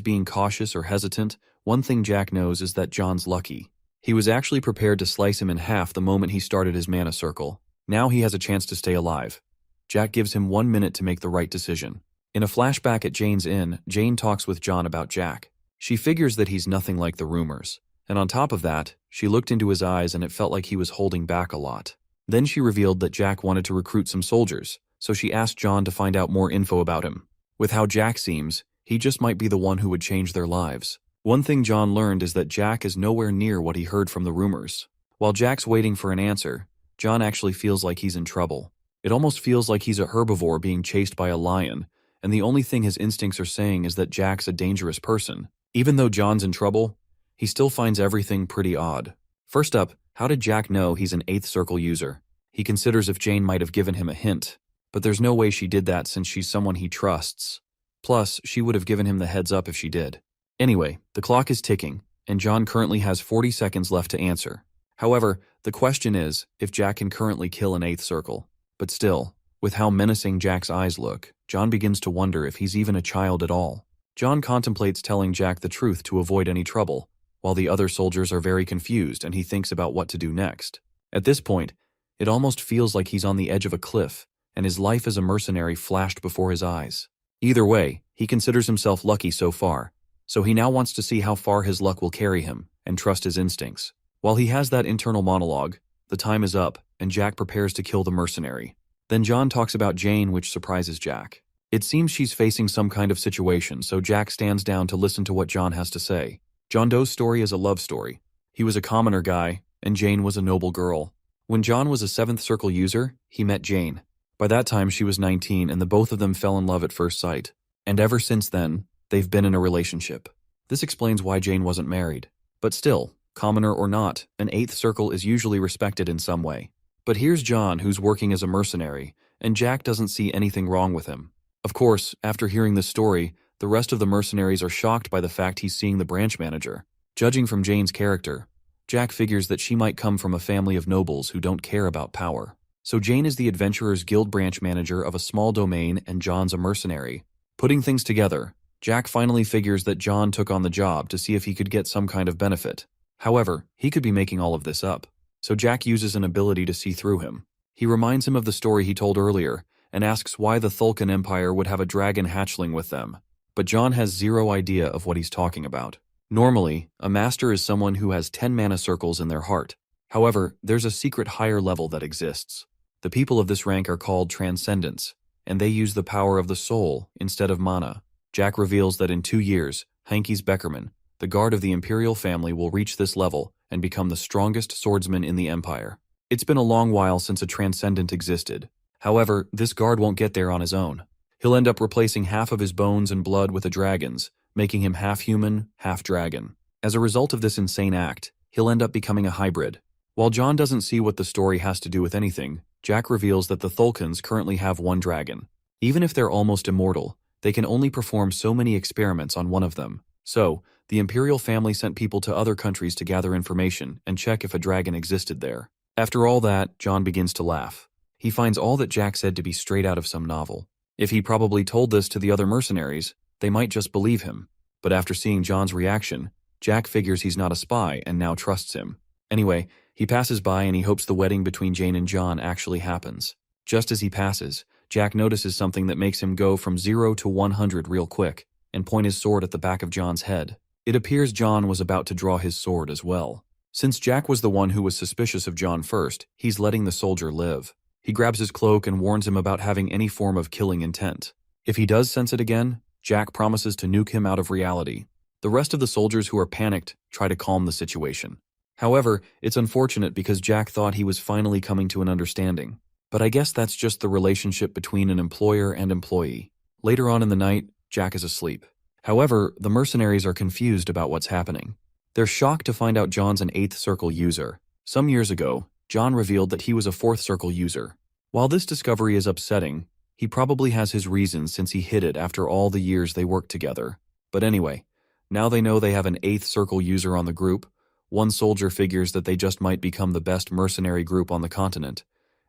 [SPEAKER 1] being cautious or hesitant, one thing Jack knows is that John's lucky. He was actually prepared to slice him in half the moment he started his mana circle. Now he has a chance to stay alive. Jack gives him 1 minute to make the right decision. In a flashback at Jane's inn, Jane talks with John about Jack. She figures that he's nothing like the rumors. And on top of that, she looked into his eyes and it felt like he was holding back a lot. Then she revealed that Jack wanted to recruit some soldiers, so she asked John to find out more info about him. With how Jack seems, he just might be the one who would change their lives. One thing John learned is that Jack is nowhere near what he heard from the rumors. While Jack's waiting for an answer, John actually feels like he's in trouble. It almost feels like he's a herbivore being chased by a lion, and the only thing his instincts are saying is that Jack's a dangerous person. Even though John's in trouble, he still finds everything pretty odd. First up, how did Jack know he's an 8th Circle user? He considers if Jane might have given him a hint. but there's no way she did that since she's someone he trusts. Plus, she would have given him the heads up if she did. Anyway, the clock is ticking, and John currently has 40 seconds left to answer. However, the question is if Jack can currently kill an 8th circle. But still, with how menacing Jack's eyes look, John begins to wonder if he's even a child at all. John contemplates telling Jack the truth to avoid any trouble, while the other soldiers are very confused and he thinks about what to do next. At this point, it almost feels like he's on the edge of a cliff, and his life as a mercenary flashed before his eyes. Either way, he considers himself lucky so far, so he now wants to see how far his luck will carry him and trust his instincts. While he has that internal monologue, the time is up, and Jack prepares to kill the mercenary. Then John talks about Jane, which surprises Jack. It seems she's facing some kind of situation, so Jack stands down to listen to what John has to say. John Doe's story is a love story. He was a commoner guy, and Jane was a noble girl. When John was a 7th circle user, he met Jane. By that time, she was 19, and the both of them fell in love at first sight. And ever since then, they've been in a relationship. This explains why Jane wasn't married. But still, commoner or not, an 8th circle is usually respected in some way. But here's John, who's working as a mercenary, and Jack doesn't see anything wrong with him. Of course, after hearing this story, the rest of the mercenaries are shocked by the fact he's seeing the branch manager. Judging from Jane's character, Jack figures that she might come from a family of nobles who don't care about power. So Jane is the Adventurers Guild branch manager of a small domain and John's a mercenary. Putting things together, Jack finally figures that John took on the job to see if he could get some kind of benefit. However, he could be making all of this up. So Jack uses an ability to see through him. He reminds him of the story he told earlier and asks why the Thulkan Empire would have a dragon hatchling with them. But John has zero idea of what he's talking about. Normally, a master is someone who has 10 mana circles in their heart. However, there's a secret higher level that exists. The people of this rank are called transcendents, and they use the power of the soul instead of mana. Jack reveals that in 2 years, Hankies Beckerman, the guard of the Imperial family, will reach this level and become the strongest swordsman in the Empire. It's been a long while since a transcendent existed. However, this guard won't get there on his own. He'll end up replacing half of his bones and blood with a dragon's, making him half human, half dragon. As a result of this insane act, he'll end up becoming a hybrid. While John doesn't see what the story has to do with anything, Jack reveals that the Thulkans currently have one dragon. Even if they're almost immortal, they can only perform so many experiments on one of them. So, the Imperial family sent people to other countries to gather information and check if a dragon existed there. After all that, John begins to laugh. He finds all that Jack said to be straight out of some novel. If he probably told this to the other mercenaries, they might just believe him. But after seeing John's reaction, Jack figures he's not a spy and now trusts him. Anyway, he passes by and he hopes the wedding between Jane and John actually happens. Just as he passes, Jack notices something that makes him go from 0 to 100 real quick and point his sword at the back of John's head. It appears John was about to draw his sword as well. Since Jack was the one who was suspicious of John first, he's letting the soldier live. He grabs his cloak and warns him about having any form of killing intent. If he does sense it again, Jack promises to nuke him out of reality. The rest of the soldiers who are panicked try to calm the situation. However, it's unfortunate because Jack thought he was finally coming to an understanding. But I guess that's just the relationship between an employer and employee. Later on in the night, Jack is asleep. However, the mercenaries are confused about what's happening. They're shocked to find out John's an 8th circle user. Some years ago, John revealed that he was a 4th circle user. While this discovery is upsetting, he probably has his reasons since he hid it after all the years they worked together. But anyway, now they know they have an 8th circle user on the group. One soldier figures that they just might become the best mercenary group on the continent,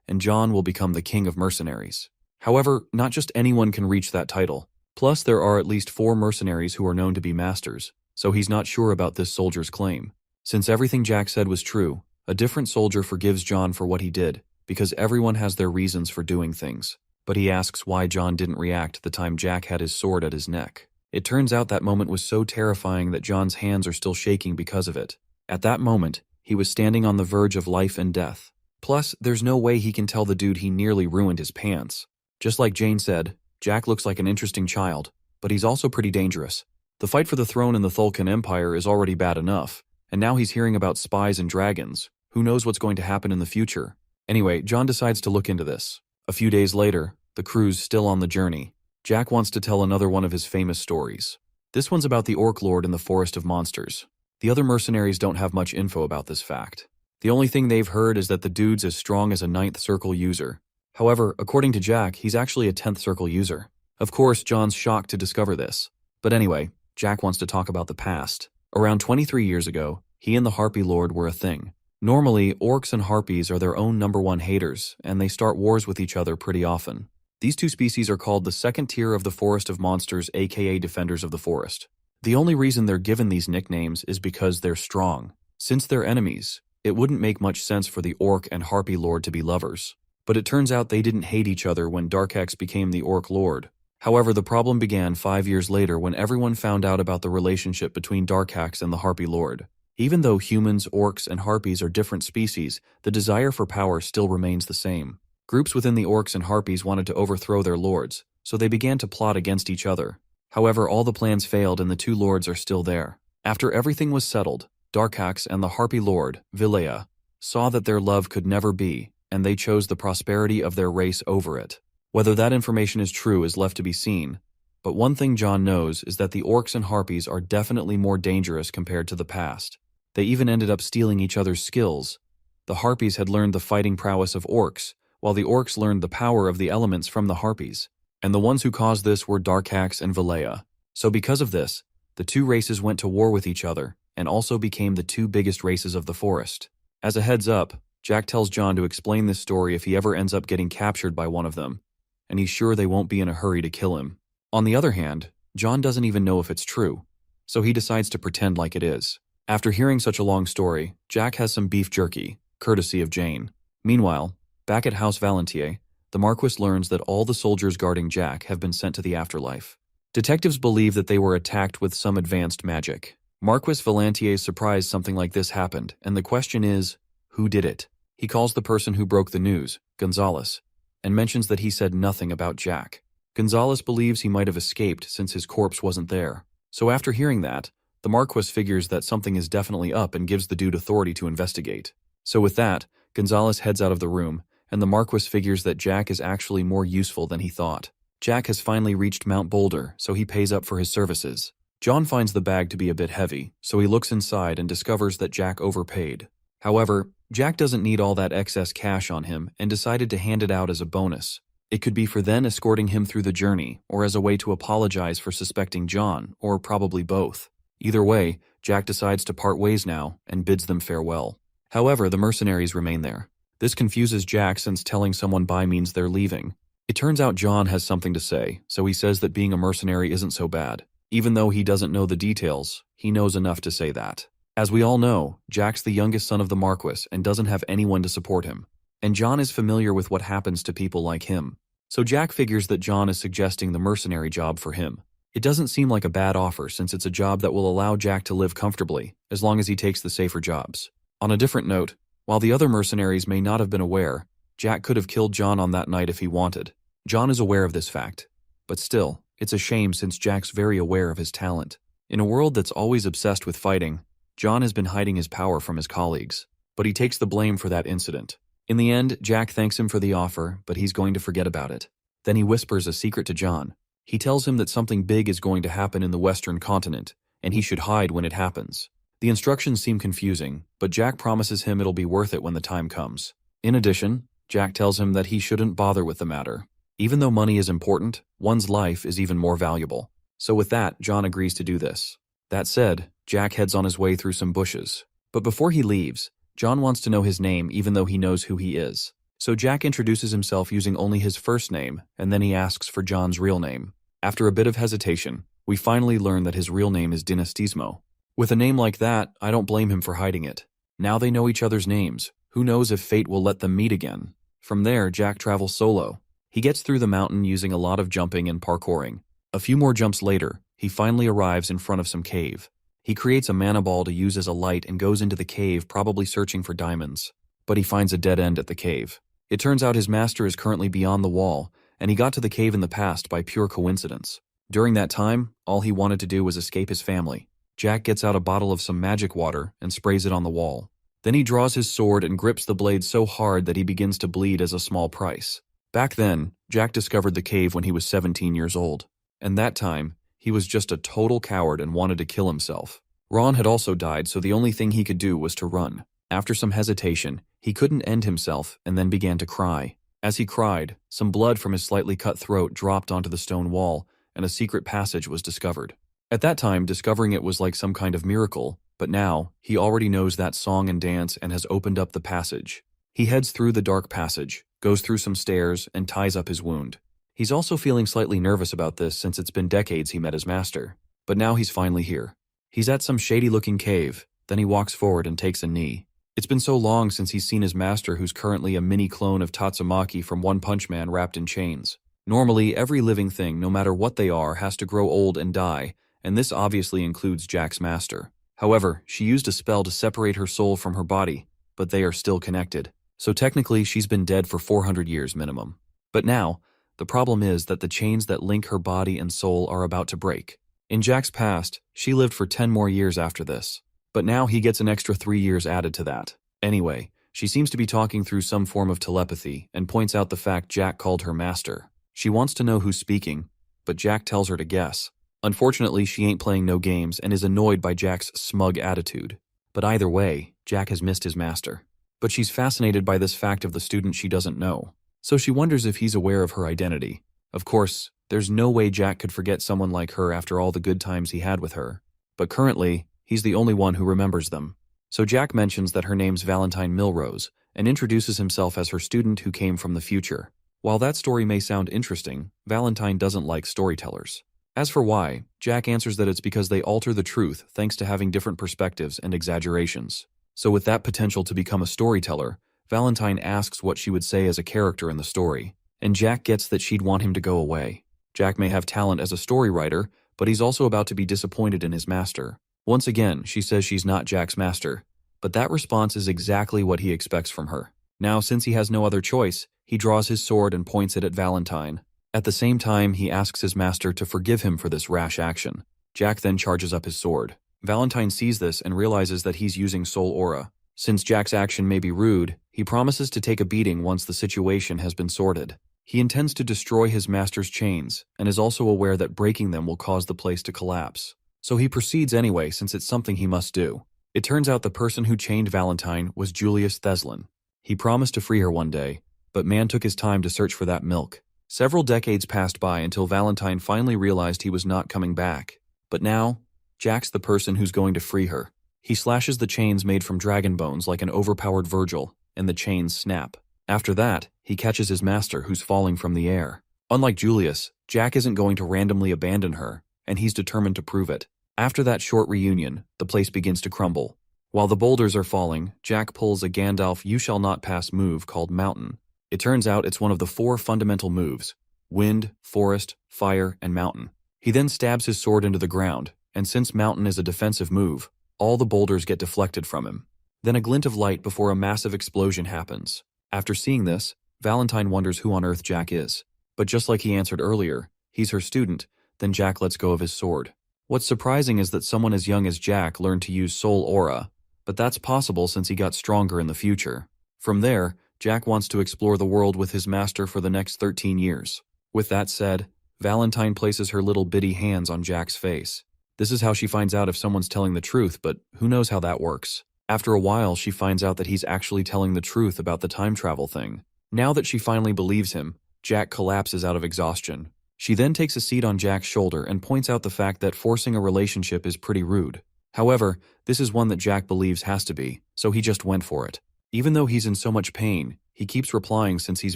[SPEAKER 1] and John will become the king of mercenaries. However, not just anyone can reach that title. Plus, there are at least 4 mercenaries who are known to be masters, so he's not sure about this soldier's claim. Since everything Jack said was true, a different soldier forgives John for what he did, because everyone has their reasons for doing things. But he asks why John didn't react the time Jack had his sword at his neck. It turns out that moment was so terrifying that John's hands are still shaking because of it. At that moment, he was standing on the verge of life and death. Plus, there's no way he can tell the dude he nearly ruined his pants. Just like Jane said, Jack looks like an interesting child, but he's also pretty dangerous. The fight for the throne in the Thulkan Empire is already bad enough, and now he's hearing about spies and dragons. Who knows what's going to happen in the future? Anyway, John decides to look into this. A few days later, the crew's still on the journey. Jack wants to tell another one of his famous stories. This one's about the Orc Lord in the Forest of Monsters. The other mercenaries don't have much info about this fact. The only thing they've heard is that the dude's as strong as a 9th circle user. However, according to Jack, he's actually a 10th circle user. Of course, John's shocked to discover this. But anyway, Jack wants to talk about the past. Around 23 years ago, he and the Harpy Lord were a thing. Normally, orcs and harpies are their own #1 haters, and they start wars with each other pretty often. These two species are called the second tier of the Forest of Monsters, aka Defenders of the Forest. The only reason they're given these nicknames is because they're strong. Since they're enemies, it wouldn't make much sense for the Orc and Harpy Lord to be lovers. But it turns out they didn't hate each other when Darkax became the Orc Lord. However, the problem began 5 years later when everyone found out about the relationship between Darkax and the Harpy Lord. Even though humans, orcs, and harpies are different species, the desire for power still remains the same. Groups within the orcs and harpies wanted to overthrow their lords, so they began to plot against each other. However, all the plans failed and the two lords are still there. After everything was settled, Darkax and the Harpy Lord, Vilea, saw that their love could never be, and they chose the prosperity of their race over it. Whether that information is true is left to be seen, but one thing John knows is that the orcs and harpies are definitely more dangerous compared to the past. They even ended up stealing each other's skills. The harpies had learned the fighting prowess of orcs, while the orcs learned the power of the elements from the harpies. And the ones who caused this were Darkax and Vilea. So because of this, the two races went to war with each other, and also became the two biggest races of the forest. As a heads up, Jack tells John to explain this story if he ever ends up getting captured by one of them, and he's sure they won't be in a hurry to kill him. On the other hand, John doesn't even know if it's true, so he decides to pretend like it is. After hearing such a long story, Jack has some beef jerky, courtesy of Jane. Meanwhile, back at House Valentier, the Marquis learns that all the soldiers guarding Jack have been sent to the afterlife. Detectives believe that they were attacked with some advanced magic. Marquis Valentier is surprised something like this happened, and the question is, who did it? He calls the person who broke the news, Gonzalez, and mentions that he said nothing about Jack. Gonzalez believes he might have escaped since his corpse wasn't there. So after hearing that, the Marquis figures that something is definitely up and gives the dude authority to investigate. So with that, Gonzalez heads out of the room, and the Marquis figures that Jack is actually more useful than he thought. Jack has finally reached Mount Boulder, so he pays up for his services. John finds the bag to be a bit heavy, so he looks inside and discovers that Jack overpaid. However, Jack doesn't need all that excess cash on him and decided to hand it out as a bonus. It could be for then escorting him through the journey, or as a way to apologize for suspecting John, or probably both. Either way, Jack decides to part ways now and bids them farewell. However, the mercenaries remain there. This confuses Jack since telling someone bye means they're leaving. It turns out John has something to say, so he says that being a mercenary isn't so bad. Even though he doesn't know the details, he knows enough to say that. As we all know, Jack's the youngest son of the Marquis and doesn't have anyone to support him. And John is familiar with what happens to people like him. So Jack figures that John is suggesting the mercenary job for him. It doesn't seem like a bad offer since it's a job that will allow Jack to live comfortably, as long as he takes the safer jobs. On a different note, while the other mercenaries may not have been aware, Jack could have killed John on that night if he wanted. John is aware of this fact. But still, it's a shame since Jack's very aware of his talent. In a world that's always obsessed with fighting, John has been hiding his power from his colleagues. But he takes the blame for that incident. In the end, Jack thanks him for the offer, but he's going to forget about it. Then he whispers a secret to John. He tells him that something big is going to happen in the Western continent, and he should hide when it happens. The instructions seem confusing, but Jack promises him it'll be worth it when the time comes. In addition, Jack tells him that he shouldn't bother with the matter. Even though money is important, one's life is even more valuable. So with that, John agrees to do this. That said, Jack heads on his way through some bushes. But before he leaves, John wants to know his name even though he knows who he is. So Jack introduces himself using only his first name, and then he asks for John's real name. After a bit of hesitation, we finally learn that his real name is Dynastismo. With a name like that, I don't blame him for hiding it. Now they know each other's names. Who knows if fate will let them meet again? From there, Jack travels solo. He gets through the mountain using a lot of jumping and parkouring. A few more jumps later, he finally arrives in front of some cave. He creates a mana ball to use as a light and goes into the cave, probably searching for diamonds. But he finds a dead end at the cave. It turns out his master is currently beyond the wall, and he got to the cave in the past by pure coincidence. During that time, all he wanted to do was escape his family. Jack gets out a bottle of some magic water and sprays it on the wall. Then he draws his sword and grips the blade so hard that he begins to bleed as a small price. Back then, Jack discovered the cave when he was 17 years old. And that time, he was just a total coward and wanted to kill himself. Ron had also died, so the only thing he could do was to run. After some hesitation, he couldn't end himself and then began to cry. As he cried, some blood from his slightly cut throat dropped onto the stone wall, and a secret passage was discovered. At that time, discovering it was like some kind of miracle, but now, he already knows that song and dance and has opened up the passage. He heads through the dark passage, goes through some stairs, and ties up his wound. He's also feeling slightly nervous about this since it's been decades he met his master. But now he's finally here. He's at some shady-looking cave, then he walks forward and takes a knee. It's been so long since he's seen his master, who's currently a mini-clone of Tatsumaki from One Punch Man wrapped in chains. Normally, every living thing, no matter what they are, has to grow old and die, and this obviously includes Jack's master. However, she used a spell to separate her soul from her body, but they are still connected. So technically, she's been dead for 400 years minimum. But now, the problem is that the chains that link her body and soul are about to break. In Jack's past, she lived for 10 more years after this. But now he gets an extra 3 years added to that. Anyway, she seems to be talking through some form of telepathy and points out the fact Jack called her master. She wants to know who's speaking, but Jack tells her to guess. Unfortunately, she ain't playing no games and is annoyed by Jack's smug attitude. But either way, Jack has missed his master. But she's fascinated by this fact of the student she doesn't know. So she wonders if he's aware of her identity. Of course, there's no way Jack could forget someone like her after all the good times he had with her. But currently, he's the only one who remembers them. So Jack mentions that her name's Valentine Milrose and introduces himself as her student who came from the future. While that story may sound interesting, Valentine doesn't like storytellers. As for why, Jack answers that it's because they alter the truth thanks to having different perspectives and exaggerations. So with that potential to become a storyteller, Valentine asks what she would say as a character in the story, and Jack gets that she'd want him to go away. Jack may have talent as a story writer, but he's also about to be disappointed in his master. Once again, she says she's not Jack's master, but that response is exactly what he expects from her. Now, since he has no other choice, he draws his sword and points it at Valentine. At the same time, he asks his master to forgive him for this rash action. Jack then charges up his sword. Valentine sees this and realizes that he's using soul aura. Since Jack's action may be rude, he promises to take a beating once the situation has been sorted. He intends to destroy his master's chains, and is also aware that breaking them will cause the place to collapse. So he proceeds anyway since it's something he must do. It turns out the person who chained Valentine was Julius Theslin. He promised to free her one day, but man took his time to search for that milk. Several decades passed by until Valentine finally realized he was not coming back. But now, Jack's the person who's going to free her. He slashes the chains made from dragon bones like an overpowered Virgil, and the chains snap. After that, he catches his master who's falling from the air. Unlike Julius, Jack isn't going to randomly abandon her, and he's determined to prove it. After that short reunion, the place begins to crumble. While the boulders are falling, Jack pulls a Gandalf "You Shall Not Pass" move called Mountain. It turns out it's one of the 4 fundamental moves: wind, forest, fire, and mountain. He then stabs his sword into the ground, and since Mountain is a defensive move, all the boulders get deflected from him. Then a glint of light before a massive explosion happens. After seeing this, Valentine wonders who on earth Jack is. But just like he answered earlier, he's her student, then Jack lets go of his sword. What's surprising is that someone as young as Jack learned to use soul aura, but that's possible since he got stronger in the future. From there, Jack wants to explore the world with his master for the next 13 years. With that said, Valentine places her little bitty hands on Jack's face. This is how she finds out if someone's telling the truth, but who knows how that works. After a while, she finds out that he's actually telling the truth about the time travel thing. Now that she finally believes him, Jack collapses out of exhaustion. She then takes a seat on Jack's shoulder and points out the fact that forcing a relationship is pretty rude. However, this is one that Jack believes has to be, so he just went for it. Even though he's in so much pain, he keeps replying since he's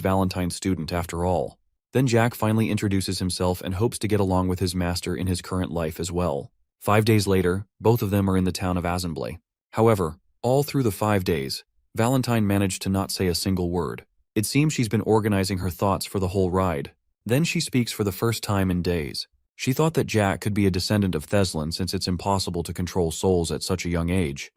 [SPEAKER 1] Valentine's student after all. Then Jack finally introduces himself and hopes to get along with his master in his current life as well. 5 days later, both of them are in the town of Azenblay. However, all through the 5 days, Valentine managed to not say a single word. It seems she's been organizing her thoughts for the whole ride. Then she speaks for the first time in days. She thought that Jack could be a descendant of Theslin since it's impossible to control souls at such a young age.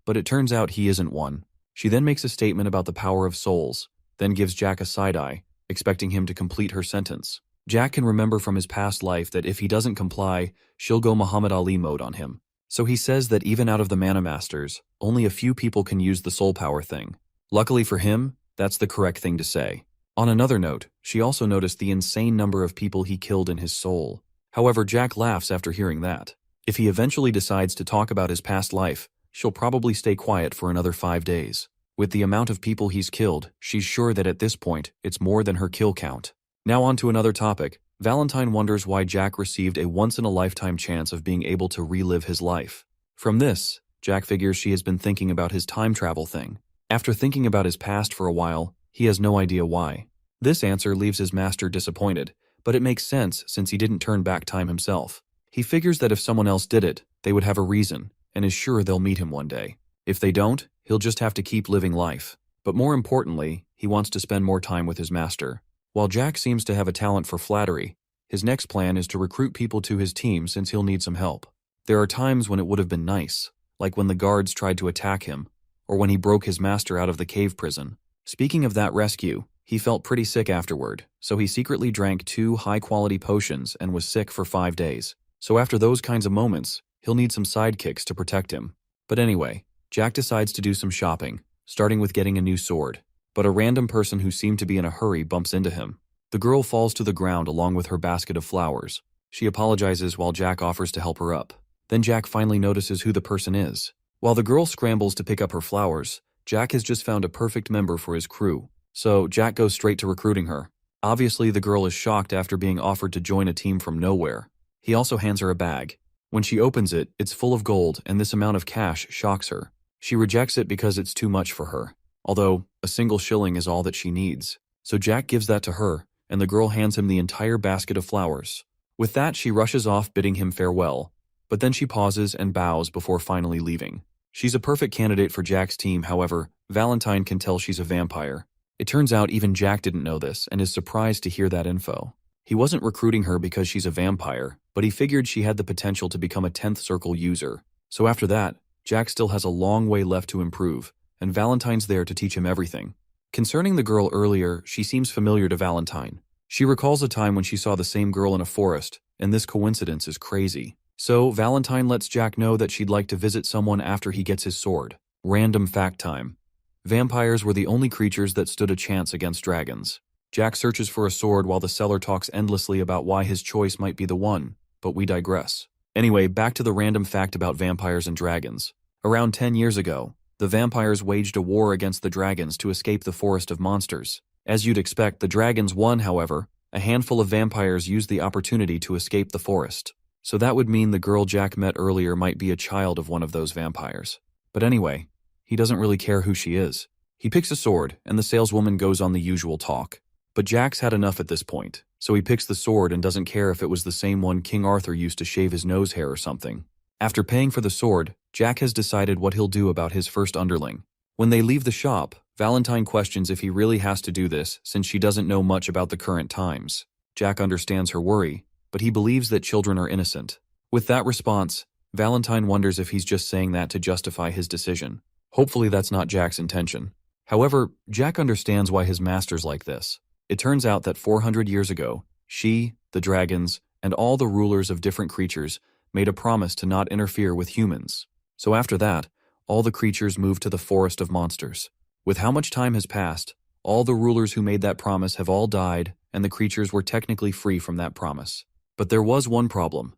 [SPEAKER 1] But it turns out he isn't one. She then makes a statement about the power of souls, then gives Jack a side-eye, expecting him to complete her sentence. Jack can remember from his past life that if he doesn't comply, she'll go Muhammad Ali mode on him. So he says that even out of the Mana Masters, only a few people can use the soul power thing. Luckily for him, that's the correct thing to say. On another note, she also noticed the insane number of people he killed in his soul. However, Jack laughs after hearing that. If he eventually decides to talk about his past life, she'll probably stay quiet for another 5 days. With the amount of people he's killed, she's sure that at this point, it's more than her kill count. Now on to another topic. Valentine wonders why Jack received a once-in-a-lifetime chance of being able to relive his life. From this, Jack figures she has been thinking about his time travel thing. After thinking about his past for a while, he has no idea why. This answer leaves his master disappointed, but it makes sense since he didn't turn back time himself. He figures that if someone else did it, they would have a reason, and is sure they'll meet him one day. If they don't, he'll just have to keep living life. But more importantly, he wants to spend more time with his master. While Jack seems to have a talent for flattery, his next plan is to recruit people to his team since he'll need some help. There are times when it would have been nice, like when the guards tried to attack him, or when he broke his master out of the cave prison. Speaking of that rescue, he felt pretty sick afterward, so he secretly drank 2 high-quality potions and was sick for 5 days. So after those kinds of moments, he'll need some sidekicks to protect him. But anyway, Jack decides to do some shopping, starting with getting a new sword. But a random person who seemed to be in a hurry bumps into him. The girl falls to the ground along with her basket of flowers. She apologizes while Jack offers to help her up. Then Jack finally notices who the person is. While the girl scrambles to pick up her flowers, Jack has just found a perfect member for his crew. So Jack goes straight to recruiting her. Obviously, the girl is shocked after being offered to join a team from nowhere. He also hands her a bag. When she opens it, it's full of gold, and this amount of cash shocks her. She rejects it because it's too much for her. Although, a single shilling is all that she needs. So Jack gives that to her, and the girl hands him the entire basket of flowers. With that, she rushes off bidding him farewell. But then she pauses and bows before finally leaving. She's a perfect candidate for Jack's team, however, Valentine can tell she's a vampire. It turns out even Jack didn't know this and is surprised to hear that info. He wasn't recruiting her because she's a vampire, but he figured she had the potential to become a 10th circle user. So after that, Jack still has a long way left to improve, and Valentine's there to teach him everything. Concerning the girl earlier, she seems familiar to Valentine. She recalls a time when she saw the same girl in a forest, and this coincidence is crazy. So Valentine lets Jack know that she'd like to visit someone after he gets his sword. Random fact time. Vampires were the only creatures that stood a chance against dragons. Jack searches for a sword while the seller talks endlessly about why his choice might be the one, but we digress. Anyway, back to the random fact about vampires and dragons. Around 10 years ago, the vampires waged a war against the dragons to escape the forest of monsters. As you'd expect, the dragons won, however. A handful of vampires used the opportunity to escape the forest. So that would mean the girl Jack met earlier might be a child of one of those vampires. But anyway, he doesn't really care who she is. He picks a sword, and the saleswoman goes on the usual talk. But Jack's had enough at this point, so he picks the sword and doesn't care if it was the same one King Arthur used to shave his nose hair or something. After paying for the sword, Jack has decided what he'll do about his first underling. When they leave the shop, Valentine questions if he really has to do this since she doesn't know much about the current times. Jack understands her worry, but he believes that children are innocent. With that response, Valentine wonders if he's just saying that to justify his decision. Hopefully that's not Jack's intention. However, Jack understands why his master's like this. It turns out that 400 years ago, she, the dragons, and all the rulers of different creatures made a promise to not interfere with humans. So after that, all the creatures moved to the forest of monsters. With how much time has passed, all the rulers who made that promise have all died, and the creatures were technically free from that promise. But there was one problem.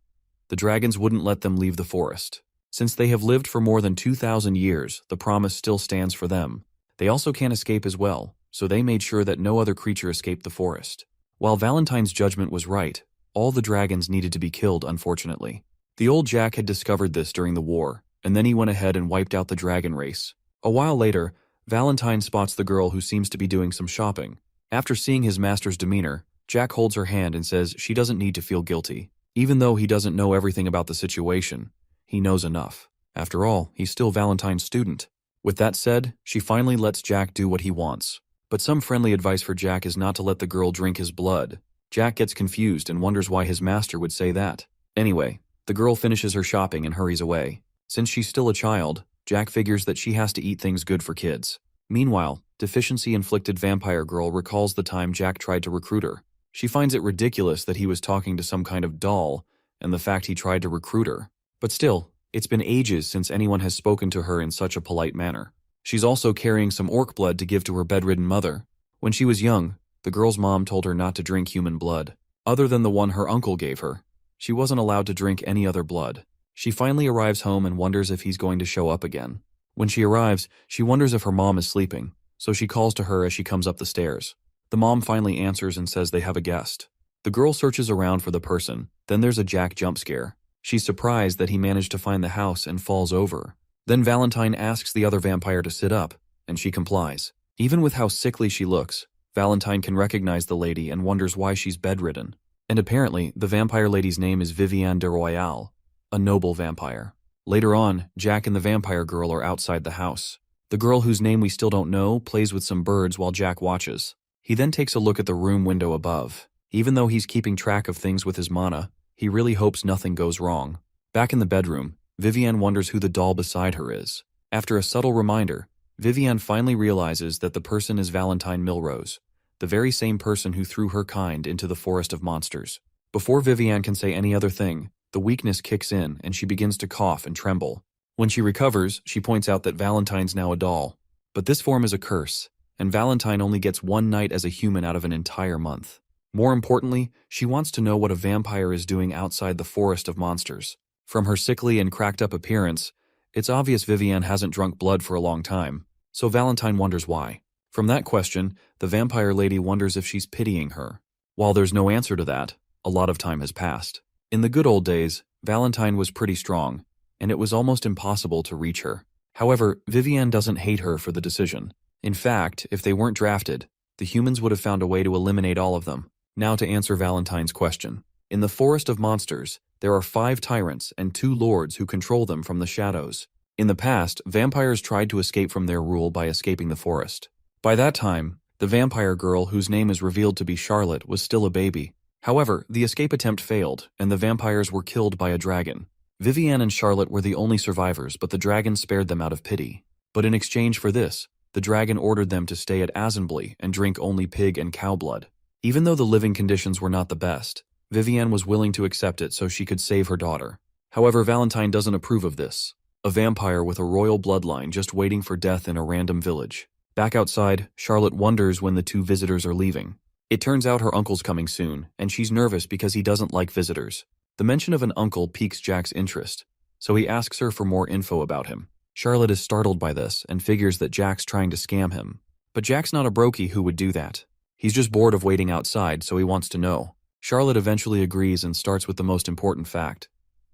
[SPEAKER 1] The dragons wouldn't let them leave the forest. Since they have lived for more than 2,000 years, the promise still stands for them. They also can't escape as well, so they made sure that no other creature escaped the forest. While Valentine's judgment was right, all the dragons needed to be killed, unfortunately. The old Jack had discovered this during the war, and then he went ahead and wiped out the dragon race. A while later, Valentine spots the girl who seems to be doing some shopping. After seeing his master's demeanor, Jack holds her hand and says she doesn't need to feel guilty. Even though he doesn't know everything about the situation, he knows enough. After all, he's still Valentine's student. With that said, she finally lets Jack do what he wants. But some friendly advice for Jack is not to let the girl drink his blood. Jack gets confused and wonders why his master would say that. Anyway, the girl finishes her shopping and hurries away. Since she's still a child, Jack figures that she has to eat things good for kids. Meanwhile, deficiency-inflicted vampire girl recalls the time Jack tried to recruit her. She finds it ridiculous that he was talking to some kind of doll, and the fact he tried to recruit her. But still, it's been ages since anyone has spoken to her in such a polite manner. She's also carrying some orc blood to give to her bedridden mother. When she was young, the girl's mom told her not to drink human blood. Other than the one her uncle gave her, she wasn't allowed to drink any other blood. She finally arrives home and wonders if he's going to show up again. When she arrives, she wonders if her mom is sleeping, so she calls to her as she comes up the stairs. The mom finally answers and says they have a guest. The girl searches around for the person, then there's a Jack jump scare. She's surprised that he managed to find the house and falls over. Then Valentine asks the other vampire to sit up, and she complies. Even with how sickly she looks, Valentine can recognize the lady and wonders why she's bedridden. And apparently, the vampire lady's name is Vivienne de Royale, a noble vampire. Later on, Jack and the vampire girl are outside the house. The girl, whose name we still don't know, plays with some birds while Jack watches. He then takes a look at the room window above. Even though he's keeping track of things with his mana, he really hopes nothing goes wrong. Back in the bedroom, Vivienne wonders who the doll beside her is. After a subtle reminder, Vivienne finally realizes that the person is Valentine Milrose, the very same person who threw her kind into the forest of monsters. Before Vivienne can say any other thing, the weakness kicks in and she begins to cough and tremble. When she recovers, she points out that Valentine's now a doll. But this form is a curse, and Valentine only gets one night as a human out of an entire month. More importantly, she wants to know what a vampire is doing outside the forest of monsters. From her sickly and cracked-up appearance, it's obvious Vivienne hasn't drunk blood for a long time, so Valentine wonders why. From that question, the vampire lady wonders if she's pitying her. While there's no answer to that, a lot of time has passed. In the good old days, Valentine was pretty strong, and it was almost impossible to reach her. However, Vivienne doesn't hate her for the decision. In fact, if they weren't drafted, the humans would have found a way to eliminate all of them. Now to answer Valentine's question. In the forest of monsters, there are 5 tyrants and 2 lords who control them from the shadows. In the past, vampires tried to escape from their rule by escaping the forest. By that time, the vampire girl, whose name is revealed to be Charlotte, was still a baby. However, the escape attempt failed, and the vampires were killed by a dragon. Vivienne and Charlotte were the only survivors, but the dragon spared them out of pity. But in exchange for this, the dragon ordered them to stay at Assembly and drink only pig and cow blood. Even though the living conditions were not the best, Vivienne was willing to accept it so she could save her daughter. However, Valentine doesn't approve of this. A vampire with a royal bloodline just waiting for death in a random village. Back outside, Charlotte wonders when the 2 visitors are leaving. It turns out her uncle's coming soon, and she's nervous because he doesn't like visitors. The mention of an uncle piques Jack's interest, so he asks her for more info about him. Charlotte is startled by this and figures that Jack's trying to scam him. But Jack's not a brokey who would do that. He's just bored of waiting outside, so he wants to know. Charlotte eventually agrees and starts with the most important fact.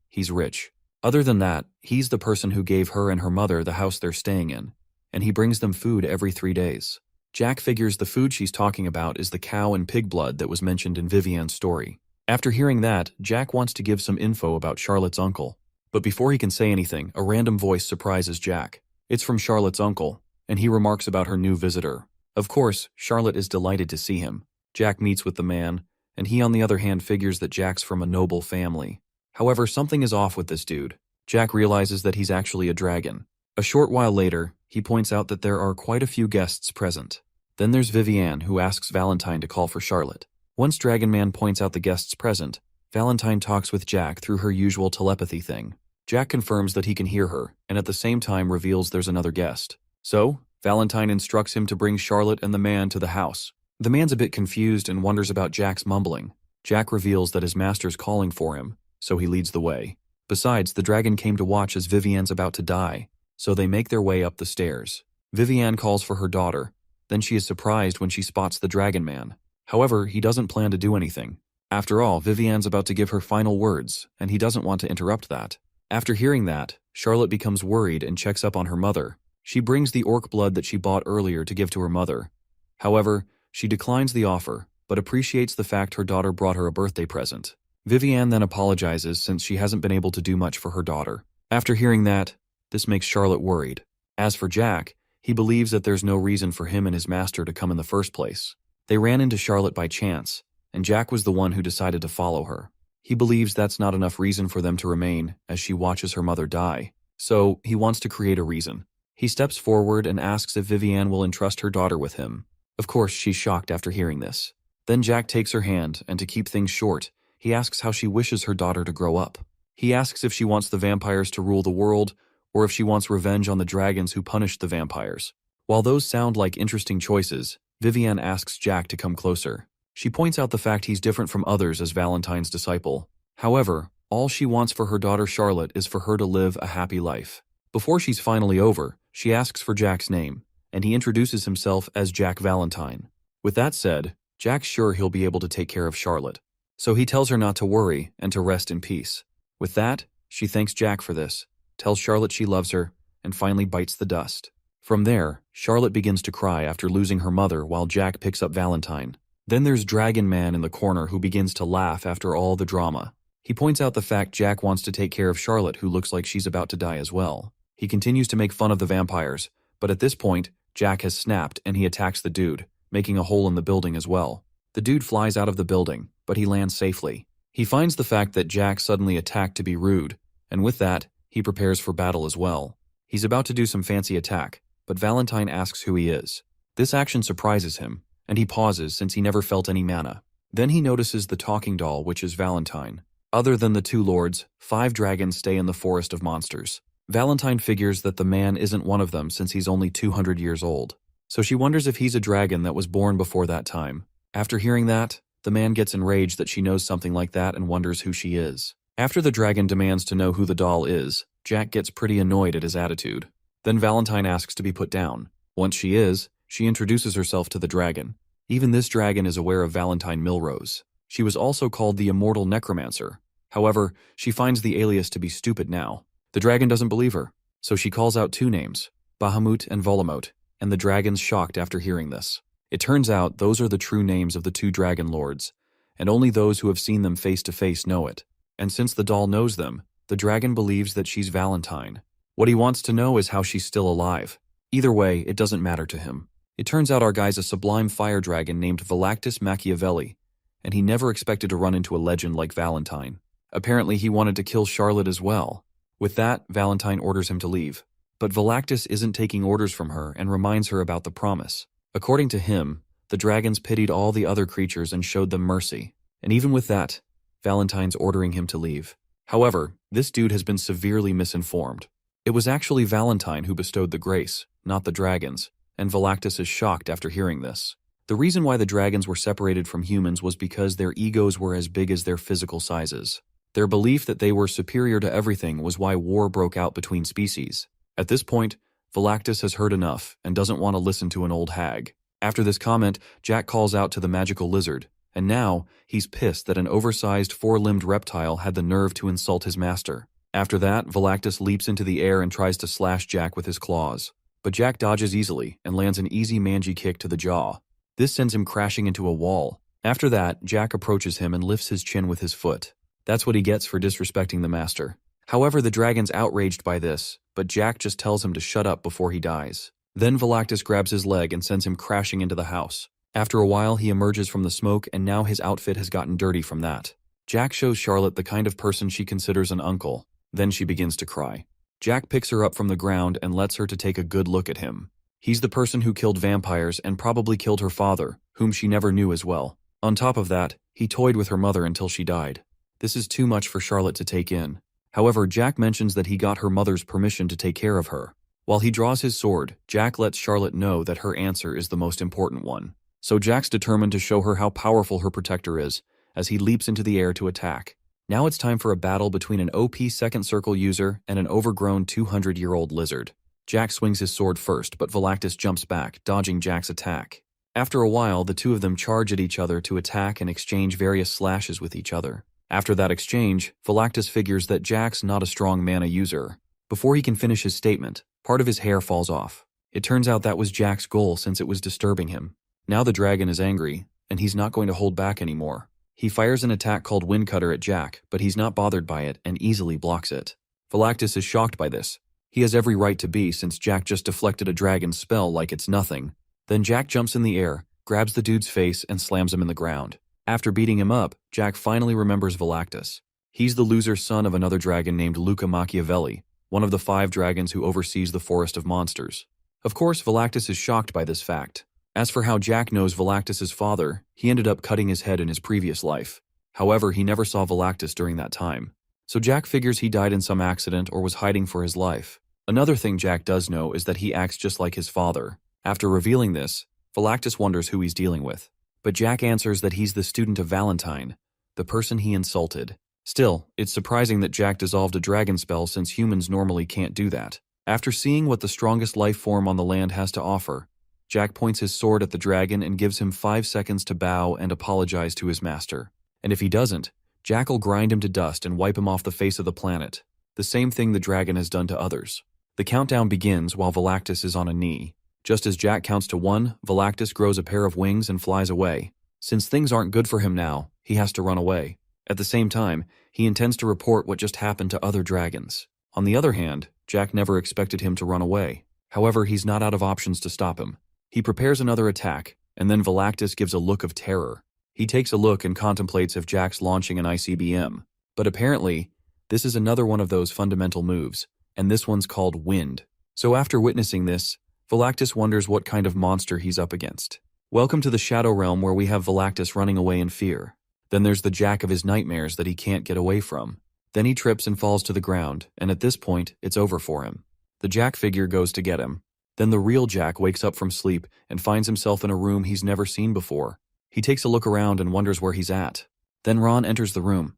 [SPEAKER 1] He's rich. Other than that, he's the person who gave her and her mother the house they're staying in, and he brings them food every 3 days. Jack figures the food she's talking about is the cow and pig blood that was mentioned in Vivienne's story. After hearing that, Jack wants to give some info about Charlotte's uncle. But before he can say anything, a random voice surprises Jack. It's from Charlotte's uncle, and he remarks about her new visitor. Of course, Charlotte is delighted to see him. Jack meets with the man, and he on the other hand figures that Jack's from a noble family. However, something is off with this dude. Jack realizes that he's actually a dragon. A short while later, he points out that there are quite a few guests present. Then there's Vivienne, who asks Valentine to call for Charlotte. Once Dragon Man points out the guests present, Valentine talks with Jack through her usual telepathy thing. Jack confirms that he can hear her, and at the same time reveals there's another guest. So, Valentine instructs him to bring Charlotte and the man to the house. The man's a bit confused and wonders about Jack's mumbling. Jack reveals that his master's calling for him, so he leads the way. Besides, the dragon came to watch as Vivienne's about to die, so they make their way up the stairs. Vivienne calls for her daughter, then she is surprised when she spots the Dragon Man. However, he doesn't plan to do anything. After all, Vivienne's about to give her final words, and he doesn't want to interrupt that. After hearing that, Charlotte becomes worried and checks up on her mother. She brings the orc blood that she bought earlier to give to her mother. However, she declines the offer, but appreciates the fact her daughter brought her a birthday present. Vivienne then apologizes since she hasn't been able to do much for her daughter. After hearing that, this makes Charlotte worried. As for Jack, he believes that there's no reason for him and his master to come in the first place. They ran into Charlotte by chance, and Jack was the one who decided to follow her. He believes that's not enough reason for them to remain as she watches her mother die, so he wants to create a reason. He steps forward and asks if Vivienne will entrust her daughter with him. Of course, she's shocked after hearing this. Then Jack takes her hand, and to keep things short, he asks how she wishes her daughter to grow up. He asks if she wants the vampires to rule the world, or if she wants revenge on the dragons who punished the vampires. While those sound like interesting choices, Vivienne asks Jack to come closer. She points out the fact he's different from others as Valentine's disciple. However, all she wants for her daughter Charlotte is for her to live a happy life. Before she's finally over, she asks for Jack's name, and he introduces himself as Jack Valentine. With that said, Jack's sure he'll be able to take care of Charlotte. So he tells her not to worry and to rest in peace. With that, she thanks Jack for this, tells Charlotte she loves her, and finally bites the dust. From there, Charlotte begins to cry after losing her mother while Jack picks up Valentine. Then there's Dragon Man in the corner who begins to laugh after all the drama. He points out the fact Jack wants to take care of Charlotte, who looks like she's about to die as well. He continues to make fun of the vampires, but at this point, Jack has snapped and he attacks the dude, making a hole in the building as well. The dude flies out of the building, but he lands safely. He finds the fact that Jack suddenly attacked to be rude, and with that, he prepares for battle as well. He's about to do some fancy attack, but Valentine asks who he is. This action surprises him, and he pauses since he never felt any mana. Then he notices the talking doll, which is Valentine. Other than the two lords, 5 dragons stay in the forest of monsters. Valentine figures that the man isn't one of them since he's only 200 years old. So she wonders if he's a dragon that was born before that time. After hearing that, the man gets enraged that she knows something like that and wonders who she is. After the dragon demands to know who the doll is, Jack gets pretty annoyed at his attitude. Then Valentine asks to be put down. Once she is, she introduces herself to the dragon. Even this dragon is aware of Valentine Milrose. She was also called the Immortal Necromancer. However, she finds the alias to be stupid now. The dragon doesn't believe her, so she calls out 2 names, Bahamut and Volamot, and the dragon's shocked after hearing this. It turns out those are the true names of the 2 dragon lords, and only those who have seen them face to face know it. And since the doll knows them, the dragon believes that she's Valentine. What he wants to know is how she's still alive. Either way, it doesn't matter to him. It turns out our guy's a sublime fire dragon named Valactus Machiavelli, and he never expected to run into a legend like Valentine. Apparently he wanted to kill Charlotte as well. With that, Valentine orders him to leave. But Valactus isn't taking orders from her and reminds her about the promise. According to him, the dragons pitied all the other creatures and showed them mercy. And even with that, Valentine's ordering him to leave. However, this dude has been severely misinformed. It was actually Valentine who bestowed the grace, not the dragons, and Valactus is shocked after hearing this. The reason why the dragons were separated from humans was because their egos were as big as their physical sizes. Their belief that they were superior to everything was why war broke out between species. At this point, Valactus has heard enough and doesn't want to listen to an old hag. After this comment, Jack calls out to the magical lizard, and now he's pissed that an oversized 4-limbed reptile had the nerve to insult his master. After that, Valactus leaps into the air and tries to slash Jack with his claws. But Jack dodges easily and lands an easy mangy kick to the jaw. This sends him crashing into a wall. After that, Jack approaches him and lifts his chin with his foot. That's what he gets for disrespecting the master. However, the dragon's outraged by this, but Jack just tells him to shut up before he dies. Then Valactus grabs his leg and sends him crashing into the house. After a while, he emerges from the smoke and now his outfit has gotten dirty from that. Jack shows Charlotte the kind of person she considers an uncle. Then she begins to cry. Jack picks her up from the ground and lets her to take a good look at him. He's the person who killed vampires and probably killed her father, whom she never knew as well. On top of that, he toyed with her mother until she died. This is too much for Charlotte to take in. However, Jack mentions that he got her mother's permission to take care of her. While he draws his sword, Jack lets Charlotte know that her answer is the most important one. So Jack's determined to show her how powerful her protector is, as he leaps into the air to attack. Now it's time for a battle between an OP second circle user and an overgrown 200-year-old lizard. Jack swings his sword first, but Valactus jumps back, dodging Jack's attack. After a while, the two of them charge at each other to attack and exchange various slashes with each other. After that exchange, Valactus figures that Jack's not a strong mana user. Before he can finish his statement, part of his hair falls off. It turns out that was Jack's goal since it was disturbing him. Now the dragon is angry, and he's not going to hold back anymore. He fires an attack called Windcutter at Jack, but he's not bothered by it and easily blocks it. Valactus is shocked by this. He has every right to be since Jack just deflected a dragon's spell like it's nothing. Then Jack jumps in the air, grabs the dude's face, and slams him in the ground. After beating him up, Jack finally remembers Valactus. He's the loser's son of another dragon named Luca Machiavelli, one of the 5 dragons who oversees the forest of monsters. Of course, Valactus is shocked by this fact. As for how Jack knows Valactus's father, he ended up cutting his head in his previous life. However, he never saw Valactus during that time. So Jack figures he died in some accident or was hiding for his life. Another thing Jack does know is that he acts just like his father. After revealing this, Valactus wonders who he's dealing with. But Jack answers that he's the student of Valentine, the person he insulted. Still, it's surprising that Jack dissolved a dragon spell since humans normally can't do that. After seeing what the strongest life form on the land has to offer, Jack points his sword at the dragon and gives him 5 seconds to bow and apologize to his master. And if he doesn't, Jack will grind him to dust and wipe him off the face of the planet, the same thing the dragon has done to others. The countdown begins while Velactus is on a knee. Just as Jack counts to 1, Velactus grows a pair of wings and flies away. Since things aren't good for him now, he has to run away. At the same time, he intends to report what just happened to other dragons. On the other hand, Jack never expected him to run away. However, he's not out of options to stop him. He prepares another attack, and then Velactus gives a look of terror. He takes a look and contemplates if Jack's launching an ICBM. But apparently, this is another one of those fundamental moves, and this one's called Wind. So after witnessing this, Velactus wonders what kind of monster he's up against. Welcome to the Shadow Realm where we have Velactus running away in fear. Then there's the Jack of his nightmares that he can't get away from. Then he trips and falls to the ground, and at this point, it's over for him. The Jack figure goes to get him. Then the real Jack wakes up from sleep and finds himself in a room he's never seen before. He takes a look around and wonders where he's at. Then Ron enters the room,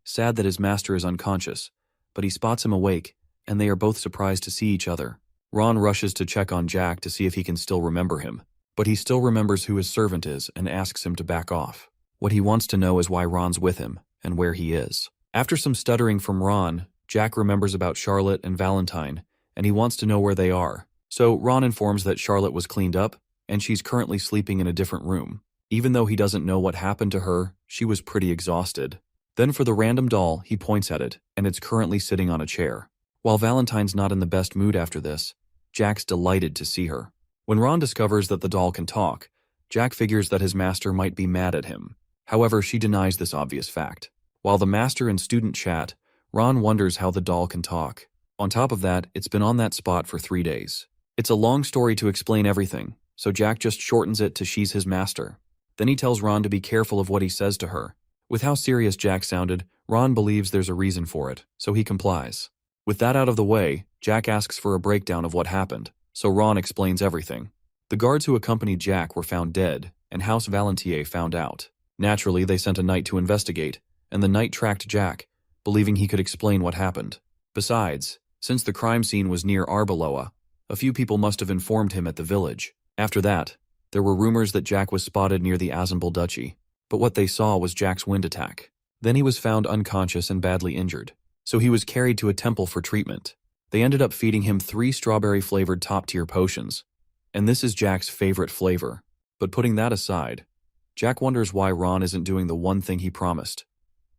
[SPEAKER 1] sad that his master is unconscious, but he spots him awake, and they are both surprised to see each other. Ron rushes to check on Jack to see if he can still remember him, but he still remembers who his servant is and asks him to back off. What he wants to know is why Ron's with him and where he is. After some stuttering from Ron, Jack remembers about Charlotte and Valentine, and he wants to know where they are. So Ron informs that Charlotte was cleaned up, and she's currently sleeping in a different room. Even though he doesn't know what happened to her, she was pretty exhausted. Then for the random doll, he points at it, and it's currently sitting on a chair. While Valentine's not in the best mood after this, Jack's delighted to see her. When Ron discovers that the doll can talk, Jack figures that his master might be mad at him. However, she denies this obvious fact. While the master and student chat, Ron wonders how the doll can talk. On top of that, it's been on that spot for 3 days. It's a long story to explain everything, so Jack just shortens it to she's his master. Then he tells Ron to be careful of what he says to her. With how serious Jack sounded, Ron believes there's a reason for it, so he complies. With that out of the way, Jack asks for a breakdown of what happened, so Ron explains everything. The guards who accompanied Jack were found dead, and House Valentier found out. Naturally, they sent a knight to investigate, and the knight tracked Jack, believing he could explain what happened. Besides, since the crime scene was near Arbeloa, a few people must have informed him at the village. After that, there were rumors that Jack was spotted near the Azenbal Duchy, but what they saw was Jack's wind attack. Then he was found unconscious and badly injured, so he was carried to a temple for treatment. They ended up feeding him 3 strawberry-flavored top-tier potions, and this is Jack's favorite flavor. But putting that aside, Jack wonders why Ron isn't doing the one thing he promised,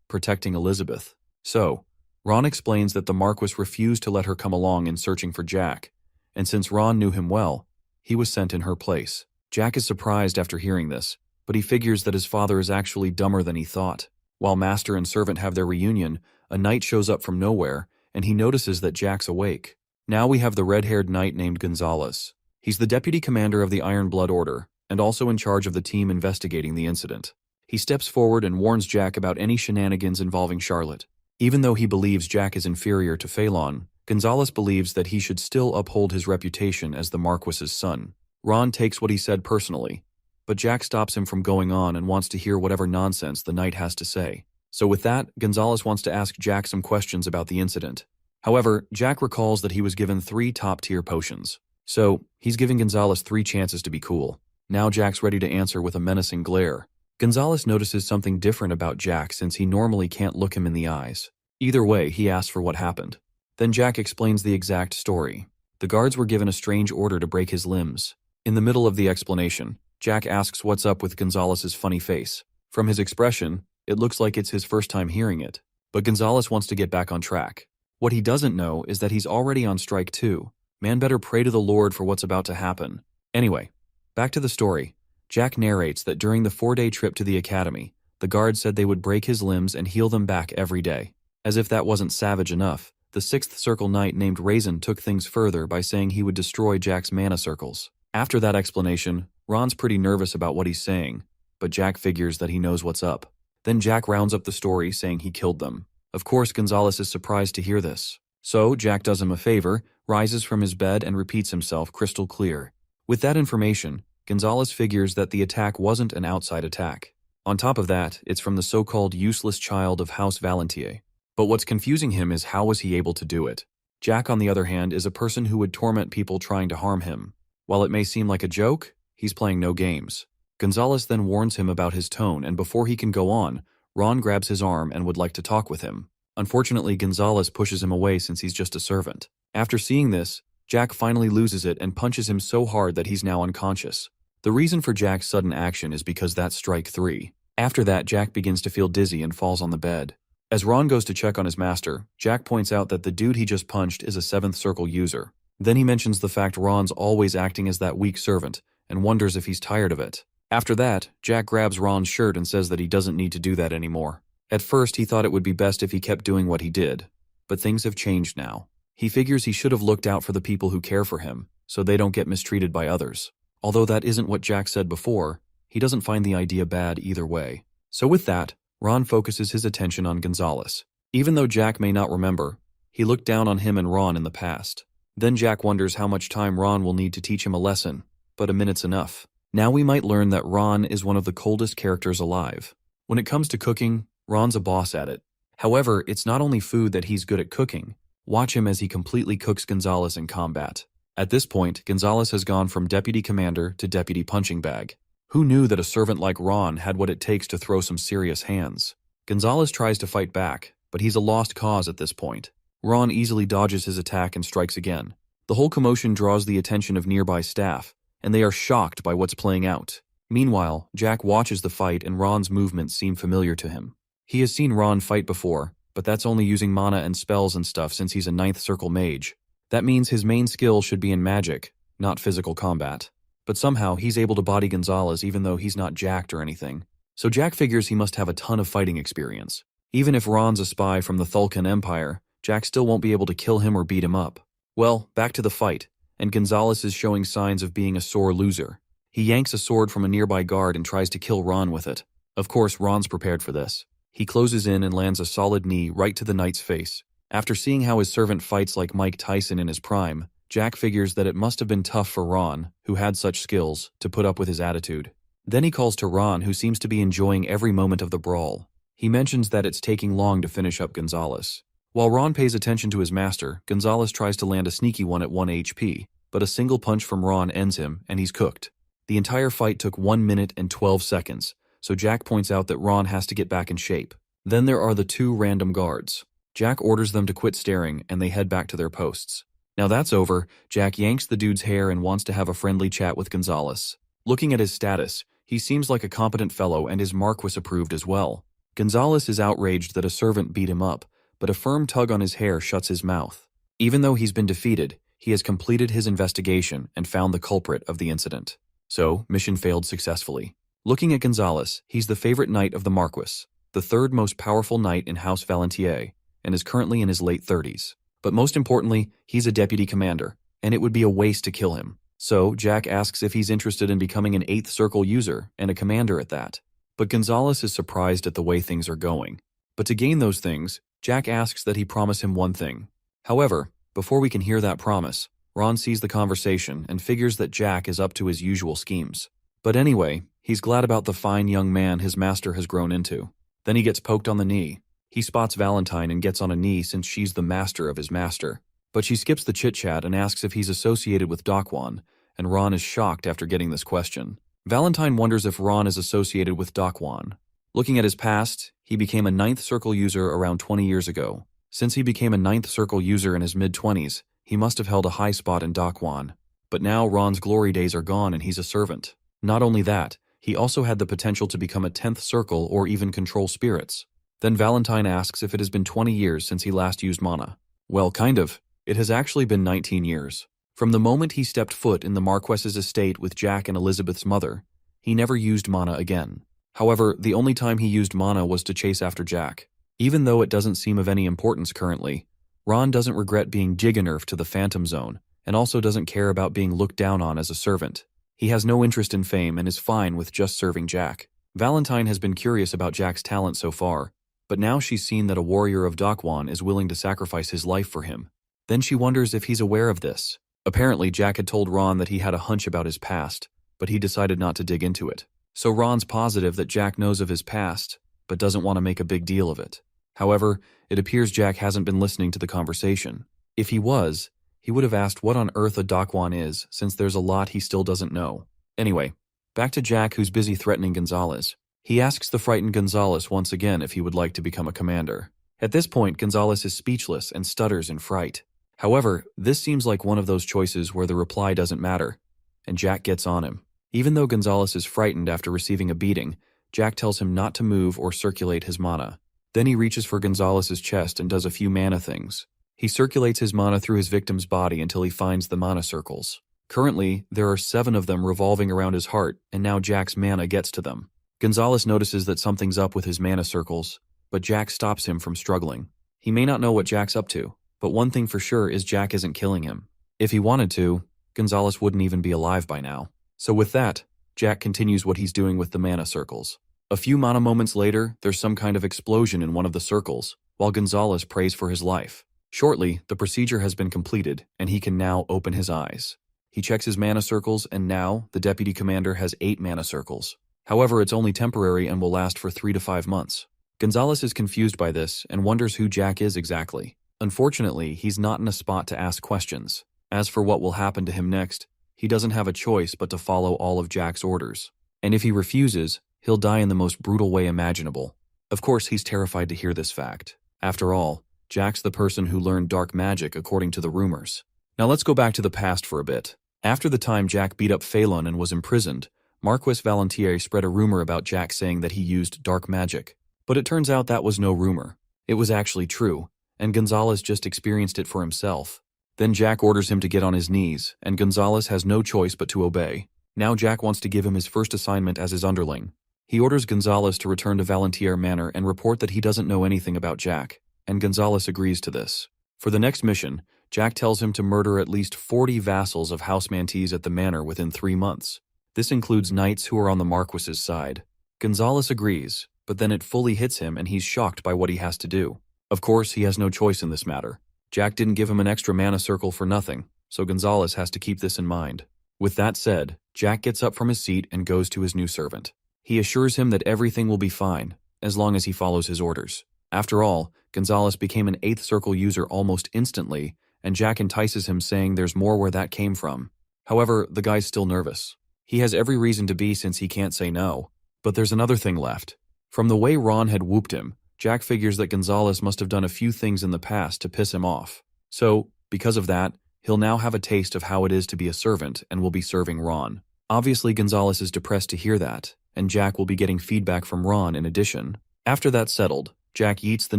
[SPEAKER 1] protecting Elizabeth. So, Ron explains that the Marquis refused to let her come along in searching for Jack, and since Ron knew him well, he was sent in her place. Jack is surprised after hearing this, but he figures that his father is actually dumber than he thought. While master and servant have their reunion, a knight shows up from nowhere, and he notices that Jack's awake. Now we have the red-haired knight named Gonzalez. He's the deputy commander of the Iron Blood Order, and also in charge of the team investigating the incident. He steps forward and warns Jack about any shenanigans involving Charlotte. Even though he believes Jack is inferior to Phelan, Gonzalez believes that he should still uphold his reputation as the Marquis's son. Ron takes what he said personally, but Jack stops him from going on and wants to hear whatever nonsense the knight has to say. So with that, Gonzalez wants to ask Jack some questions about the incident. However, Jack recalls that he was given 3 top-tier potions. So, he's giving Gonzalez 3 chances to be cool. Now Jack's ready to answer with a menacing glare. Gonzalez notices something different about Jack since he normally can't look him in the eyes. Either way, he asks for what happened. Then Jack explains the exact story. The guards were given a strange order to break his limbs. In the middle of the explanation, Jack asks what's up with Gonzalez's funny face. From his expression, it looks like it's his first time hearing it. But Gonzalez wants to get back on track. What he doesn't know is that he's already on strike too. Man better pray to the Lord for what's about to happen. Anyway, back to the story. Jack narrates that during the 4-day trip to the academy, the guards said they would break his limbs and heal them back every day. As if that wasn't savage enough, the 6th Circle Knight named Raisin took things further by saying he would destroy Jack's mana circles. After that explanation, Ron's pretty nervous about what he's saying, but Jack figures that he knows what's up. Then Jack rounds up the story saying he killed them. Of course, Gonzalez is surprised to hear this. So, Jack does him a favor, rises from his bed and repeats himself crystal clear. With that information, Gonzalez figures that the attack wasn't an outside attack. On top of that, it's from the so-called useless child of House Valentier. But what's confusing him is how was he able to do it? Jack, on the other hand, is a person who would torment people trying to harm him. While it may seem like a joke, he's playing no games. Gonzalez then warns him about his tone, and before he can go on, Ron grabs his arm and would like to talk with him. Unfortunately, Gonzalez pushes him away since he's just a servant. After seeing this, Jack finally loses it and punches him so hard that he's now unconscious. The reason for Jack's sudden action is because that's strike 3. After that, Jack begins to feel dizzy and falls on the bed. As Ron goes to check on his master, Jack points out that the dude he just punched is a 7th circle user. Then he mentions the fact Ron's always acting as that weak servant, and wonders if he's tired of it. After that, Jack grabs Ron's shirt and says that he doesn't need to do that anymore. At first, he thought it would be best if he kept doing what he did, but things have changed now. He figures he should have looked out for the people who care for him, so they don't get mistreated by others. Although that isn't what Jack said before, he doesn't find the idea bad either way. So with that, Ron focuses his attention on Gonzalez. Even though Jack may not remember, he looked down on him and Ron in the past. Then Jack wonders how much time Ron will need to teach him a lesson, but a minute's enough. Now we might learn that Ron is one of the coldest characters alive. When it comes to cooking, Ron's a boss at it. However, it's not only food that he's good at cooking. Watch him as he completely cooks Gonzalez in combat. At this point, Gonzalez has gone from deputy commander to deputy punching bag. Who knew that a servant like Ron had what it takes to throw some serious hands? Gonzalez tries to fight back, but he's a lost cause at this point. Ron easily dodges his attack and strikes again. The whole commotion draws the attention of nearby staff, and they are shocked by what's playing out. Meanwhile, Jack watches the fight and Ron's movements seem familiar to him. He has seen Ron fight before, but that's only using mana and spells and stuff since he's a 9th circle mage. That means his main skill should be in magic, not physical combat. But somehow he's able to body Gonzalez even though he's not jacked or anything. So Jack figures he must have a ton of fighting experience. Even if Ron's a spy from the Thulkan Empire, Jack still won't be able to kill him or beat him up. Well, back to the fight, and Gonzalez is showing signs of being a sore loser. He yanks a sword from a nearby guard and tries to kill Ron with it. Of course, Ron's prepared for this. He closes in and lands a solid knee right to the knight's face. After seeing how his servant fights like Mike Tyson in his prime, Jack figures that it must have been tough for Ron, who had such skills, to put up with his attitude. Then he calls to Ron, who seems to be enjoying every moment of the brawl. He mentions that it's taking long to finish up Gonzalez. While Ron pays attention to his master, Gonzalez tries to land a sneaky one at 1 HP, but a single punch from Ron ends him, and he's cooked. The entire fight took 1 minute and 12 seconds, so Jack points out that Ron has to get back in shape. Then there are the 2 random guards. Jack orders them to quit staring, and they head back to their posts. Now that's over, Jack yanks the dude's hair and wants to have a friendly chat with Gonzalez. Looking at his status, he seems like a competent fellow and is Marquis approved as well. Gonzalez is outraged that a servant beat him up, but a firm tug on his hair shuts his mouth. Even though he's been defeated, he has completed his investigation and found the culprit of the incident. So, mission failed successfully. Looking at Gonzalez, he's the favorite knight of the Marquis, the 3rd most powerful knight in House Valentier, and is currently in his late 30s. But most importantly, he's a deputy commander, and it would be a waste to kill him. So, Jack asks if he's interested in becoming an 8th circle user, and a commander at that. But Gonzalez is surprised at the way things are going. But to gain those things, Jack asks that he promise him one thing. However, before we can hear that promise, Ron sees the conversation and figures that Jack is up to his usual schemes. But anyway, he's glad about the fine young man his master has grown into. Then he gets poked on the knee. He spots Valentine and gets on a knee since she's the master of his master. But she skips the chit-chat and asks if he's associated with Dokwan, and Ron is shocked after getting this question. Valentine wonders if Ron is associated with Dokwan. Looking at his past, he became a 9th circle user around 20 years ago. Since he became a 9th circle user in his mid-20s, he must have held a high spot in Dokwan. But now Ron's glory days are gone and he's a servant. Not only that, he also had the potential to become a 10th circle or even control spirits. Then Valentine asks if it has been 20 years since he last used mana. Well, kind of. It has actually been 19 years. From the moment he stepped foot in the Marquess's estate with Jack and Elizabeth's mother, he never used mana again. However, the only time he used mana was to chase after Jack. Even though it doesn't seem of any importance currently, Ron doesn't regret being Giganerfed to the Phantom Zone, and also doesn't care about being looked down on as a servant. He has no interest in fame and is fine with just serving Jack. Valentine has been curious about Jack's talent so far, but now she's seen that a warrior of Dokwan is willing to sacrifice his life for him. Then she wonders if he's aware of this. Apparently, Jack had told Ron that he had a hunch about his past, but he decided not to dig into it. So Ron's positive that Jack knows of his past, but doesn't want to make a big deal of it. However, it appears Jack hasn't been listening to the conversation. If he was, he would have asked what on earth a Dakwon is, since there's a lot he still doesn't know. Anyway, back to Jack, who's busy threatening Gonzalez. He asks the frightened Gonzalez once again if he would like to become a commander. At this point, Gonzalez is speechless and stutters in fright. However, this seems like one of those choices where the reply doesn't matter, and Jack gets on him. Even though Gonzalez is frightened after receiving a beating, Jack tells him not to move or circulate his mana. Then he reaches for Gonzalez's chest and does a few mana things. He circulates his mana through his victim's body until he finds the mana circles. Currently, there are 7 of them revolving around his heart, and now Jack's mana gets to them. Gonzalez notices that something's up with his mana circles, but Jack stops him from struggling. He may not know what Jack's up to, but one thing for sure is Jack isn't killing him. If he wanted to, Gonzalez wouldn't even be alive by now. So with that, Jack continues what he's doing with the mana circles. A few mana moments later, there's some kind of explosion in one of the circles, while Gonzalez prays for his life. Shortly, the procedure has been completed, and he can now open his eyes. He checks his mana circles, and now, the deputy commander has 8 mana circles. However, it's only temporary and will last for 3 to 5 months. Gonzalez is confused by this and wonders who Jack is exactly. Unfortunately, he's not in a spot to ask questions. As for what will happen to him next, he doesn't have a choice but to follow all of Jack's orders. And if he refuses, he'll die in the most brutal way imaginable. Of course, he's terrified to hear this fact. After all, Jack's the person who learned dark magic according to the rumors. Now let's go back to the past for a bit. After the time Jack beat up Phelan and was imprisoned, Marquis Valentier spread a rumor about Jack saying that he used dark magic. But it turns out that was no rumor. It was actually true, and Gonzalez just experienced it for himself. Then Jack orders him to get on his knees, and Gonzalez has no choice but to obey. Now Jack wants to give him his first assignment as his underling. He orders Gonzalez to return to Valentier Manor and report that he doesn't know anything about Jack, and Gonzalez agrees to this. For the next mission, Jack tells him to murder at least 40 vassals of House Mantis at the manor within 3 months. This includes knights who are on the Marquis's side. Gonzalez agrees, but then it fully hits him and he's shocked by what he has to do. Of course, he has no choice in this matter. Jack didn't give him an extra mana circle for nothing, so Gonzalez has to keep this in mind. With that said, Jack gets up from his seat and goes to his new servant. He assures him that everything will be fine, as long as he follows his orders. After all, Gonzalez became an 8th circle user almost instantly, and Jack entices him saying there's more where that came from. However, the guy's still nervous. He has every reason to be since he can't say no. But there's another thing left. From the way Ron had whooped him, Jack figures that Gonzalez must have done a few things in the past to piss him off. So, because of that, he'll now have a taste of how it is to be a servant and will be serving Ron. Obviously, Gonzalez is depressed to hear that, and Jack will be getting feedback from Ron in addition. After that's settled, Jack yeets the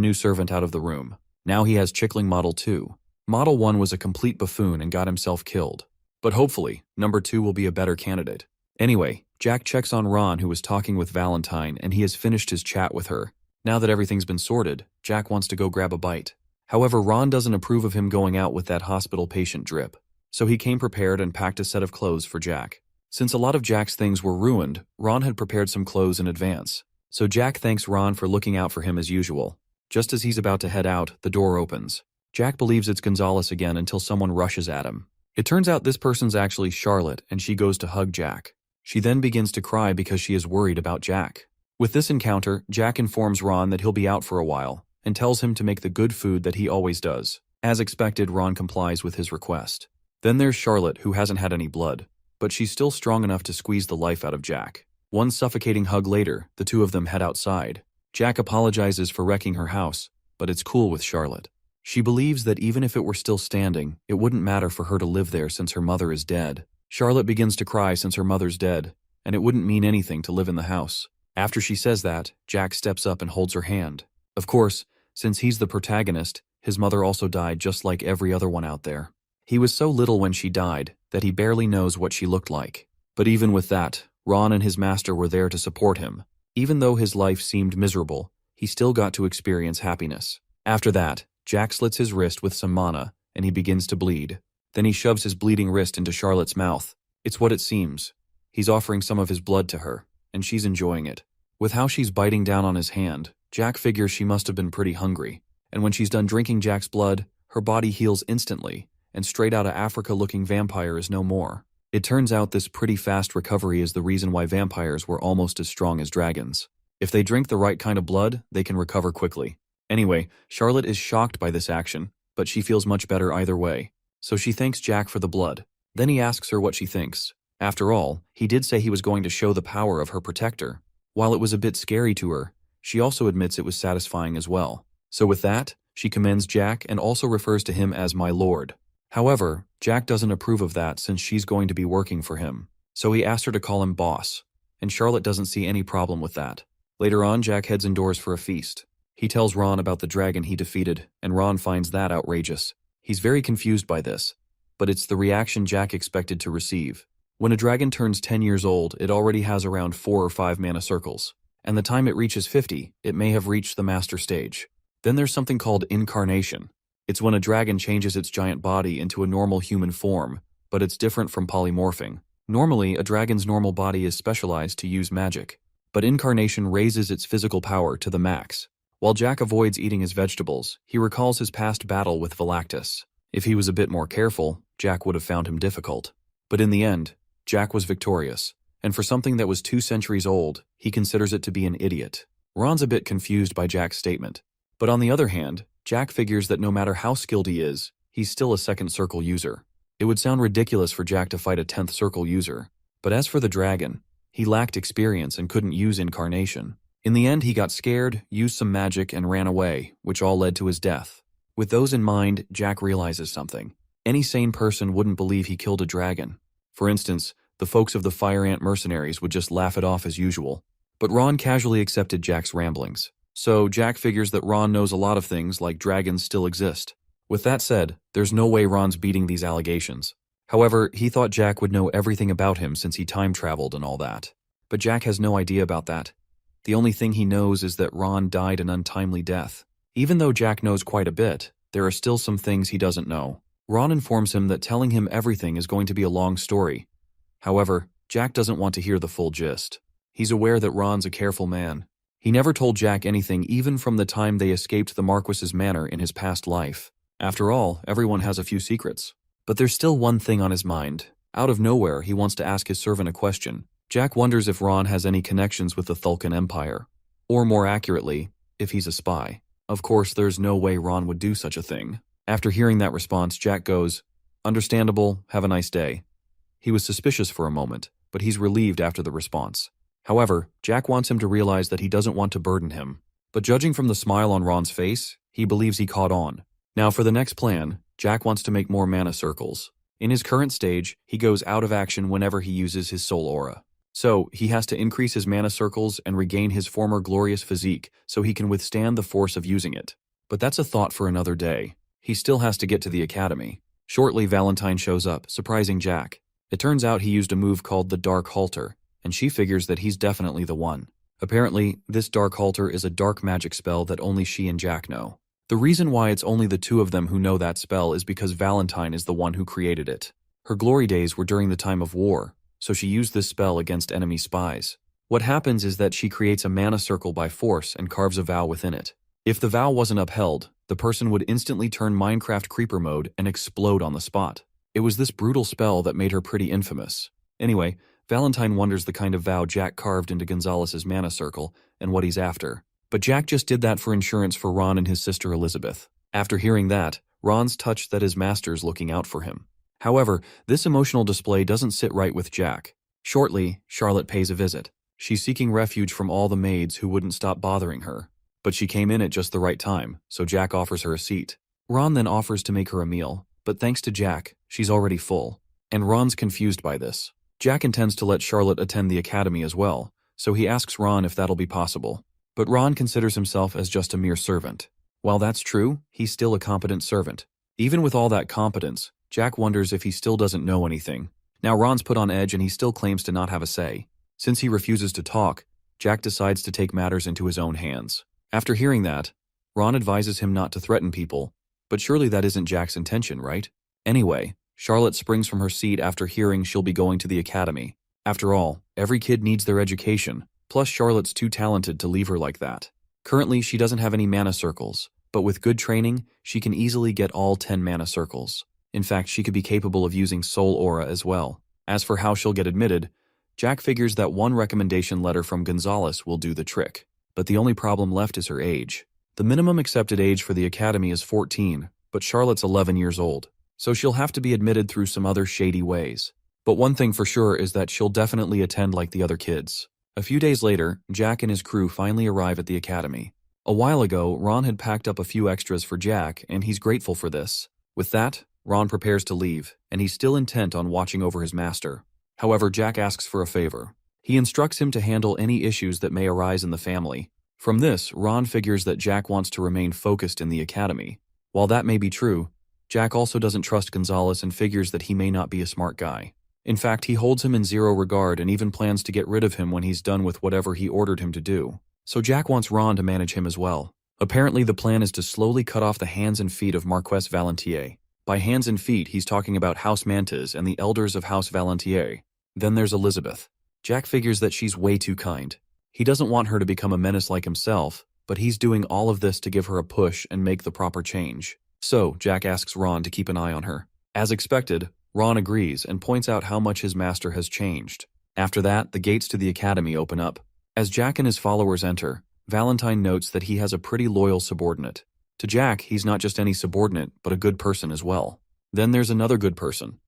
[SPEAKER 1] new servant out of the room. Now he has Chickling Model 2. Model 1 was a complete buffoon and got himself killed. But hopefully, number 2 will be a better candidate. Anyway, Jack checks on Ron, who was talking with Valentine, and he has finished his chat with her. Now that everything's been sorted, Jack wants to go grab a bite. However, Ron doesn't approve of him going out with that hospital patient drip. So he came prepared and packed a set of clothes for Jack. Since a lot of Jack's things were ruined, Ron had prepared some clothes in advance. So Jack thanks Ron for looking out for him as usual. Just as he's about to head out, the door opens. Jack believes it's Gonzalez again until someone rushes at him. It turns out this person's actually Charlotte, and she goes to hug Jack. She then begins to cry because she is worried about Jack. With this encounter, Jack informs Ron that he'll be out for a while, and tells him to make the good food that he always does. As expected, Ron complies with his request. Then there's Charlotte, who hasn't had any blood, but she's still strong enough to squeeze the life out of Jack. One suffocating hug later, the two of them head outside. Jack apologizes for wrecking her house, but it's cool with Charlotte. She believes that even if it were still standing, it wouldn't matter for her to live there since her mother is dead. Charlotte begins to cry since her mother's dead, and it wouldn't mean anything to live in the house. After she says that, Jack steps up and holds her hand. Of course, since he's the protagonist, his mother also died just like every other one out there. He was so little when she died that he barely knows what she looked like. But even with that, Ron and his master were there to support him. Even though his life seemed miserable, he still got to experience happiness. After that, Jack slits his wrist with some mana, and he begins to bleed. Then he shoves his bleeding wrist into Charlotte's mouth. It's what it seems. He's offering some of his blood to her, and she's enjoying it. With how she's biting down on his hand, Jack figures she must have been pretty hungry. And when she's done drinking Jack's blood, her body heals instantly, and straight out of Africa-looking vampire is no more. It turns out this pretty fast recovery is the reason why vampires were almost as strong as dragons. If they drink the right kind of blood, they can recover quickly. Anyway, Charlotte is shocked by this action, but she feels much better either way. So she thanks Jack for the blood. Then he asks her what she thinks. After all, he did say he was going to show the power of her protector. While it was a bit scary to her, she also admits it was satisfying as well. So with that, she commends Jack and also refers to him as my lord. However, Jack doesn't approve of that since she's going to be working for him. So he asks her to call him boss, and Charlotte doesn't see any problem with that. Later on, Jack heads indoors for a feast. He tells Ron about the dragon he defeated, and Ron finds that outrageous. He's very confused by this, but it's the reaction Jack expected to receive. When a dragon turns 10 years old, it already has around 4 or 5 mana circles, and the time it reaches 50, it may have reached the master stage. Then there's something called incarnation. It's when a dragon changes its giant body into a normal human form, but it's different from polymorphing. Normally, a dragon's normal body is specialized to use magic, but incarnation raises its physical power to the max. While Jack avoids eating his vegetables, he recalls his past battle with Velactus. If he was a bit more careful, Jack would have found him difficult. But in the end, Jack was victorious, and for something that was 2 centuries old, he considers it to be an idiot. Ron's a bit confused by Jack's statement. But on the other hand, Jack figures that no matter how skilled he is, he's still a second circle user. It would sound ridiculous for Jack to fight a 10th circle user. But as for the dragon, he lacked experience and couldn't use incarnation. In the end, he got scared, used some magic, and ran away, which all led to his death. With those in mind, Jack realizes something. Any sane person wouldn't believe he killed a dragon. For instance, the folks of the Fire Ant mercenaries would just laugh it off as usual. But Ron casually accepted Jack's ramblings. So Jack figures that Ron knows a lot of things like dragons still exist. With that said, there's no way Ron's beating these allegations. However, he thought Jack would know everything about him since he time traveled and all that. But Jack has no idea about that. The only thing he knows is that Ron died an untimely death. Even though Jack knows quite a bit, there are still some things he doesn't know. Ron informs him that telling him everything is going to be a long story. However, Jack doesn't want to hear the full gist. He's aware that Ron's a careful man. He never told Jack anything even from the time they escaped the Marquis's manor in his past life. After all, everyone has a few secrets. But there's still one thing on his mind. Out of nowhere, he wants to ask his servant a question. Jack wonders if Ron has any connections with the Thulkan Empire. Or more accurately, if he's a spy. Of course, there's no way Ron would do such a thing. After hearing that response, Jack goes, "Understandable, have a nice day." He was suspicious for a moment, but he's relieved after the response. However, Jack wants him to realize that he doesn't want to burden him. But judging from the smile on Ron's face, he believes he caught on. Now for the next plan, Jack wants to make more mana circles. In his current stage, he goes out of action whenever he uses his soul aura. So, he has to increase his mana circles and regain his former glorious physique so he can withstand the force of using it. But that's a thought for another day. He still has to get to the academy. Shortly, Valentine shows up, surprising Jack. It turns out he used a move called the Dark Halter, and she figures that he's definitely the one. Apparently, this Dark Halter is a dark magic spell that only she and Jack know. The reason why it's only the two of them who know that spell is because Valentine is the one who created it. Her glory days were during the time of war, so she used this spell against enemy spies. What happens is that she creates a mana circle by force and carves a vow within it. If the vow wasn't upheld, the person would instantly turn Minecraft creeper mode and explode on the spot. It was this brutal spell that made her pretty infamous. Anyway, Valentine wonders the kind of vow Jack carved into Gonzalez's mana circle and what he's after. But Jack just did that for insurance for Ron and his sister Elizabeth. After hearing that, Ron's touched that his master's looking out for him. However, this emotional display doesn't sit right with Jack. Shortly, Charlotte pays a visit. She's seeking refuge from all the maids who wouldn't stop bothering her. But she came in at just the right time, so Jack offers her a seat. Ron then offers to make her a meal, but thanks to Jack, she's already full. And Ron's confused by this. Jack intends to let Charlotte attend the academy as well, so he asks Ron if that'll be possible. But Ron considers himself as just a mere servant. While that's true, he's still a competent servant. Even with all that competence, Jack wonders if he still doesn't know anything. Now Ron's put on edge and he still claims to not have a say. Since he refuses to talk, Jack decides to take matters into his own hands. After hearing that, Ron advises him not to threaten people, but surely that isn't Jack's intention, right? Anyway, Charlotte springs from her seat after hearing she'll be going to the academy. After all, every kid needs their education, plus Charlotte's too talented to leave her like that. Currently, she doesn't have any mana circles, but with good training, she can easily get all 10 mana circles. In fact, she could be capable of using soul aura as well. As for how she'll get admitted, Jack figures that one recommendation letter from Gonzalez will do the trick. But the only problem left is her age. The minimum accepted age for the academy is 14, but Charlotte's 11 years old, so she'll have to be admitted through some other shady ways. But one thing for sure is that she'll definitely attend like the other kids. A few days later, Jack and his crew finally arrive at the academy. A while ago, Ron had packed up a few extras for Jack, and he's grateful for this. With that, Ron prepares to leave, and he's still intent on watching over his master. However, Jack asks for a favor. He instructs him to handle any issues that may arise in the family. From this, Ron figures that Jack wants to remain focused in the academy. While that may be true, Jack also doesn't trust Gonzalez and figures that he may not be a smart guy. In fact, he holds him in zero regard and even plans to get rid of him when he's done with whatever he ordered him to do. So Jack wants Ron to manage him as well. Apparently, the plan is to slowly cut off the hands and feet of Marquess Valentier. By hands and feet, he's talking about House Mantes and the elders of House Valentier. Then there's Elizabeth. Jack figures that she's way too kind. He doesn't want her to become a menace like himself, but he's doing all of this to give her a push and make the proper change. So, Jack asks Ron to keep an eye on her. As expected, Ron agrees and points out how much his master has changed. After that, the gates to the academy open up. As Jack and his followers enter, Valentine notes that he has a pretty loyal subordinate. To Jack, he's not just any subordinate, but a good person as well. Then there's another good person,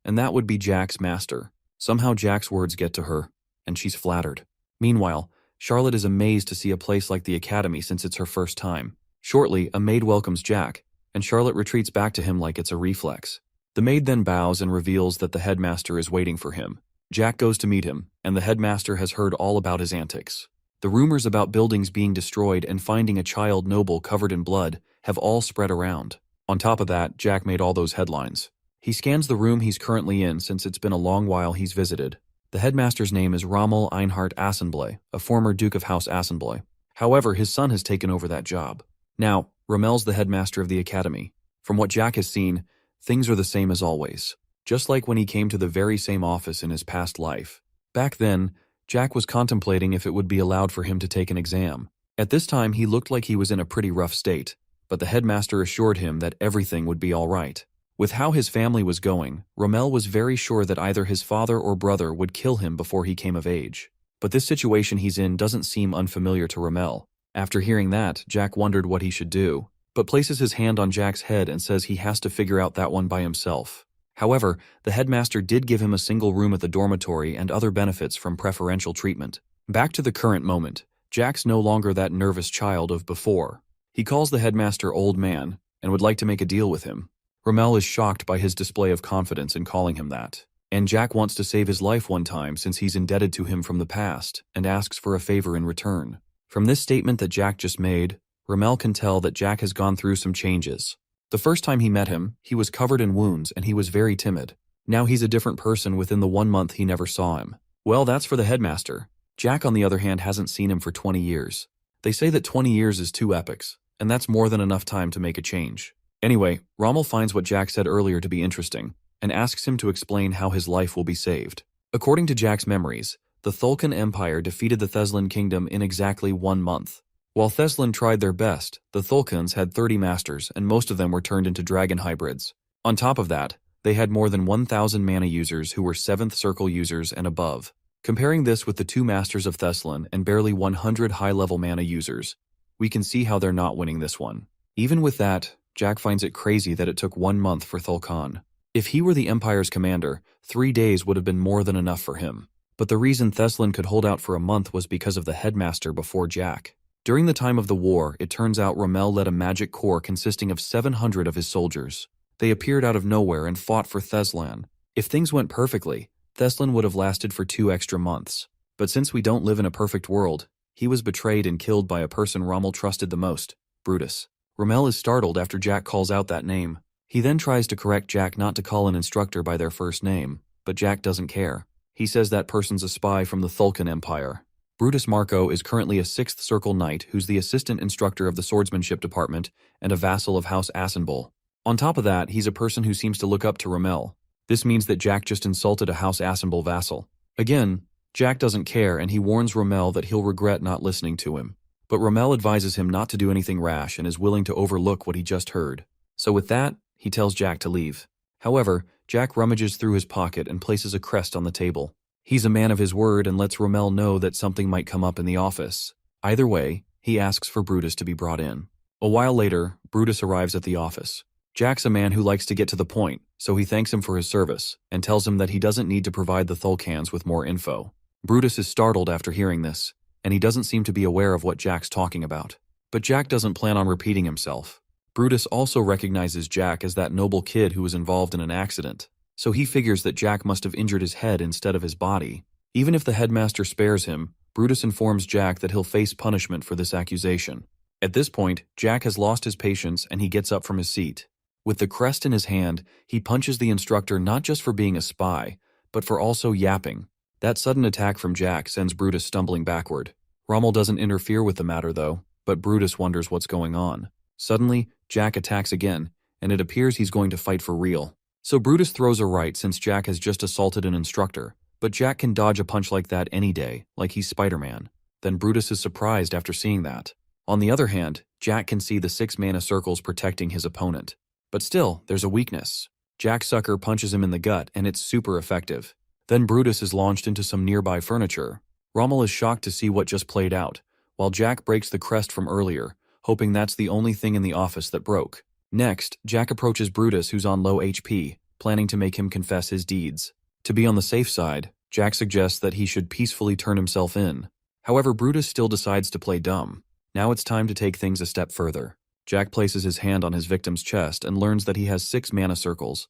[SPEAKER 1] and that would be Jack's master. Somehow Jack's words get to her, and she's flattered. Meanwhile, Charlotte is amazed to see a place like the academy since it's her first time. Shortly, a maid welcomes Jack, and Charlotte retreats back to him like it's a reflex. The maid then bows and reveals that the headmaster is waiting for him. Jack goes to meet him, and the headmaster has heard all about his antics. The rumors about buildings being destroyed and finding a child noble covered in blood have all spread around. On top of that, Jack made all those headlines. He scans the room he's currently in since it's been a long while he's visited. The headmaster's name is Rommel Einhard Assenblay, a former Duke of House Assenblay. However, his son has taken over that job. Now, Rommel's the headmaster of the academy. From what Jack has seen, things are the same as always, just like when he came to the very same office in his past life. Back then, Jack was contemplating if it would be allowed for him to take an exam. At this time, he looked like he was in a pretty rough state, but the headmaster assured him that everything would be all right. With how his family was going, Rommel was very sure that either his father or brother would kill him before he came of age. But this situation he's in doesn't seem unfamiliar to Rommel. After hearing that, Jack wondered what he should do, but places his hand on Jack's head and says he has to figure out that one by himself. However, the headmaster did give him a single room at the dormitory and other benefits from preferential treatment. Back to the current moment, Jack's no longer that nervous child of before. He calls the headmaster old man and would like to make a deal with him. Rommel is shocked by his display of confidence in calling him that, and Jack wants to save his life one time since he's indebted to him from the past and asks for a favor in return. From this statement that Jack just made, Rommel can tell that Jack has gone through some changes. The first time he met him, he was covered in wounds and he was very timid. Now he's a different person within the 1 month he never saw him. Well, that's for the headmaster. Jack, on the other hand, hasn't seen him for 20 years. They say that 20 years is 2 epochs, and that's more than enough time to make a change. Anyway, Rommel finds what Jack said earlier to be interesting, and asks him to explain how his life will be saved. According to Jack's memories, the Thulkan Empire defeated the Theslan Kingdom in exactly 1 month. While Theslan tried their best, the Thulkans had 30 masters, and most of them were turned into dragon hybrids. On top of that, they had more than 1,000 mana users who were 7th circle users and above. Comparing this with the 2 masters of Theslan and barely 100 high-level mana users, we can see how they're not winning this one. Even with that, Jack finds it crazy that it took 1 month for Thulkan. If he were the Empire's commander, 3 days would have been more than enough for him. But the reason Theslan could hold out for a month was because of the headmaster before Jack. During the time of the war, it turns out Rommel led a magic corps consisting of 700 of his soldiers. They appeared out of nowhere and fought for Theslan. If things went perfectly, Theslan would have lasted for 2 extra months. But since we don't live in a perfect world, he was betrayed and killed by a person Rommel trusted the most, Brutus. Rommel is startled after Jack calls out that name. He then tries to correct Jack not to call an instructor by their first name, but Jack doesn't care. He says that person's a spy from the Thulkan Empire. Brutus Marco is currently a 6th Circle Knight who's the assistant instructor of the swordsmanship department and a vassal of House Assenbull. On top of that, he's a person who seems to look up to Rommel. This means that Jack just insulted a House Assenbull vassal. Again, Jack doesn't care and he warns Rommel that he'll regret not listening to him. But Rommel advises him not to do anything rash and is willing to overlook what he just heard. So with that, he tells Jack to leave. However, Jack rummages through his pocket and places a crest on the table. He's a man of his word and lets Rommel know that something might come up in the office. Either way, he asks for Brutus to be brought in. A while later, Brutus arrives at the office. Jack's a man who likes to get to the point, so he thanks him for his service, and tells him that he doesn't need to provide the Thulkans with more info. Brutus is startled after hearing this, and he doesn't seem to be aware of what Jack's talking about. But Jack doesn't plan on repeating himself. Brutus also recognizes Jack as that noble kid who was involved in an accident, so he figures that Jack must have injured his head instead of his body. Even if the headmaster spares him, Brutus informs Jack that he'll face punishment for this accusation. At this point, Jack has lost his patience and he gets up from his seat. With the crest in his hand, he punches the instructor not just for being a spy, but for also yapping. That sudden attack from Jack sends Brutus stumbling backward. Rommel doesn't interfere with the matter though, but Brutus wonders what's going on. Suddenly, Jack attacks again, and it appears he's going to fight for real. So Brutus throws a right since Jack has just assaulted an instructor, but Jack can dodge a punch like that any day, like he's Spider-Man. Then Brutus is surprised after seeing that. On the other hand, Jack can see the 6 mana circles protecting his opponent. But still, there's a weakness. Jack's sucker punches him in the gut, and it's super effective. Then Brutus is launched into some nearby furniture. Rommel is shocked to see what just played out, while Jack breaks the crest from earlier, hoping that's the only thing in the office that broke. Next, Jack approaches Brutus, who's on low HP, planning to make him confess his deeds. To be on the safe side, Jack suggests that he should peacefully turn himself in. However, Brutus still decides to play dumb. Now it's time to take things a step further. Jack places his hand on his victim's chest and learns that he has 6 mana circles,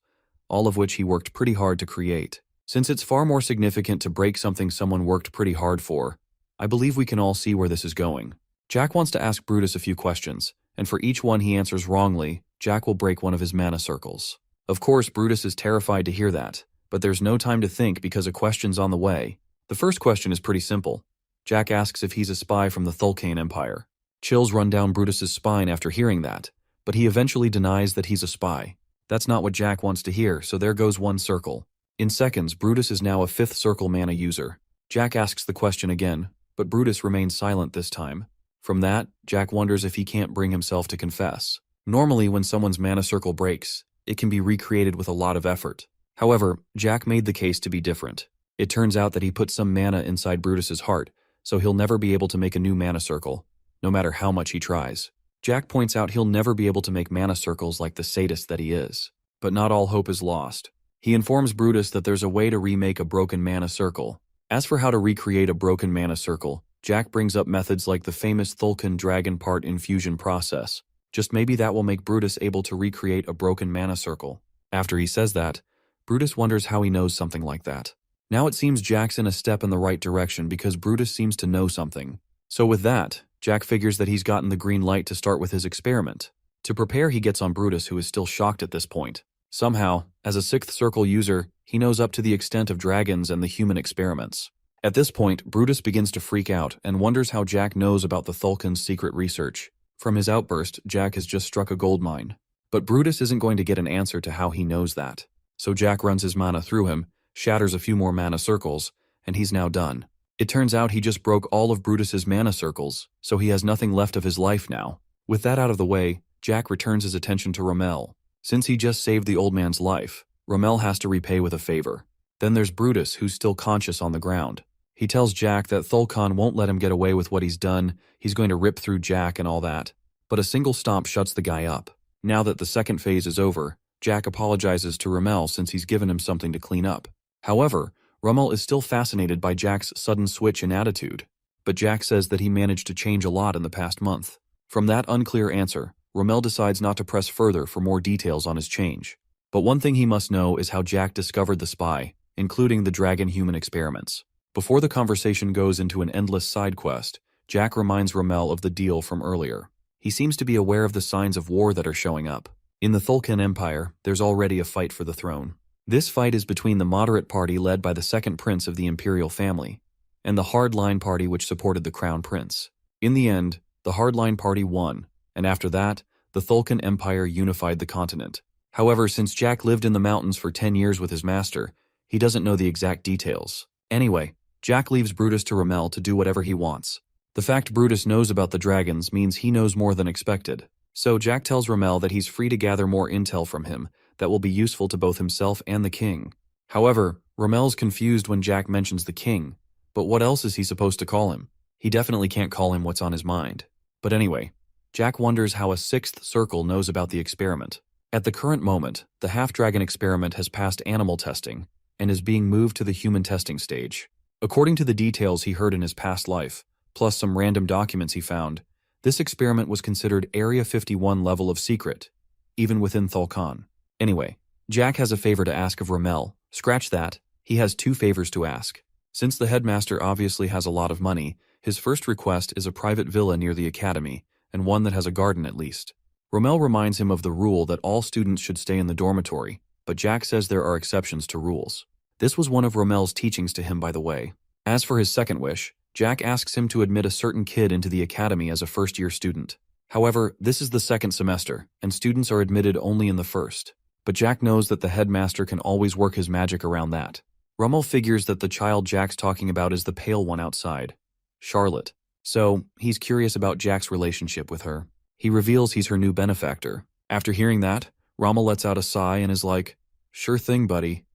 [SPEAKER 1] all of which he worked pretty hard to create. Since it's far more significant to break something someone worked pretty hard for, I believe we can all see where this is going. Jack wants to ask Brutus a few questions, and for each one he answers wrongly, Jack will break one of his mana circles. Of course, Brutus is terrified to hear that, but there's no time to think because a question's on the way. The first question is pretty simple. Jack asks if he's a spy from the Thulkan Empire. Chills run down Brutus's spine after hearing that, but he eventually denies that he's a spy. That's not what Jack wants to hear, so there goes one circle. In seconds, Brutus is now a 5th circle mana user. Jack asks the question again, but Brutus remains silent this time. From that, Jack wonders if he can't bring himself to confess. Normally, when someone's mana circle breaks, it can be recreated with a lot of effort. However, Jack made the case to be different. It turns out that he put some mana inside Brutus's heart, so he'll never be able to make a new mana circle, no matter how much he tries. Jack points out he'll never be able to make mana circles like the sadist that he is. But not all hope is lost. He informs Brutus that there's a way to remake a broken mana circle. As for how to recreate a broken mana circle, Jack brings up methods like the famous Thulkan dragon part infusion process. Just maybe that will make Brutus able to recreate a broken mana circle. After he says that, Brutus wonders how he knows something like that. Now it seems Jack's in a step in the right direction because Brutus seems to know something. So with that, Jack figures that he's gotten the green light to start with his experiment. To prepare, he gets on Brutus, who is still shocked at this point. Somehow, as a 6th circle user, he knows up to the extent of dragons and the human experiments. At this point, Brutus begins to freak out and wonders how Jack knows about the Thulkan's secret research. From his outburst, Jack has just struck a gold mine. But Brutus isn't going to get an answer to how he knows that. So Jack runs his mana through him, shatters a few more mana circles, and he's now done. It turns out he just broke all of Brutus's mana circles, so he has nothing left of his life now. With that out of the way, Jack returns his attention to Rommel. Since he just saved the old man's life, Rommel has to repay with a favor. Then there's Brutus, who's still conscious on the ground. He tells Jack that Thulkan won't let him get away with what he's done, he's going to rip through Jack and all that. But a single stomp shuts the guy up. Now that the second phase is over, Jack apologizes to Rommel since he's given him something to clean up. However, Rommel is still fascinated by Jack's sudden switch in attitude. But Jack says that he managed to change a lot in the past month. From that unclear answer, Rommel decides not to press further for more details on his change. But one thing he must know is how Jack discovered the spy, including the dragon-human experiments. Before the conversation goes into an endless side quest, Jack reminds Rommel of the deal from earlier. He seems to be aware of the signs of war that are showing up. In the Thulkan Empire, there's already a fight for the throne. This fight is between the moderate party led by the second prince of the imperial family, and the hardline party which supported the crown prince. In the end, the hardline party won, and after that, the Thulkan Empire unified the continent. However, since Jack lived in the mountains for 10 years with his master, he doesn't know the exact details. Anyway, Jack leaves Brutus to Rommel to do whatever he wants. The fact Brutus knows about the dragons means he knows more than expected. So Jack tells Rommel that he's free to gather more intel from him that will be useful to both himself and the king. However, Rommel's confused when Jack mentions the king, but what else is he supposed to call him? He definitely can't call him what's on his mind. But anyway, Jack wonders how a 6th circle knows about the experiment. At the current moment, the half-dragon experiment has passed animal testing and is being moved to the human testing stage. According to the details he heard in his past life, plus some random documents he found, this experiment was considered Area 51 level of secret, even within Thulkan. Anyway, Jack has a favor to ask of Rommel. Scratch that, he has 2 favors to ask. Since the headmaster obviously has a lot of money, his first request is a private villa near the academy, and one that has a garden at least. Rommel reminds him of the rule that all students should stay in the dormitory, but Jack says there are exceptions to rules. This was one of Rommel's teachings to him, by the way. As for his second wish, Jack asks him to admit a certain kid into the academy as a first-year student. However, this is the second semester, and students are admitted only in the first. But Jack knows that the headmaster can always work his magic around that. Rommel figures that the child Jack's talking about is the pale one outside, Charlotte. So, he's curious about Jack's relationship with her. He reveals he's her new benefactor. After hearing that, Rommel lets out a sigh and is like, "Sure thing, buddy."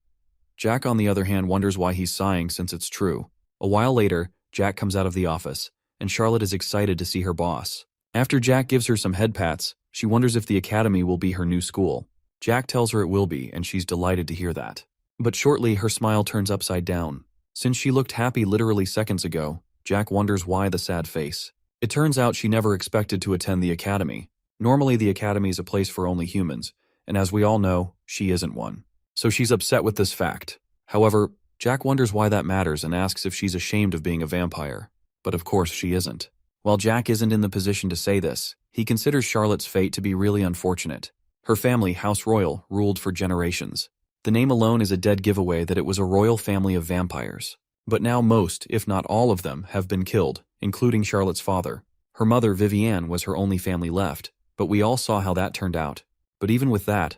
[SPEAKER 1] Jack, on the other hand, wonders why he's sighing since it's true. A while later, Jack comes out of the office, and Charlotte is excited to see her boss. After Jack gives her some head pats, she wonders if the academy will be her new school. Jack tells her it will be, and she's delighted to hear that. But shortly, her smile turns upside down. Since she looked happy literally seconds ago, Jack wonders why the sad face. It turns out she never expected to attend the academy. Normally, the academy is a place for only humans, and as we all know, she isn't one. So she's upset with this fact. However, Jack wonders why that matters and asks if she's ashamed of being a vampire. But of course she isn't. While Jack isn't in the position to say this, he considers Charlotte's fate to be really unfortunate. Her family, House Royal, ruled for generations. The name alone is a dead giveaway that it was a royal family of vampires. But now most, if not all of them, have been killed, including Charlotte's father. Her mother, Vivienne, was her only family left, but we all saw how that turned out. But even with that,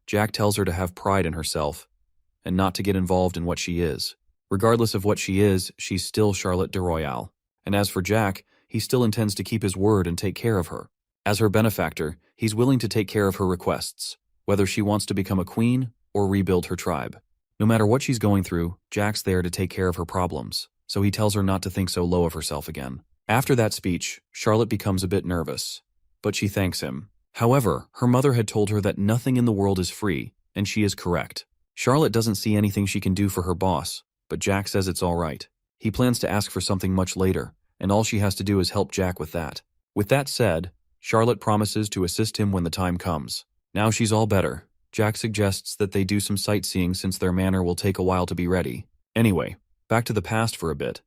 [SPEAKER 1] Jack tells her to have pride in herself, and not to get involved in what she is. Regardless of what she is, she's still Charlotte de Royale. And as for Jack, he still intends to keep his word and take care of her. As her benefactor, he's willing to take care of her requests, whether she wants to become a queen or rebuild her tribe. No matter what she's going through, Jack's there to take care of her problems, so he tells her not to think so low of herself again. After that speech, Charlotte becomes a bit nervous, but she thanks him. However, her mother had told her that nothing in the world is free, and she is correct. Charlotte doesn't see anything she can do for her boss, but Jack says it's all right. He plans to ask for something much later, and all she has to do is help Jack with that. With that said, Charlotte promises to assist him when the time comes. Now she's all better. Jack suggests that they do some sightseeing since their manor will take a while to be ready. Anyway, back to the past for a bit.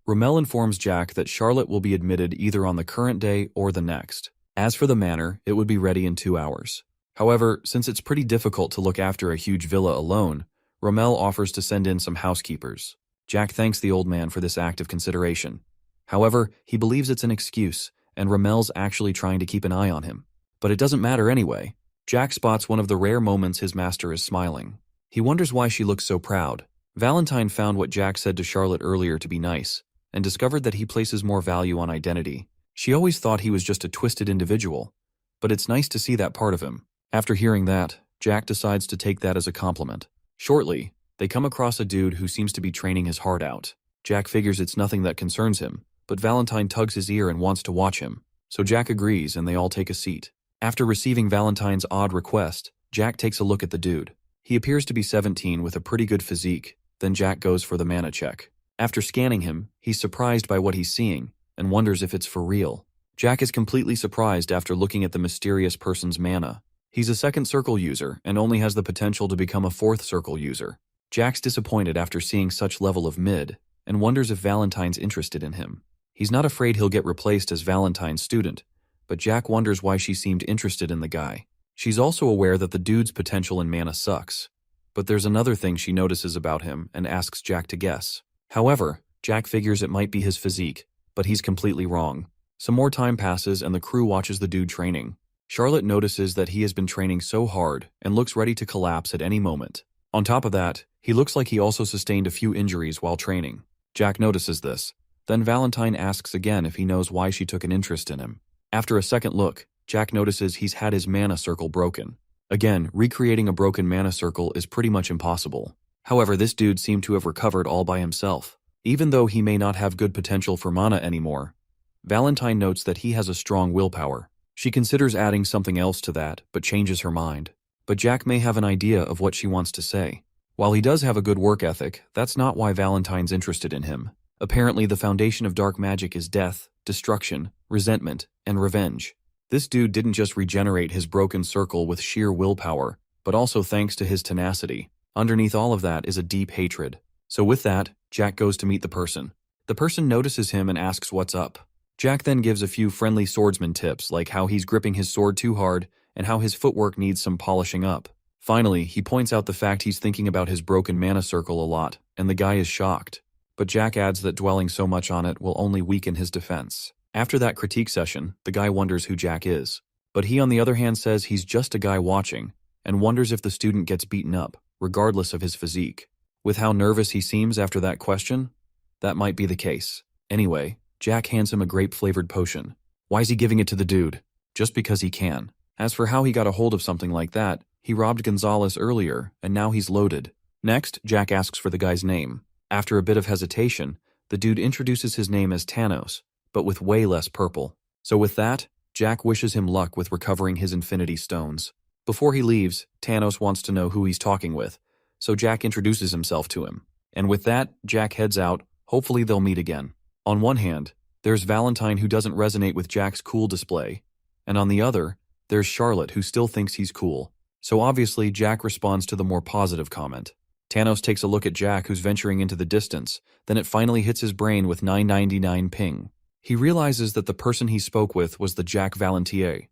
[SPEAKER 1] Rommel informs Jack that Charlotte will be admitted either on the current day or the next. As for the manor, it would be ready in 2 hours. However, since it's pretty difficult to look after a huge villa alone, Rommel offers to send in some housekeepers. Jack thanks the old man for this act of consideration. However, he believes it's an excuse, and Rommel's actually trying to keep an eye on him. But it doesn't matter anyway. Jack spots one of the rare moments his master is smiling. He wonders why she looks so proud. Valentine found what Jack said to Charlotte earlier to be nice, and discovered that he places more value on identity. She always thought he was just a twisted individual, but it's nice to see that part of him. After hearing that, Jack decides to take that as a compliment. Shortly, they come across a dude who seems to be training his heart out. Jack figures it's nothing that concerns him, but Valentine tugs his ear and wants to watch him, so Jack agrees and they all take a seat. After receiving Valentine's odd request, Jack takes a look at the dude. He appears to be 17 with a pretty good physique, then Jack goes for the mana check. After scanning him, he's surprised by what he's seeing, and wonders if it's for real. Jack is completely surprised after looking at the mysterious person's mana. He's a second circle user, and only has the potential to become a fourth circle user. Jack's disappointed after seeing such level of mid, and wonders if Valentine's interested in him. He's not afraid he'll get replaced as Valentine's student, but Jack wonders why she seemed interested in the guy. She's also aware that the dude's potential in mana sucks, but there's another thing she notices about him and asks Jack to guess. However, Jack figures it might be his physique, but he's completely wrong. Some more time passes and the crew watches the dude training. Charlotte notices that he has been training so hard and looks ready to collapse at any moment. On top of that, he looks like he also sustained a few injuries while training. Jack notices this. Then Valentine asks again if he knows why she took an interest in him. After a second look, Jack notices he's had his mana circle broken. Again, recreating a broken mana circle is pretty much impossible. However, this dude seemed to have recovered all by himself. Even though he may not have good potential for mana anymore, Valentine notes that he has a strong willpower. She considers adding something else to that, but changes her mind. but Jack may have an idea of what she wants to say. While he does have a good work ethic, that's not why Valentine's interested in him. Apparently, the foundation of dark magic is death, destruction, resentment, and revenge. This dude didn't just regenerate his broken circle with sheer willpower, but also thanks to his tenacity. Underneath all of that is a deep hatred. So with that, Jack goes to meet the person. The person notices him and asks what's up. Jack then gives a few friendly swordsman tips, like how he's gripping his sword too hard and how his footwork needs some polishing up. Finally, he points out the fact he's thinking about his broken mana circle a lot, and the guy is shocked. But Jack adds that dwelling so much on it will only weaken his defense. After that critique session, the guy wonders who Jack is. But he on the other hand says he's just a guy watching, and wonders if the student gets beaten up, regardless of his physique. With how nervous he seems after that question, that might be the case. Anyway, Jack hands him a grape-flavored potion. Why is he giving it to the dude? Just because he can. As for how he got a hold of something like that, he robbed Gonzalez earlier, and now he's loaded. Next, Jack asks for the guy's name. After a bit of hesitation, the dude introduces his name as Thanos, but with way less purple. So with that, Jack wishes him luck with recovering his Infinity Stones. Before he leaves, Thanos wants to know who he's talking with, so Jack introduces himself to him. And with that, Jack heads out. Hopefully they'll meet again. On one hand, there's Valentine who doesn't resonate with Jack's cool display, and on the other, there's Charlotte who still thinks he's cool. So obviously, Jack responds to the more positive comment. Thanos takes a look at Jack who's venturing into the distance, then it finally hits his brain with 999 ping. He realizes that the person he spoke with was the Jack Valentier.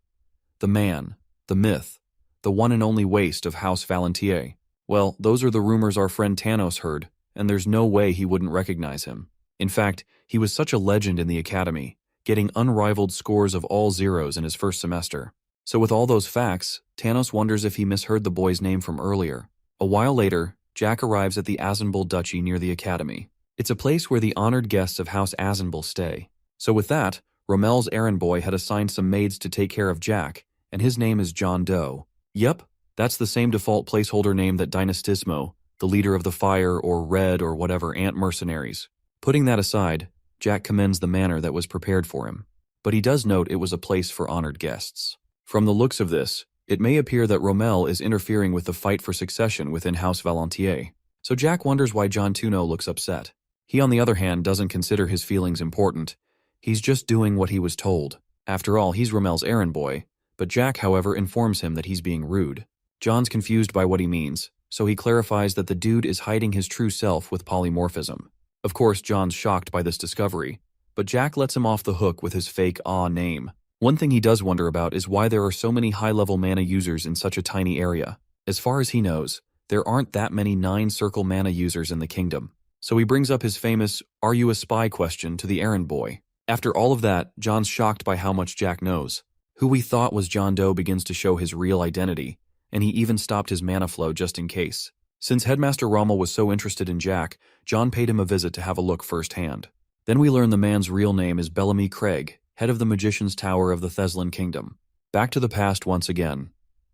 [SPEAKER 1] The man, the myth, the one and only waste of House Valentier. Well, those are the rumors our friend Thanos heard, and there's no way he wouldn't recognize him. In fact, he was such a legend in the academy, getting unrivaled scores of all zeros in his first semester. So with all those facts, Thanos wonders if he misheard the boy's name from earlier. A while later, Jack arrives at the Azenbul Duchy near the academy. It's a place where the honored guests of House Azenbul stay. So with that, Romel's errand boy had assigned some maids to take care of Jack, and his name is John Doe. Yep, that's the same default placeholder name that Dynastismo, the leader of the Fire or Red or whatever ant mercenaries. Putting that aside, Jack commends the manner that was prepared for him. But he does note it was a place for honored guests. From the looks of this, it may appear that Romel is interfering with the fight for succession within House Valentier. So Jack wonders why John Tuno looks upset. He on the other hand doesn't consider his feelings important. He's just doing what he was told. After all, he's Romel's errand boy, but Jack, however, informs him that he's being rude. John's confused by what he means, so he clarifies that the dude is hiding his true self with polymorphism. Of course, John's shocked by this discovery, but Jack lets him off the hook with his fake name. One thing he does wonder about is why there are so many high-level mana users in such a tiny area. As far as he knows, there aren't that many 9-circle mana users in the kingdom. So he brings up his famous, "Are you a spy?" question to the errand boy. After all of that, John's shocked by how much Jack knows. Who we thought was John Doe begins to show his real identity, and he even stopped his mana flow just in case. Since Headmaster Rommel was so interested in Jack, John paid him a visit to have a look firsthand. Then we learn the man's real name is Bellamy Craig, head of the Magician's Tower of the Theslan Kingdom. Back to the past once again.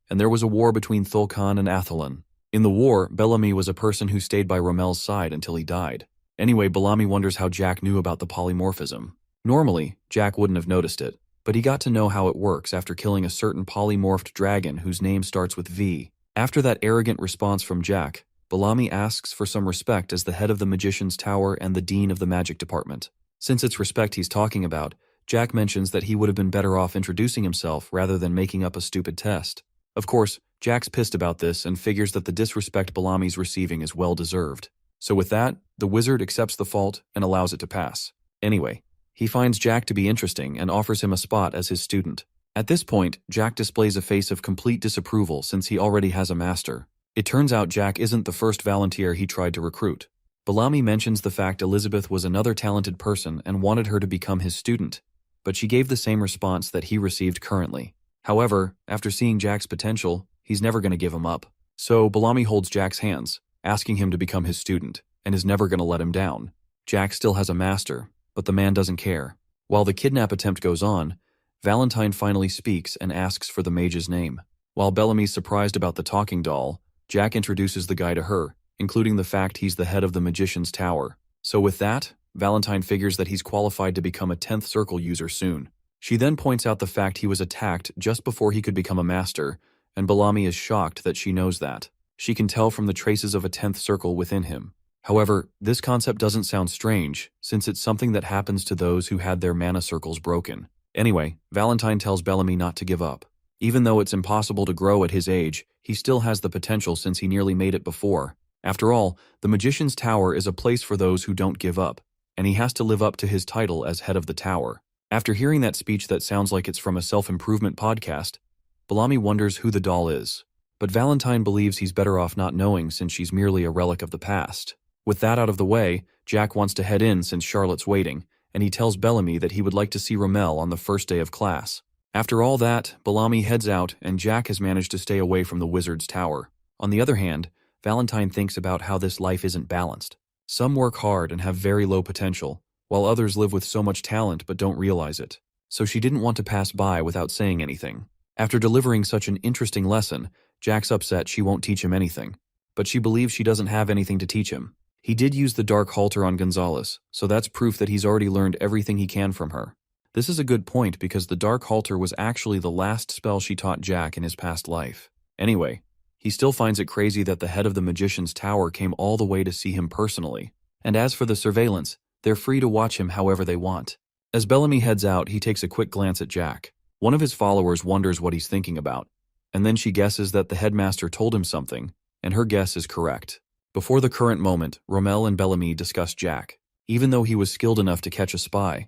[SPEAKER 1] And there was a war between Thulkan and Athalan. In the war, Bellamy was a person who stayed by Romel's side until he died. Anyway, Bellamy wonders how Jack knew about the polymorphism. Normally, Jack wouldn't have noticed it, but he got to know how it works after killing a certain polymorphed dragon whose name starts with V. After that arrogant response from Jack, Bellamy asks for some respect as the head of the Magician's Tower and the dean of the magic department. Since it's respect he's talking about, Jack mentions that he would have been better off introducing himself rather than making up a stupid test. Of course, Jack's pissed about this and figures that the disrespect Bellamy's receiving is well-deserved. So with that, the wizard accepts the fault and allows it to pass. Anyway, he finds Jack to be interesting and offers him a spot as his student. At this point, Jack displays a face of complete disapproval since he already has a master. It turns out Jack isn't the first volunteer he tried to recruit. Bellamy mentions the fact Elizabeth was another talented person and wanted her to become his student, but she gave the same response that he received currently. However, after seeing Jack's potential, he's never going to give him up. So Bellamy holds Jack's hands, asking him to become his student, and is never going to let him down. Jack still has a master, but the man doesn't care. While the kidnap attempt goes on, Valentine finally speaks and asks for the mage's name. While Bellamy's surprised about the talking doll, Jack introduces the guy to her, including the fact he's the head of the Magician's Tower. So with that, Valentine figures that he's qualified to become a 10th circle user soon. She then points out the fact he was attacked just before he could become a master, and Bellamy is shocked that she knows that. She can tell from the traces of a 10th circle within him. However, this concept doesn't sound strange, since it's something that happens to those who had their mana circles broken. Anyway, Valentine tells Bellamy not to give up. Even though it's impossible to grow at his age, he still has the potential since he nearly made it before. After all, the Magician's Tower is a place for those who don't give up, and he has to live up to his title as head of the tower. After hearing that speech that sounds like it's from a self-improvement podcast, Bellamy wonders who the doll is. But Valentine believes he's better off not knowing since she's merely a relic of the past. With that out of the way, Jack wants to head in since Charlotte's waiting, and he tells Bellamy that he would like to see Rommel on the first day of class. After all that, Bellamy heads out and Jack has managed to stay away from the wizard's tower. On the other hand, Valentine thinks about how this life isn't balanced. Some work hard and have very low potential, while others live with so much talent but don't realize it. So she didn't want to pass by without saying anything. After delivering such an interesting lesson, Jack's upset she won't teach him anything. But she believes she doesn't have anything to teach him. He did use the Dark Halter on Gonzalez, so that's proof that he's already learned everything he can from her. This is a good point because the Dark Halter was actually the last spell she taught Jack in his past life. Anyway, he still finds it crazy that the head of the Magician's Tower came all the way to see him personally. And as for the surveillance, they're free to watch him however they want. As Bellamy heads out, he takes a quick glance at Jack. One of his followers wonders what he's thinking about, and then she guesses that the headmaster told him something, and her guess is correct. Before the current moment, Rommel and Bellamy discuss Jack. Even though he was skilled enough to catch a spy,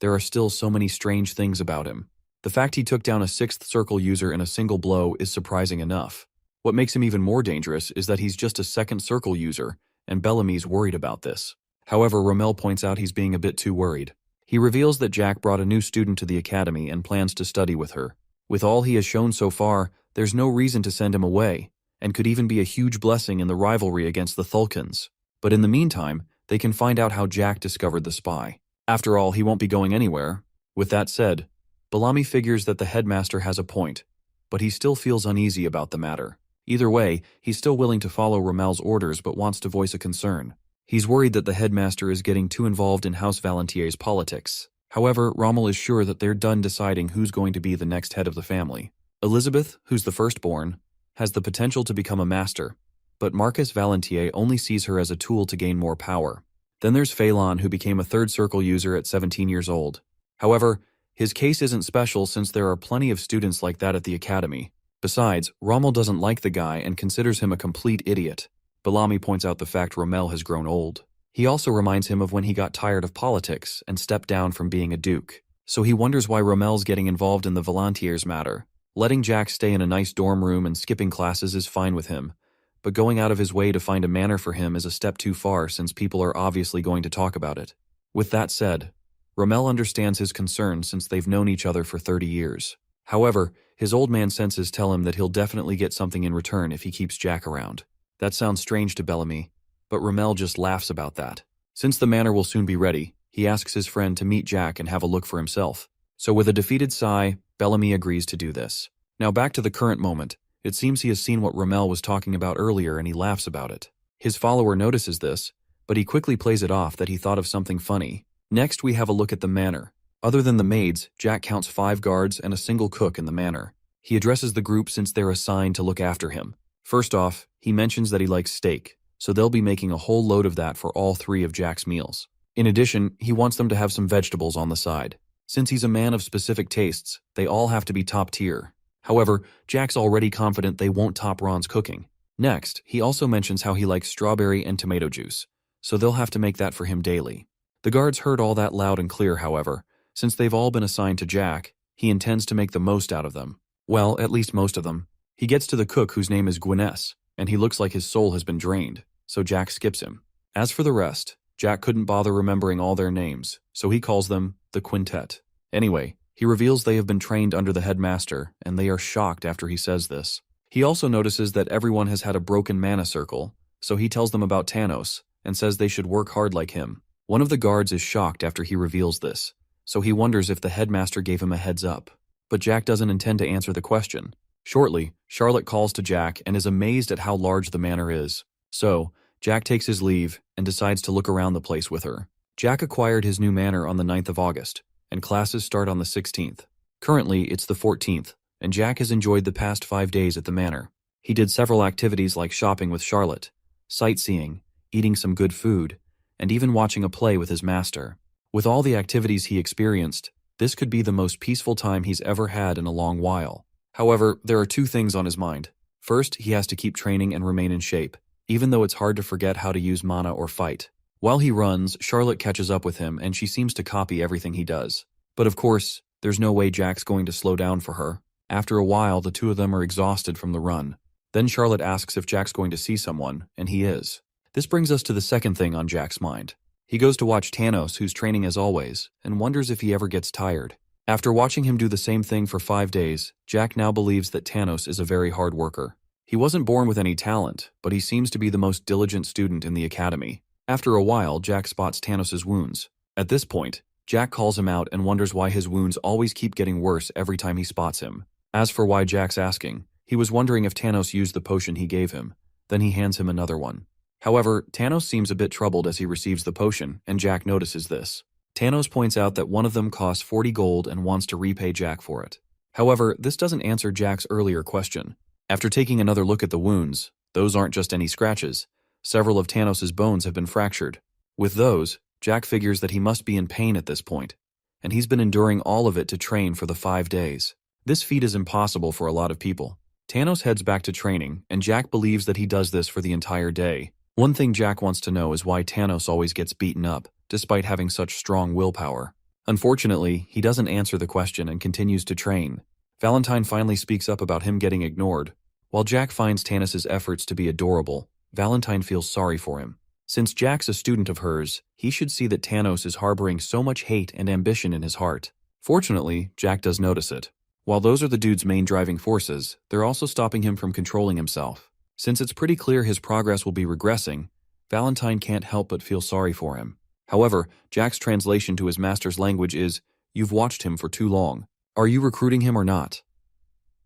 [SPEAKER 1] there are still so many strange things about him. The fact he took down a 6th circle user in a single blow is surprising enough. What makes him even more dangerous is that he's just a 2nd circle user, and Bellamy's worried about this. However, Rommel points out he's being a bit too worried. He reveals that Jack brought a new student to the academy and plans to study with her. With all he has shown so far, there's no reason to send him away, and could even be a huge blessing in the rivalry against the Thulkins. But in the meantime, they can find out how Jack discovered the spy. After all, he won't be going anywhere. With that said, Bellamy figures that the headmaster has a point, but he still feels uneasy about the matter. Either way, he's still willing to follow Rommel's orders but wants to voice a concern. He's worried that the headmaster is getting too involved in House Valentier's politics. However, Rommel is sure that they're done deciding who's going to be the next head of the family. Elizabeth, who's the firstborn, has the potential to become a master, but Marcus Valentier only sees her as a tool to gain more power. Then there's Phelan, who became a 3rd circle user at 17 years old. However, his case isn't special since there are plenty of students like that at the academy. Besides, Rommel doesn't like the guy and considers him a complete idiot. Bellamy points out the fact Rommel has grown old. He also reminds him of when he got tired of politics and stepped down from being a duke. So he wonders why Rommel's getting involved in the Valentiers matter. Letting Jack stay in a nice dorm room and skipping classes is fine with him, but going out of his way to find a manor for him is a step too far since people are obviously going to talk about it. With that said, Rommel understands his concern since they've known each other for 30 years. However, his old man senses tell him that he'll definitely get something in return if he keeps Jack around. That sounds strange to Bellamy, but Rommel just laughs about that. Since the manor will soon be ready, he asks his friend to meet Jack and have a look for himself. So with a defeated sigh, Bellamy agrees to do this. Now back to the current moment. It seems he has seen what Rommel was talking about earlier and he laughs about it. His follower notices this, but he quickly plays it off that he thought of something funny. Next, we have a look at the manor. Other than the maids, Jack counts 5 guards and a single cook in the manor. He addresses the group since they're assigned to look after him. First off, he mentions that he likes steak, so they'll be making a whole load of that for all 3 of Jack's meals. In addition, he wants them to have some vegetables on the side. Since he's a man of specific tastes, they all have to be top tier. However, Jack's already confident they won't top Ron's cooking. Next, he also mentions how he likes strawberry and tomato juice, so they'll have to make that for him daily. The guards heard all that loud and clear, however. Since they've all been assigned to Jack, he intends to make the most out of them. Well, at least most of them. He gets to the cook whose name is Gwyness, and he looks like his soul has been drained, so Jack skips him. As for the rest, Jack couldn't bother remembering all their names, so he calls them the Quintet. Anyway, he reveals they have been trained under the headmaster, and they are shocked after he says this. He also notices that everyone has had a broken mana circle, so he tells them about Tanos, and says they should work hard like him. One of the guards is shocked after he reveals this, so he wonders if the headmaster gave him a heads up. But Jack doesn't intend to answer the question. Shortly, Charlotte calls to Jack and is amazed at how large the manor is. So, Jack takes his leave and decides to look around the place with her. Jack acquired his new manor on the 9th of August, and classes start on the 16th. Currently, it's the 14th, and Jack has enjoyed the past 5 days at the manor. He did several activities like shopping with Charlotte, sightseeing, eating some good food, and even watching a play with his master. With all the activities he experienced, this could be the most peaceful time he's ever had in a long while. However, there are 2 things on his mind. First, he has to keep training and remain in shape, even though it's hard to forget how to use mana or fight. While he runs, Charlotte catches up with him and she seems to copy everything he does. But of course, there's no way Jack's going to slow down for her. After a while, the 2 of them are exhausted from the run. Then Charlotte asks if Jack's going to see someone, and he is. This brings us to the second thing on Jack's mind. He goes to watch Thanos, who's training as always, and wonders if he ever gets tired. After watching him do the same thing for 5 days, Jack now believes that Thanos is a very hard worker. He wasn't born with any talent, but he seems to be the most diligent student in the academy. After a while, Jack spots Thanos' wounds. At this point, Jack calls him out and wonders why his wounds always keep getting worse every time he spots him. As for why Jack's asking, he was wondering if Thanos used the potion he gave him. Then he hands him another one. However, Thanos seems a bit troubled as he receives the potion, and Jack notices this. Thanos points out that one of them costs 40 gold and wants to repay Jack for it. However, this doesn't answer Jack's earlier question. After taking another look at the wounds, those aren't just any scratches. Several of Thanos' bones have been fractured. With those, Jack figures that he must be in pain at this point, and he's been enduring all of it to train for the 5 days. This feat is impossible for a lot of people. Thanos heads back to training, and Jack believes that he does this for the entire day. One thing Jack wants to know is why Thanos always gets beaten up, despite having such strong willpower. Unfortunately, he doesn't answer the question and continues to train. Valentine finally speaks up about him getting ignored. While Jack finds Thanos' efforts to be adorable, Valentine feels sorry for him. Since Jack's a student of hers, he should see that Thanos is harboring so much hate and ambition in his heart. Fortunately, Jack does notice it. While those are the dude's main driving forces, they're also stopping him from controlling himself. Since it's pretty clear his progress will be regressing, Valentine can't help but feel sorry for him. However, Jack's translation to his master's language is, "You've watched him for too long. Are you recruiting him or not?"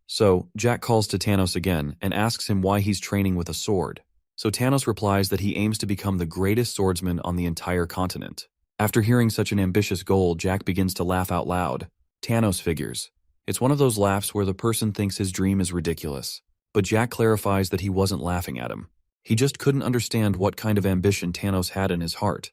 [SPEAKER 1] So, Jack calls to Thanos again and asks him why he's training with a sword. So Thanos replies that he aims to become the greatest swordsman on the entire continent. After hearing such an ambitious goal, Jack begins to laugh out loud. Thanos figures. It's one of those laughs where the person thinks his dream is ridiculous. But Jack clarifies that he wasn't laughing at him. He just couldn't understand what kind of ambition Thanos had in his heart.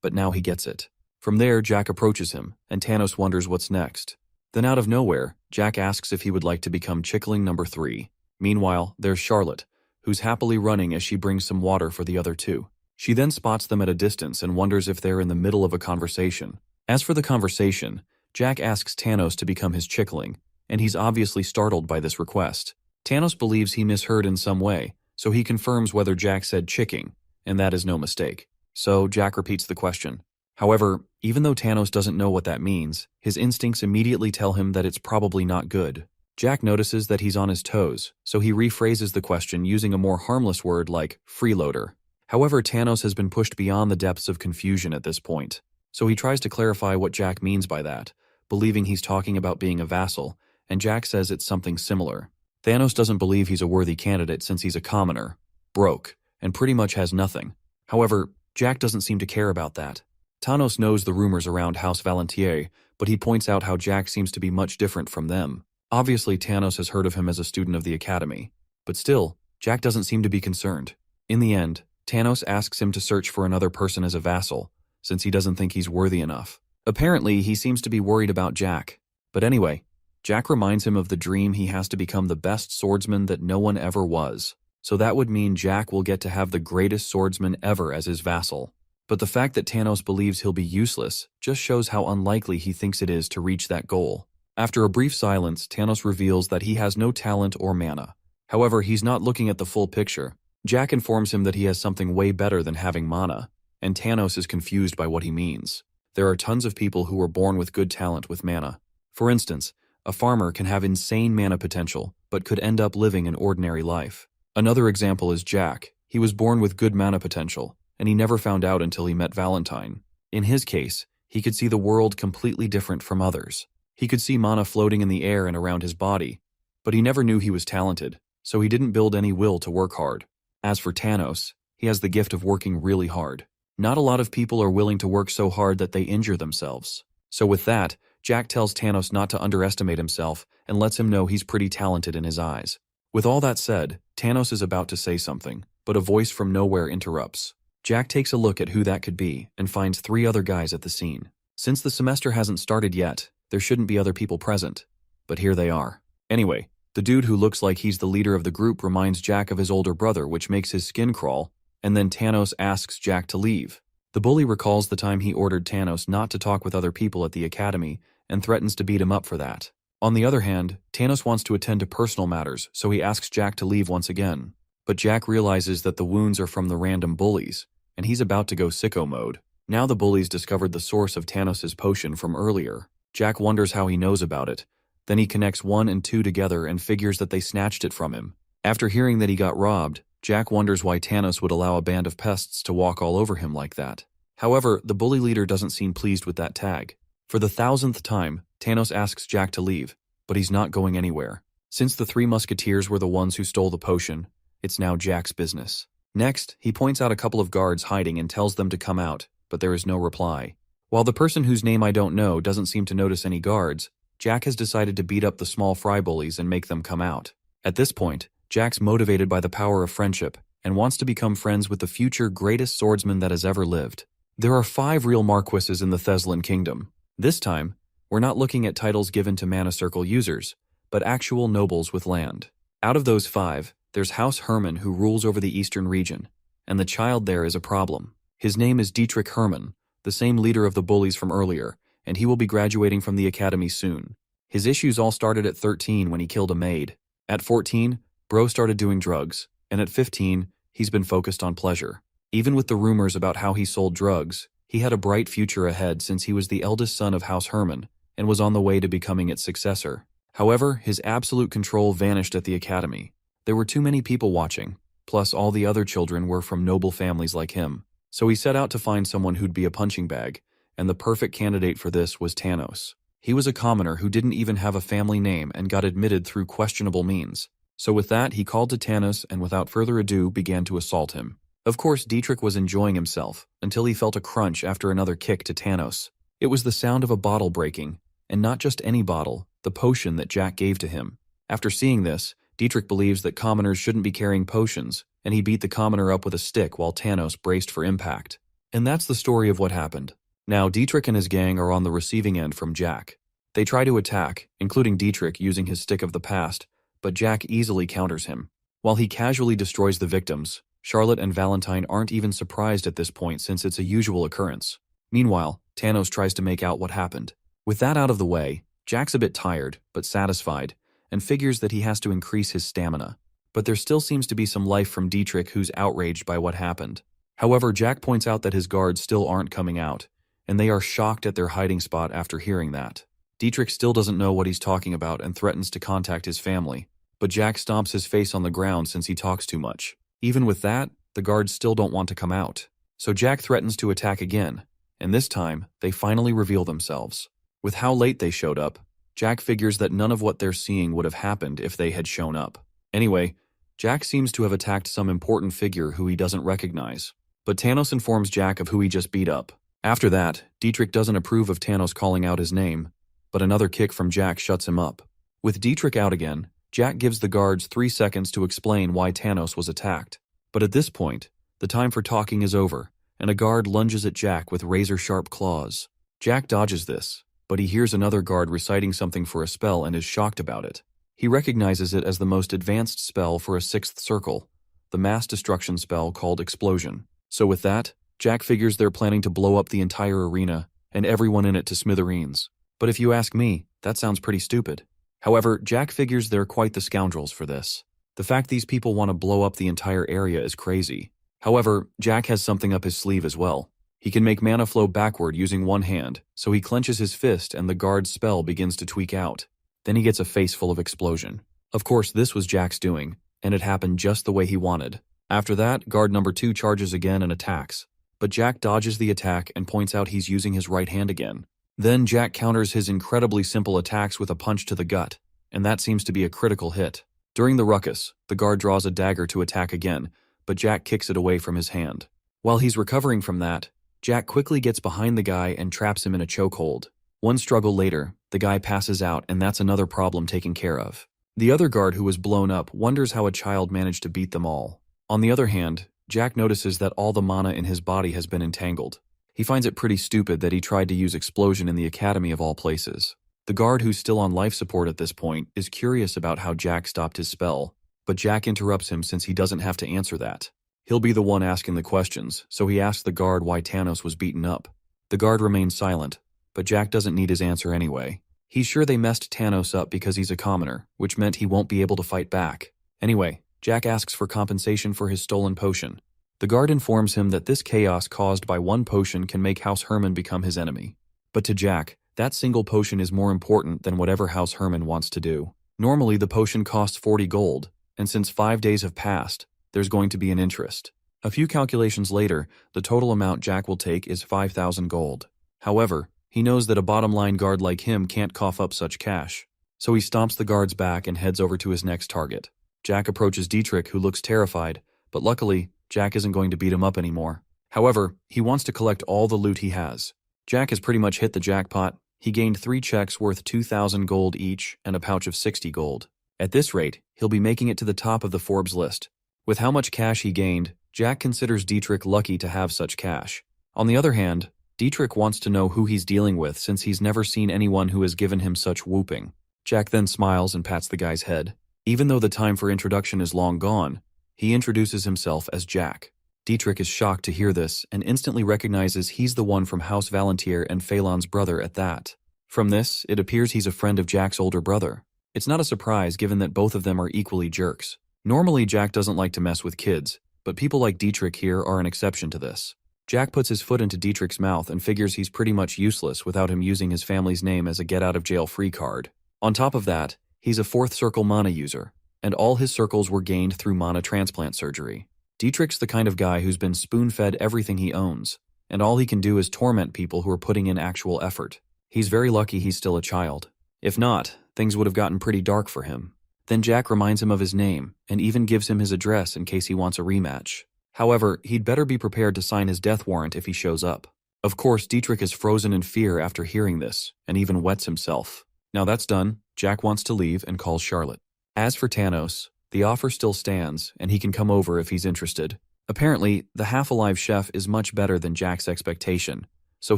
[SPEAKER 1] But now he gets it. From there, Jack approaches him, and Thanos wonders what's next. Then out of nowhere, Jack asks if he would like to become Chickling number 3. Meanwhile, there's Charlotte, who's happily running as she brings some water for the other 2. She then spots them at a distance and wonders if they're in the middle of a conversation. As for the conversation, Jack asks Thanos to become his Chickling, and he's obviously startled by this request. Thanos believes he misheard in some way, so he confirms whether Jack said chicking, and that is no mistake. So Jack repeats the question. However, even though Thanos doesn't know what that means, his instincts immediately tell him that it's probably not good. Jack notices that he's on his toes, so he rephrases the question using a more harmless word like freeloader. However, Thanos has been pushed beyond the depths of confusion at this point, so he tries to clarify what Jack means by that, believing he's talking about being a vassal, and Jack says it's something similar. Thanos doesn't believe he's a worthy candidate since he's a commoner, broke, and pretty much has nothing. However, Jack doesn't seem to care about that. Thanos knows the rumors around House Valentier, but he points out how Jack seems to be much different from them. Obviously, Thanos has heard of him as a student of the Academy, but still, Jack doesn't seem to be concerned. In the end, Thanos asks him to search for another person as a vassal, since he doesn't think he's worthy enough. Apparently, he seems to be worried about Jack. But anyway, Jack reminds him of the dream he has to become the best swordsman that no one ever was. So that would mean Jack will get to have the greatest swordsman ever as his vassal. But the fact that Thanos believes he'll be useless just shows how unlikely he thinks it is to reach that goal. After a brief silence, Thanos reveals that he has no talent or mana. However, he's not looking at the full picture. Jack informs him that he has something way better than having mana, and Thanos is confused by what he means. There are tons of people who are born with good talent with mana. For instance, a farmer can have insane mana potential, but could end up living an ordinary life. Another example is Jack. He was born with good mana potential, and he never found out until he met Valentine. In his case, he could see the world completely different from others. He could see mana floating in the air and around his body, but he never knew he was talented, so he didn't build any will to work hard. As for Thanos, he has the gift of working really hard. Not a lot of people are willing to work so hard that they injure themselves. So with that, Jack tells Thanos not to underestimate himself and lets him know he's pretty talented in his eyes. With all that said, Thanos is about to say something, but a voice from nowhere interrupts. Jack takes a look at who that could be and finds 3 other guys at the scene. Since the semester hasn't started yet, there shouldn't be other people present. But here they are. Anyway, the dude who looks like he's the leader of the group reminds Jack of his older brother, which makes his skin crawl, and then Thanos asks Jack to leave. The bully recalls the time he ordered Thanos not to talk with other people at the academy and threatens to beat him up for that. On the other hand, Thanos wants to attend to personal matters, so he asks Jack to leave once again. But Jack realizes that the wounds are from the random bullies, and he's about to go sicko mode. Now the bullies discovered the source of Thanos' potion from earlier. Jack wonders how he knows about it. Then he connects 1 and 2 together and figures that they snatched it from him. After hearing that he got robbed, Jack wonders why Thanos would allow a band of pests to walk all over him like that. However, the bully leader doesn't seem pleased with that tag. For the 1000th time, Thanos asks Jack to leave, but he's not going anywhere. Since the 3 musketeers were the ones who stole the potion, it's now Jack's business. Next, he points out a couple of guards hiding and tells them to come out, but there is no reply. While the person whose name I don't know doesn't seem to notice any guards, Jack has decided to beat up the small fry bullies and make them come out. At this point, Jack's motivated by the power of friendship and wants to become friends with the future greatest swordsman that has ever lived. There are 5 real marquises in the Thessalon kingdom. This time, we're not looking at titles given to Mana Circle users, but actual nobles with land. Out of those 5, there's House Hermann, who rules over the eastern region, and the child there is a problem. His name is Dietrich Hermann, the same leader of the bullies from earlier, and he will be graduating from the academy soon. His issues all started at 13 when he killed a maid. At 14, Bro started doing drugs, and at 15, he's been focused on pleasure. Even with the rumors about how he sold drugs, he had a bright future ahead since he was the eldest son of House Hermann and was on the way to becoming its successor. However, his absolute control vanished at the academy. There were too many people watching, plus all the other children were from noble families like him. So he set out to find someone who'd be a punching bag, and the perfect candidate for this was Thanos. He was a commoner who didn't even have a family name and got admitted through questionable means. So with that, he called to Thanos and without further ado began to assault him. Of course, Dietrich was enjoying himself, until he felt a crunch after another kick to Thanos. It was the sound of a bottle breaking, and not just any bottle, the potion that Jack gave to him. After seeing this, Dietrich believes that commoners shouldn't be carrying potions, and he beat the commoner up with a stick while Thanos braced for impact. And that's the story of what happened. Now, Dietrich and his gang are on the receiving end from Jack. They try to attack, including Dietrich using his stick of the past, but Jack easily counters him. While he casually destroys the victims, Charlotte and Valentine aren't even surprised at this point since it's a usual occurrence. Meanwhile, Thanos tries to make out what happened. With that out of the way, Jack's a bit tired, but satisfied, and figures that he has to increase his stamina. But there still seems to be some life from Dietrich, who's outraged by what happened. However, Jack points out that his guards still aren't coming out, and they are shocked at their hiding spot after hearing that. Dietrich still doesn't know what he's talking about and threatens to contact his family, but Jack stomps his face on the ground since he talks too much. Even with that, the guards still don't want to come out. So Jack threatens to attack again, and this time, they finally reveal themselves. With how late they showed up, Jack figures that none of what they're seeing would have happened if they had shown up. Anyway, Jack seems to have attacked some important figure who he doesn't recognize. But Thanos informs Jack of who he just beat up. After that, Dietrich doesn't approve of Thanos calling out his name, but another kick from Jack shuts him up. With Dietrich out again, Jack gives the guards 3 seconds to explain why Thanos was attacked. But at this point, the time for talking is over, and a guard lunges at Jack with razor-sharp claws. Jack dodges this, but he hears another guard reciting something for a spell and is shocked about it. He recognizes it as the most advanced spell for a 6th circle, the mass destruction spell called Explosion. So with that, Jack figures they're planning to blow up the entire arena and everyone in it to smithereens. But if you ask me, that sounds pretty stupid. However, Jack figures they're quite the scoundrels for this. The fact these people want to blow up the entire area is crazy. However, Jack has something up his sleeve as well. He can make mana flow backward using one hand, so he clenches his fist and the guard's spell begins to tweak out. Then he gets a face full of explosion. Of course, this was Jack's doing, and it happened just the way he wanted. After that, guard number 2 charges again and attacks, but Jack dodges the attack and points out he's using his right hand again. Then Jack counters his incredibly simple attacks with a punch to the gut, and that seems to be a critical hit. During the ruckus, the guard draws a dagger to attack again, but Jack kicks it away from his hand. While he's recovering from that, Jack quickly gets behind the guy and traps him in a chokehold. One struggle later, the guy passes out and that's another problem taken care of. The other guard who was blown up wonders how a child managed to beat them all. On the other hand, Jack notices that all the mana in his body has been entangled. He finds it pretty stupid that he tried to use explosion in the academy of all places. The guard who's still on life support at this point is curious about how Jack stopped his spell, but Jack interrupts him since he doesn't have to answer that. He'll be the one asking the questions, so he asks the guard why Thanos was beaten up. The guard remains silent, but Jack doesn't need his answer anyway. He's sure they messed Thanos up because he's a commoner, which meant he won't be able to fight back. Anyway, Jack asks for compensation for his stolen potion. The guard informs him that this chaos caused by one potion can make House Herman become his enemy. But to Jack, that single potion is more important than whatever House Herman wants to do. Normally, the potion costs 40 gold, and since 5 days have passed, there's going to be an interest. A few calculations later, the total amount Jack will take is 5,000 gold. However, he knows that a bottom-line guard like him can't cough up such cash. So he stomps the guard's back and heads over to his next target. Jack approaches Dietrich, who looks terrified, but luckily, Jack isn't going to beat him up anymore. However, he wants to collect all the loot he has. Jack has pretty much hit the jackpot. He gained 3 checks worth 2,000 gold each and a pouch of 60 gold. At this rate, he'll be making it to the top of the Forbes list. With how much cash he gained, Jack considers Dietrich lucky to have such cash. On the other hand, Dietrich wants to know who he's dealing with since he's never seen anyone who has given him such whooping. Jack then smiles and pats the guy's head. Even though the time for introduction is long gone, he introduces himself as Jack. Dietrich is shocked to hear this and instantly recognizes he's the one from House Valantier and Phelan's brother at that. From this, it appears he's a friend of Jack's older brother. It's not a surprise given that both of them are equally jerks. Normally, Jack doesn't like to mess with kids, but people like Dietrich here are an exception to this. Jack puts his foot into Dietrich's mouth and figures he's pretty much useless without him using his family's name as a get-out-of-jail-free card. On top of that, he's a 4th circle mana user, and all his circles were gained through mana transplant surgery. Dietrich's the kind of guy who's been spoon-fed everything he owns, and all he can do is torment people who are putting in actual effort. He's very lucky he's still a child. If not, things would have gotten pretty dark for him. Then Jack reminds him of his name, and even gives him his address in case he wants a rematch. However, he'd better be prepared to sign his death warrant if he shows up. Of course, Dietrich is frozen in fear after hearing this, and even wets himself. Now that's done, Jack wants to leave and calls Charlotte. As for Thanos, the offer still stands, and he can come over if he's interested. Apparently, the half-alive chef is much better than Jack's expectation, so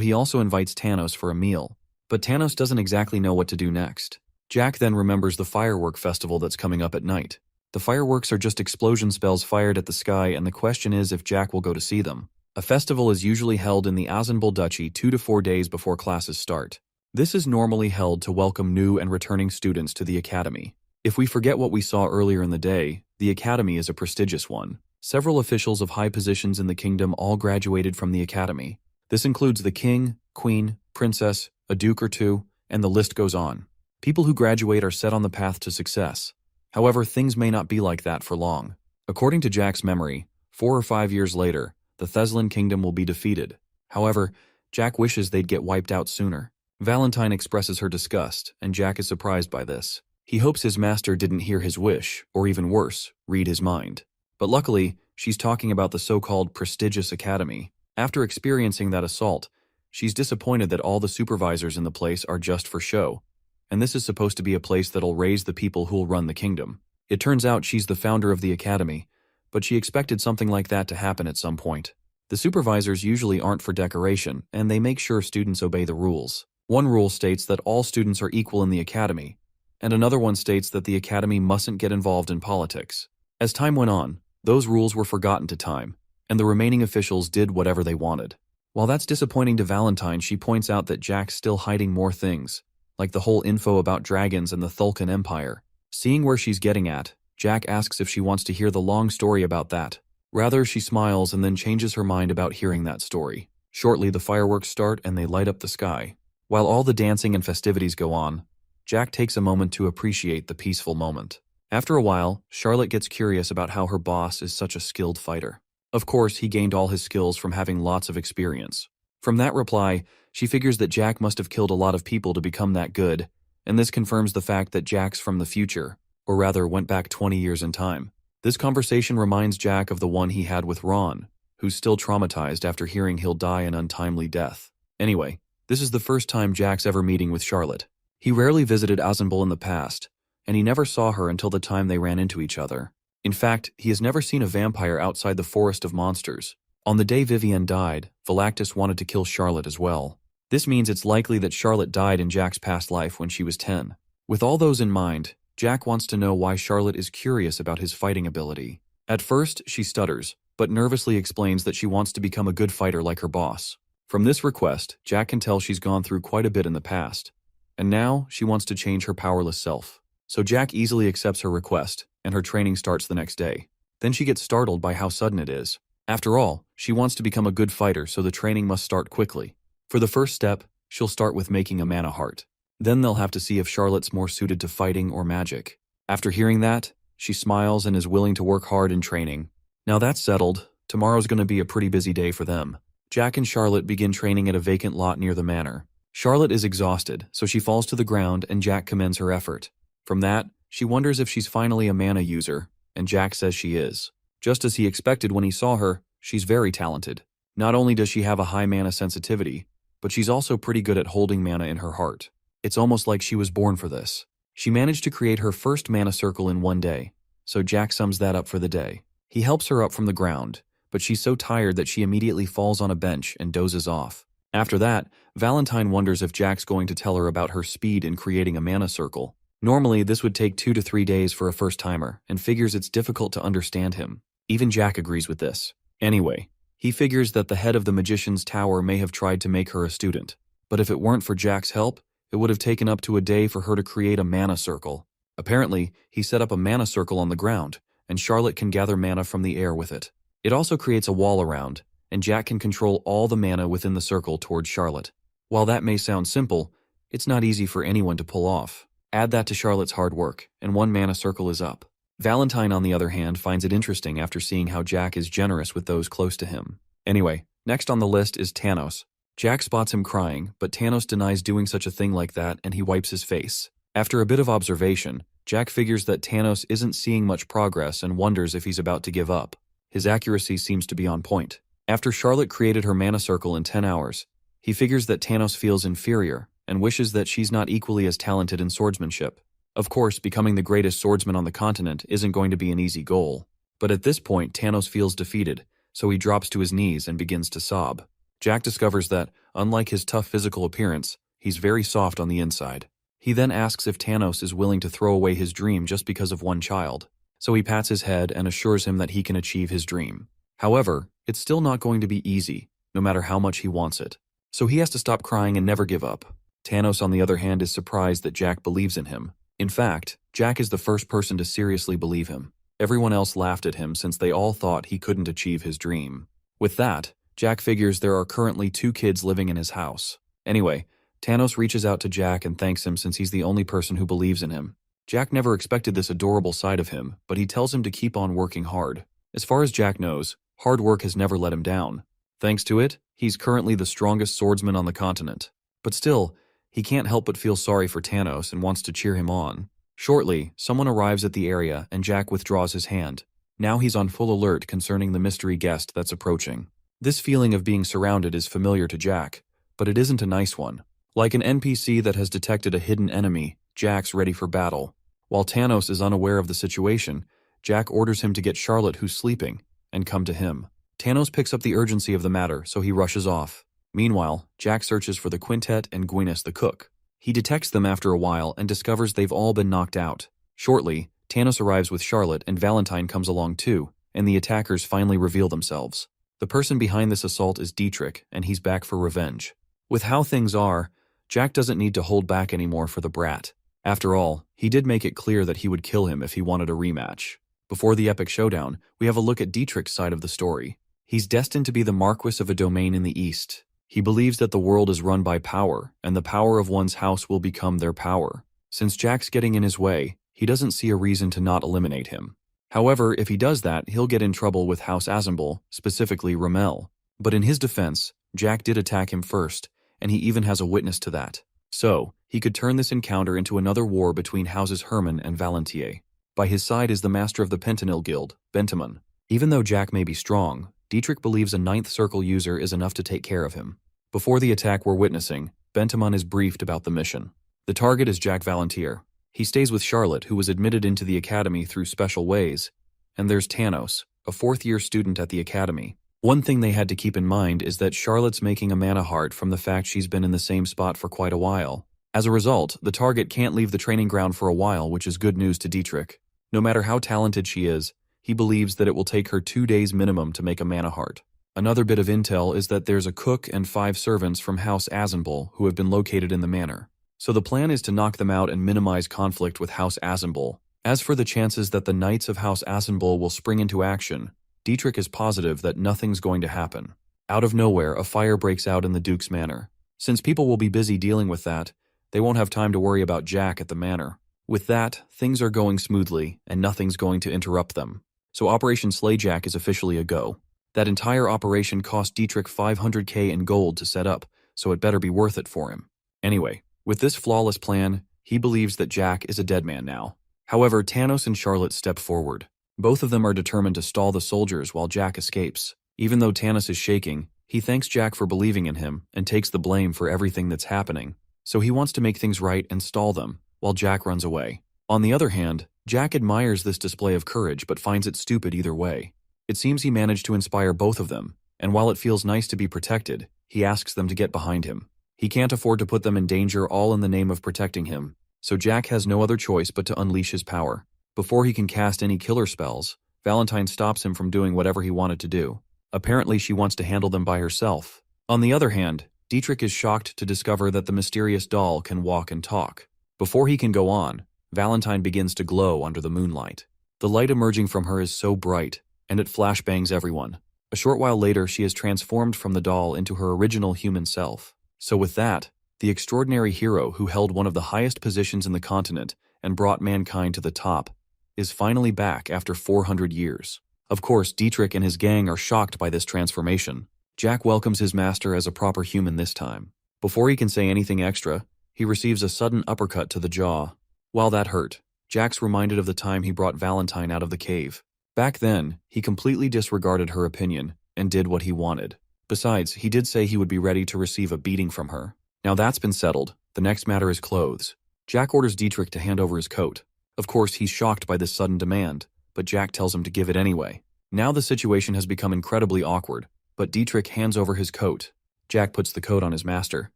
[SPEAKER 1] he also invites Thanos for a meal. But Thanos doesn't exactly know what to do next. Jack then remembers the firework festival that's coming up at night. The fireworks are just explosion spells fired at the sky, and the question is if Jack will go to see them. A festival is usually held in the Azenbul Duchy 2 to 4 days before classes start. This is normally held to welcome new and returning students to the academy. If we forget what we saw earlier in the day, the academy is a prestigious one. Several officials of high positions in the kingdom all graduated from the academy. This includes the king, queen, princess, a duke or two, and the list goes on. People who graduate are set on the path to success. However, things may not be like that for long. According to Jack's memory, 4 or 5 years later, the Thessalon kingdom will be defeated. However, Jack wishes they'd get wiped out sooner. Valentine expresses her disgust, and Jack is surprised by this. He hopes his master didn't hear his wish, or even worse, read his mind. But luckily, she's talking about the so-called prestigious academy. After experiencing that assault, she's disappointed that all the supervisors in the place are just for show. And this is supposed to be a place that'll raise the people who'll run the kingdom. It turns out she's the founder of the academy, but she expected something like that to happen at some point. The supervisors usually aren't for decoration, and they make sure students obey the rules. One rule states that all students are equal in the academy, and another one states that the academy mustn't get involved in politics. As time went on, those rules were forgotten to time, and the remaining officials did whatever they wanted. While that's disappointing to Valentine, she points out that Jack's still hiding more things, like the whole info about dragons and the Thulkan Empire. Seeing where she's getting at, Jack asks if she wants to hear the long story about that. Rather, she smiles and then changes her mind about hearing that story. Shortly, the fireworks start and they light up the sky. While all the dancing and festivities go on, Jack takes a moment to appreciate the peaceful moment. After a while, Charlotte gets curious about how her boss is such a skilled fighter. Of course, he gained all his skills from having lots of experience. From that reply, she figures that Jack must have killed a lot of people to become that good, and this confirms the fact that Jack's from the future, or rather went back 20 years in time. This conversation reminds Jack of the one he had with Ron, who's still traumatized after hearing he'll die an untimely death. Anyway, This is the first time Jack's ever meeting with Charlotte. He rarely visited Azenbul in the past, and he never saw her until the time they ran into each other. In fact, he has never seen a vampire outside the Forest of Monsters. On the day Vivienne died, Velactus wanted to kill Charlotte as well. This means it's likely that Charlotte died in Jack's past life when she was 10. With all those in mind, Jack wants to know why Charlotte is curious about his fighting ability. At first, she stutters, but nervously explains that she wants to become a good fighter like her boss. From this request, Jack can tell she's gone through quite a bit in the past, and now she wants to change her powerless self. So Jack easily accepts her request, and her training starts the next day. Then she gets startled by how sudden it is. After all, she wants to become a good fighter, so the training must start quickly. For the first step, she'll start with making a mana heart. Then they'll have to see if Charlotte's more suited to fighting or magic. After hearing that, she smiles and is willing to work hard in training. Now that's settled, tomorrow's going to be a pretty busy day for them. Jack and Charlotte begin training at a vacant lot near the manor. Charlotte is exhausted, so she falls to the ground and Jack commends her effort. From that, she wonders if she's finally a mana user, and Jack says she is. Just as he expected when he saw her, she's very talented. Not only does she have a high mana sensitivity, but she's also pretty good at holding mana in her heart. It's almost like she was born for this. She managed to create her first mana circle in one day, so Jack sums that up for the day. He helps her up from the ground, but she's so tired that she immediately falls on a bench and dozes off. After that, Valentine wonders if Jack's going to tell her about her speed in creating a mana circle. Normally, this would take 2 to 3 days for a first-timer, and figures it's difficult to understand him. Even Jack agrees with this. Anyway, he figures that the head of the Magician's Tower may have tried to make her a student. But if it weren't for Jack's help, it would have taken up to a day for her to create a mana circle. Apparently, he set up a mana circle on the ground, and Charlotte can gather mana from the air with it. It also creates a wall around, and Jack can control all the mana within the circle towards Charlotte. While that may sound simple, it's not easy for anyone to pull off. Add that to Charlotte's hard work, and 1 mana circle is up. Valentine, on the other hand, finds it interesting after seeing how Jack is generous with those close to him. Anyway, next on the list is Tanos. Jack spots him crying, but Tanos denies doing such a thing like that and he wipes his face. After a bit of observation, Jack figures that Tanos isn't seeing much progress and wonders if he's about to give up. His accuracy seems to be on point. After Charlotte created her mana circle in 10 hours, he figures that Tanos feels inferior and wishes that she's not equally as talented in swordsmanship. Of course, becoming the greatest swordsman on the continent isn't going to be an easy goal. But at this point, Tanos feels defeated, so he drops to his knees and begins to sob. Jack discovers that, unlike his tough physical appearance, he's very soft on the inside. He then asks if Tanos is willing to throw away his dream just because of 1 child. So he pats his head and assures him that he can achieve his dream. However, it's still not going to be easy, no matter how much he wants it. So he has to stop crying and never give up. Tanos, on the other hand, is surprised that Jack believes in him. In fact, Jack is the first person to seriously believe him. Everyone else laughed at him since they all thought he couldn't achieve his dream. With that, Jack figures there are currently 2 kids living in his house. Anyway, Tanos reaches out to Jack and thanks him since he's the only person who believes in him. Jack never expected this adorable side of him, but he tells him to keep on working hard. As far as Jack knows, hard work has never let him down. Thanks to it, he's currently the strongest swordsman on the continent. But still, he can't help but feel sorry for Tanos and wants to cheer him on. Shortly, someone arrives at the area and Jack withdraws his hand. Now he's on full alert concerning the mystery guest that's approaching. This feeling of being surrounded is familiar to Jack, but it isn't a nice one. Like an NPC that has detected a hidden enemy, Jack's ready for battle. While Tanos is unaware of the situation, Jack orders him to get Charlotte, who's sleeping, and come to him. Tanos picks up the urgency of the matter, so he rushes off. Meanwhile, Jack searches for the quintet and Gwyneth the cook. He detects them after a while and discovers they've all been knocked out. Shortly, Tanos arrives with Charlotte and Valentine comes along too, and the attackers finally reveal themselves. The person behind this assault is Dietrich, and he's back for revenge. With how things are, Jack doesn't need to hold back anymore for the brat. After all, he did make it clear that he would kill him if he wanted a rematch. Before the epic showdown, we have a look at Dietrich's side of the story. He's destined to be the Marquis of a domain in the East. He believes that the world is run by power, and the power of one's house will become their power. Since Jack's getting in his way, he doesn't see a reason to not eliminate him. However, if he does that, he'll get in trouble with House Azenbul, specifically Rommel. But in his defense, Jack did attack him first, and he even has a witness to that. So, he could turn this encounter into another war between Houses Herman and Valentier. By his side is the master of the Pentanil Guild, Bentamon. Even though Jack may be strong, Dietrich believes a 9th circle user is enough to take care of him. Before the attack we're witnessing, Bentamon is briefed about the mission. The target is Jack Valentir. He stays with Charlotte, who was admitted into the academy through special ways. And there's Thanos, a fourth-year student at the academy. One thing they had to keep in mind is that Charlotte's making a mana heart from the fact she's been in the same spot for quite a while. As a result, the target can't leave the training ground for a while, which is good news to Dietrich. No matter how talented she is, he believes that it will take her 2 days minimum to make a mana heart. Another bit of intel is that there's a cook and 5 servants from House Azenbul who have been located in the manor. So the plan is to knock them out and minimize conflict with House Azenbul. As for the chances that the Knights of House Azenbul will spring into action, Dietrich is positive that nothing's going to happen. Out of nowhere, a fire breaks out in the Duke's manor. Since people will be busy dealing with that, they won't have time to worry about Jack at the manor. With that, things are going smoothly, and nothing's going to interrupt them. So Operation Slay Jack is officially a go. That entire operation cost Dietrich 500k in gold to set up, so it better be worth it for him. Anyway, with this flawless plan, he believes that Jack is a dead man now. However, Thanos and Charlotte step forward. Both of them are determined to stall the soldiers while Jack escapes. Even though Thanos is shaking, he thanks Jack for believing in him and takes the blame for everything that's happening. So he wants to make things right and stall them, while Jack runs away. On the other hand, Jack admires this display of courage but finds it stupid either way. It seems he managed to inspire both of them, and while it feels nice to be protected, he asks them to get behind him. He can't afford to put them in danger, all in the name of protecting him, so Jack has no other choice but to unleash his power. Before he can cast any killer spells, Valentine stops him from doing whatever he wanted to do. Apparently she wants to handle them by herself. On the other hand, Dietrich is shocked to discover that the mysterious doll can walk and talk. Before he can go on, Valentine begins to glow under the moonlight. The light emerging from her is so bright, and it flashbangs everyone. A short while later, she is transformed from the doll into her original human self. So with that, the extraordinary hero who held one of the highest positions in the continent and brought mankind to the top is finally back after 400 years. Of course, Dietrich and his gang are shocked by this transformation. Jack welcomes his master as a proper human this time. Before he can say anything extra, he receives a sudden uppercut to the jaw. While that hurt, Jack's reminded of the time he brought Valentine out of the cave. Back then, he completely disregarded her opinion and did what he wanted. Besides, he did say he would be ready to receive a beating from her. Now that's been settled, the next matter is clothes. Jack orders Dietrich to hand over his coat. Of course, he's shocked by this sudden demand, but Jack tells him to give it anyway. Now the situation has become incredibly awkward, but Dietrich hands over his coat. Jack puts the coat on his master.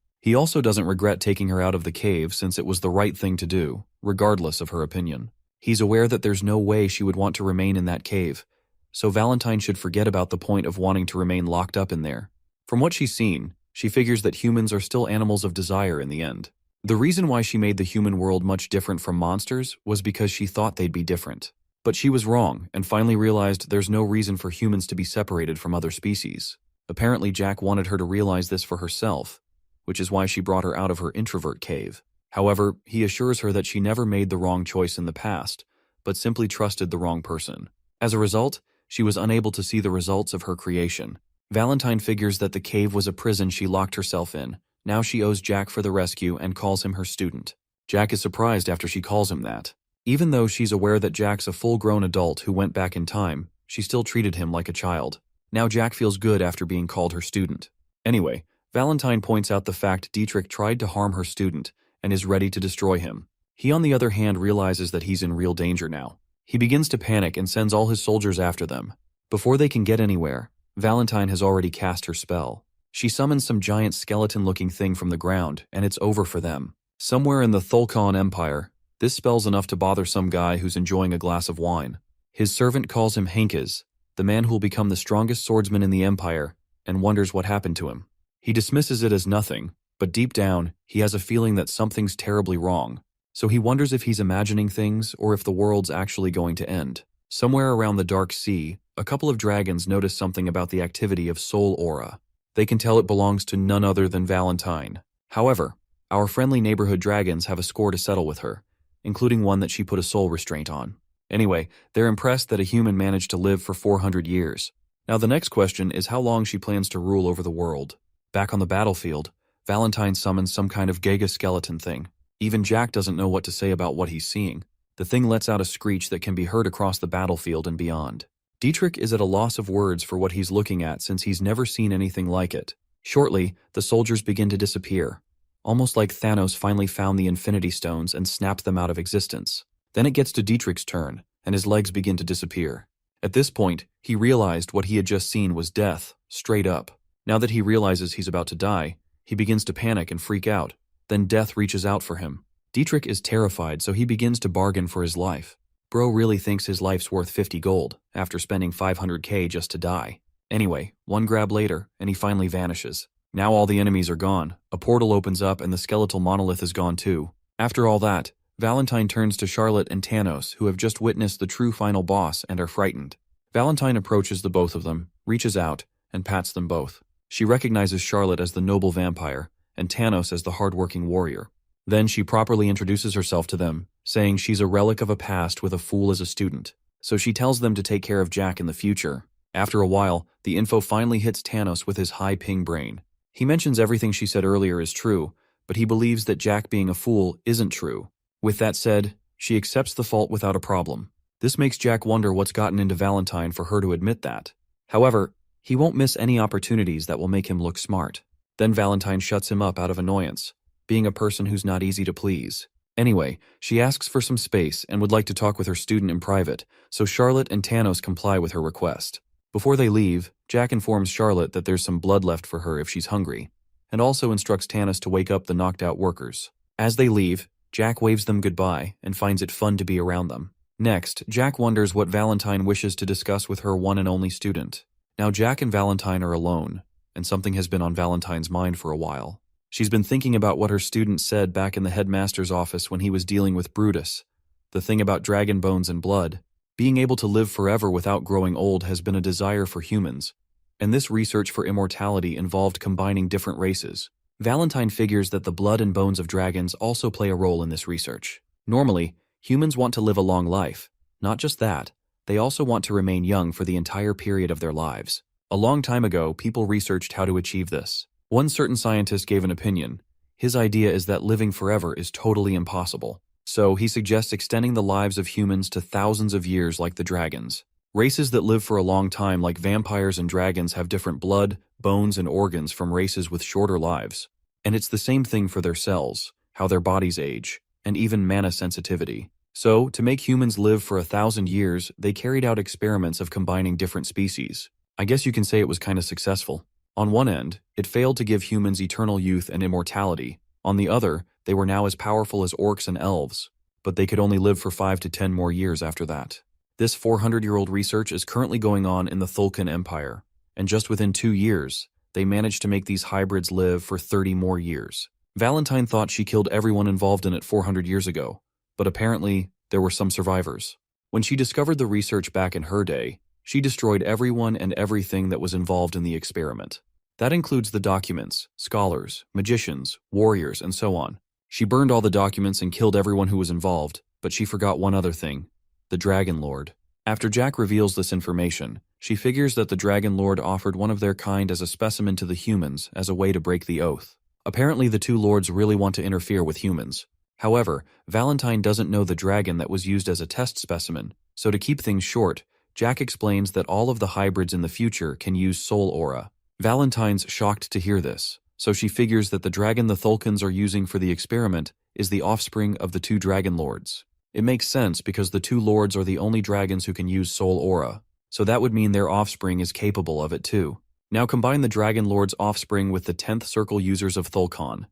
[SPEAKER 1] He also doesn't regret taking her out of the cave since it was the right thing to do, regardless of her opinion. He's aware that there's no way she would want to remain in that cave, so Valentine should forget about the point of wanting to remain locked up in there. From what she's seen, she figures that humans are still animals of desire in the end. The reason why she made the human world much different from monsters was because she thought they'd be different. But she was wrong and finally realized there's no reason for humans to be separated from other species. Apparently, Jack wanted her to realize this for herself, which is why she brought her out of her introvert cave. However, he assures her that she never made the wrong choice in the past, but simply trusted the wrong person. As a result, she was unable to see the results of her creation. Valentine figures that the cave was a prison she locked herself in. Now she owes Jack for the rescue and calls him her student. Jack is surprised after she calls him that. Even though she's aware that Jack's a full-grown adult who went back in time, she still treated him like a child. Now Jack feels good after being called her student. Anyway, Valentine points out the fact Dietrich tried to harm her student and is ready to destroy him. He, on the other hand, realizes that he's in real danger now. He begins to panic and sends all his soldiers after them. Before they can get anywhere, Valentine has already cast her spell. She summons some giant skeleton-looking thing from the ground, and it's over for them. Somewhere in the Thulkan Empire, this spell's enough to bother some guy who's enjoying a glass of wine. His servant calls him Henkes, the man who'll become the strongest swordsman in the Empire, and wonders what happened to him. He dismisses it as nothing, but deep down, he has a feeling that something's terribly wrong. So he wonders if he's imagining things or if the world's actually going to end. Somewhere around the Dark Sea, a couple of dragons notice something about the activity of Soul Aura. They can tell it belongs to none other than Valentine. However, our friendly neighborhood dragons have a score to settle with her, including one that she put a soul restraint on. Anyway, they're impressed that a human managed to live for 400 years. Now the next question is how long she plans to rule over the world. Back on the battlefield, Valentine summons some kind of Giga skeleton thing. Even Jack doesn't know what to say about what he's seeing. The thing lets out a screech that can be heard across the battlefield and beyond. Dietrich is at a loss of words for what he's looking at since he's never seen anything like it. Shortly, the soldiers begin to disappear. almost like Thanos finally found the Infinity Stones and snapped them out of existence. Then it gets to Dietrich's turn, and his legs begin to disappear. At this point, he realized what he had just seen was death, straight up. Now that he realizes he's about to die, he begins to panic and freak out. Then death reaches out for him. Dietrich is terrified, so he begins to bargain for his life. Bro really thinks his life's worth 50 gold, after spending 500k just to die. Anyway, one grab later, and he finally vanishes. Now all the enemies are gone, a portal opens up and the skeletal monolith is gone too. After all that, Valentine turns to Charlotte and Thanos, who have just witnessed the true final boss and are frightened. Valentine approaches the both of them, reaches out, and pats them both. She recognizes Charlotte as the noble vampire, and Thanos as the hardworking warrior. Then she properly introduces herself to them, saying she's a relic of a past with a fool as a student. So she tells them to take care of Jack in the future. After a while, the info finally hits Thanos with his high ping brain. He mentions everything she said earlier is true, but he believes that Jack being a fool isn't true. With that said, she accepts the fault without a problem. This makes Jack wonder what's gotten into Valentine for her to admit that. However, he won't miss any opportunities that will make him look smart. Then Valentine shuts him up out of annoyance, being a person who's not easy to please. Anyway, she asks for some space and would like to talk with her student in private, so Charlotte and Thanos comply with her request. Before they leave, Jack informs Charlotte that there's some blood left for her if she's hungry, and also instructs Thanos to wake up the knocked-out workers. As they leave, Jack waves them goodbye and finds it fun to be around them. Next, Jack wonders what Valentine wishes to discuss with her one and only student. Now Jack and Valentine are alone, and something has been on Valentine's mind for a while. She's been thinking about what her student said back in the headmaster's office when he was dealing with Brutus. The thing about dragon bones and blood. Being able to live forever without growing old has been a desire for humans, and this research for immortality involved combining different races. Valentine figures that the blood and bones of dragons also play a role in this research. Normally, humans want to live a long life. Not just that, they also want to remain young for the entire period of their lives. A long time ago, people researched how to achieve this. One certain scientist gave an opinion. His idea is that living forever is totally impossible. So he suggests extending the lives of humans to thousands of years like the dragons. Races that live for a long time like vampires and dragons have different blood, bones, and organs from races with shorter lives. And it's the same thing for their cells, how their bodies age, and even mana sensitivity. So, to make humans live for 1,000 years, they carried out experiments of combining different species. I guess you can say it was kind of successful. On one end, it failed to give humans eternal youth and immortality. On the other, they were now as powerful as orcs and elves, but they could only live for 5 to 10 more years after that. This 400-year-old research is currently going on in the Thulkan Empire, and just within 2 years, they managed to make these hybrids live for 30 more years. Valentine thought she killed everyone involved in it 400 years ago, but apparently, there were some survivors. When she discovered the research back in her day, she destroyed everyone and everything that was involved in the experiment. That includes the documents, scholars, magicians, warriors, and so on. She burned all the documents and killed everyone who was involved, but she forgot one other thing: the Dragon Lord. After Jack reveals this information, she figures that the Dragon Lord offered one of their kind as a specimen to the humans as a way to break the oath. Apparently the two lords really want to interfere with humans. However, Valentine doesn't know the dragon that was used as a test specimen, so to keep things short, Jack explains that all of the hybrids in the future can use soul aura. Valentine's shocked to hear this, so she figures that the dragon the Thulkans are using for the experiment is the offspring of the two Dragon Lords. It makes sense because the two lords are the only dragons who can use soul aura, so that would mean their offspring is capable of it too. Now combine the Dragon Lord's offspring with the 10th circle users of Thulkan,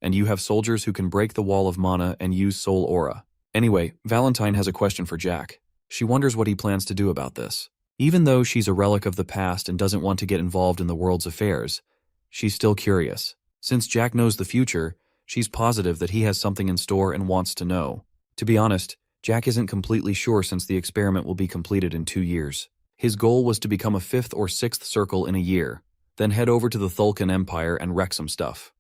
[SPEAKER 1] and you have soldiers who can break the wall of mana and use soul aura. Anyway, Valentine has a question for Jack. She wonders what he plans to do about this. Even though she's a relic of the past and doesn't want to get involved in the world's affairs, she's still curious. Since Jack knows the future, she's positive that he has something in store and wants to know. To be honest, Jack isn't completely sure since the experiment will be completed in 2 years. His goal was to become a 5th or 6th circle in a year, then head over to the Thulkan Empire and wreck some stuff.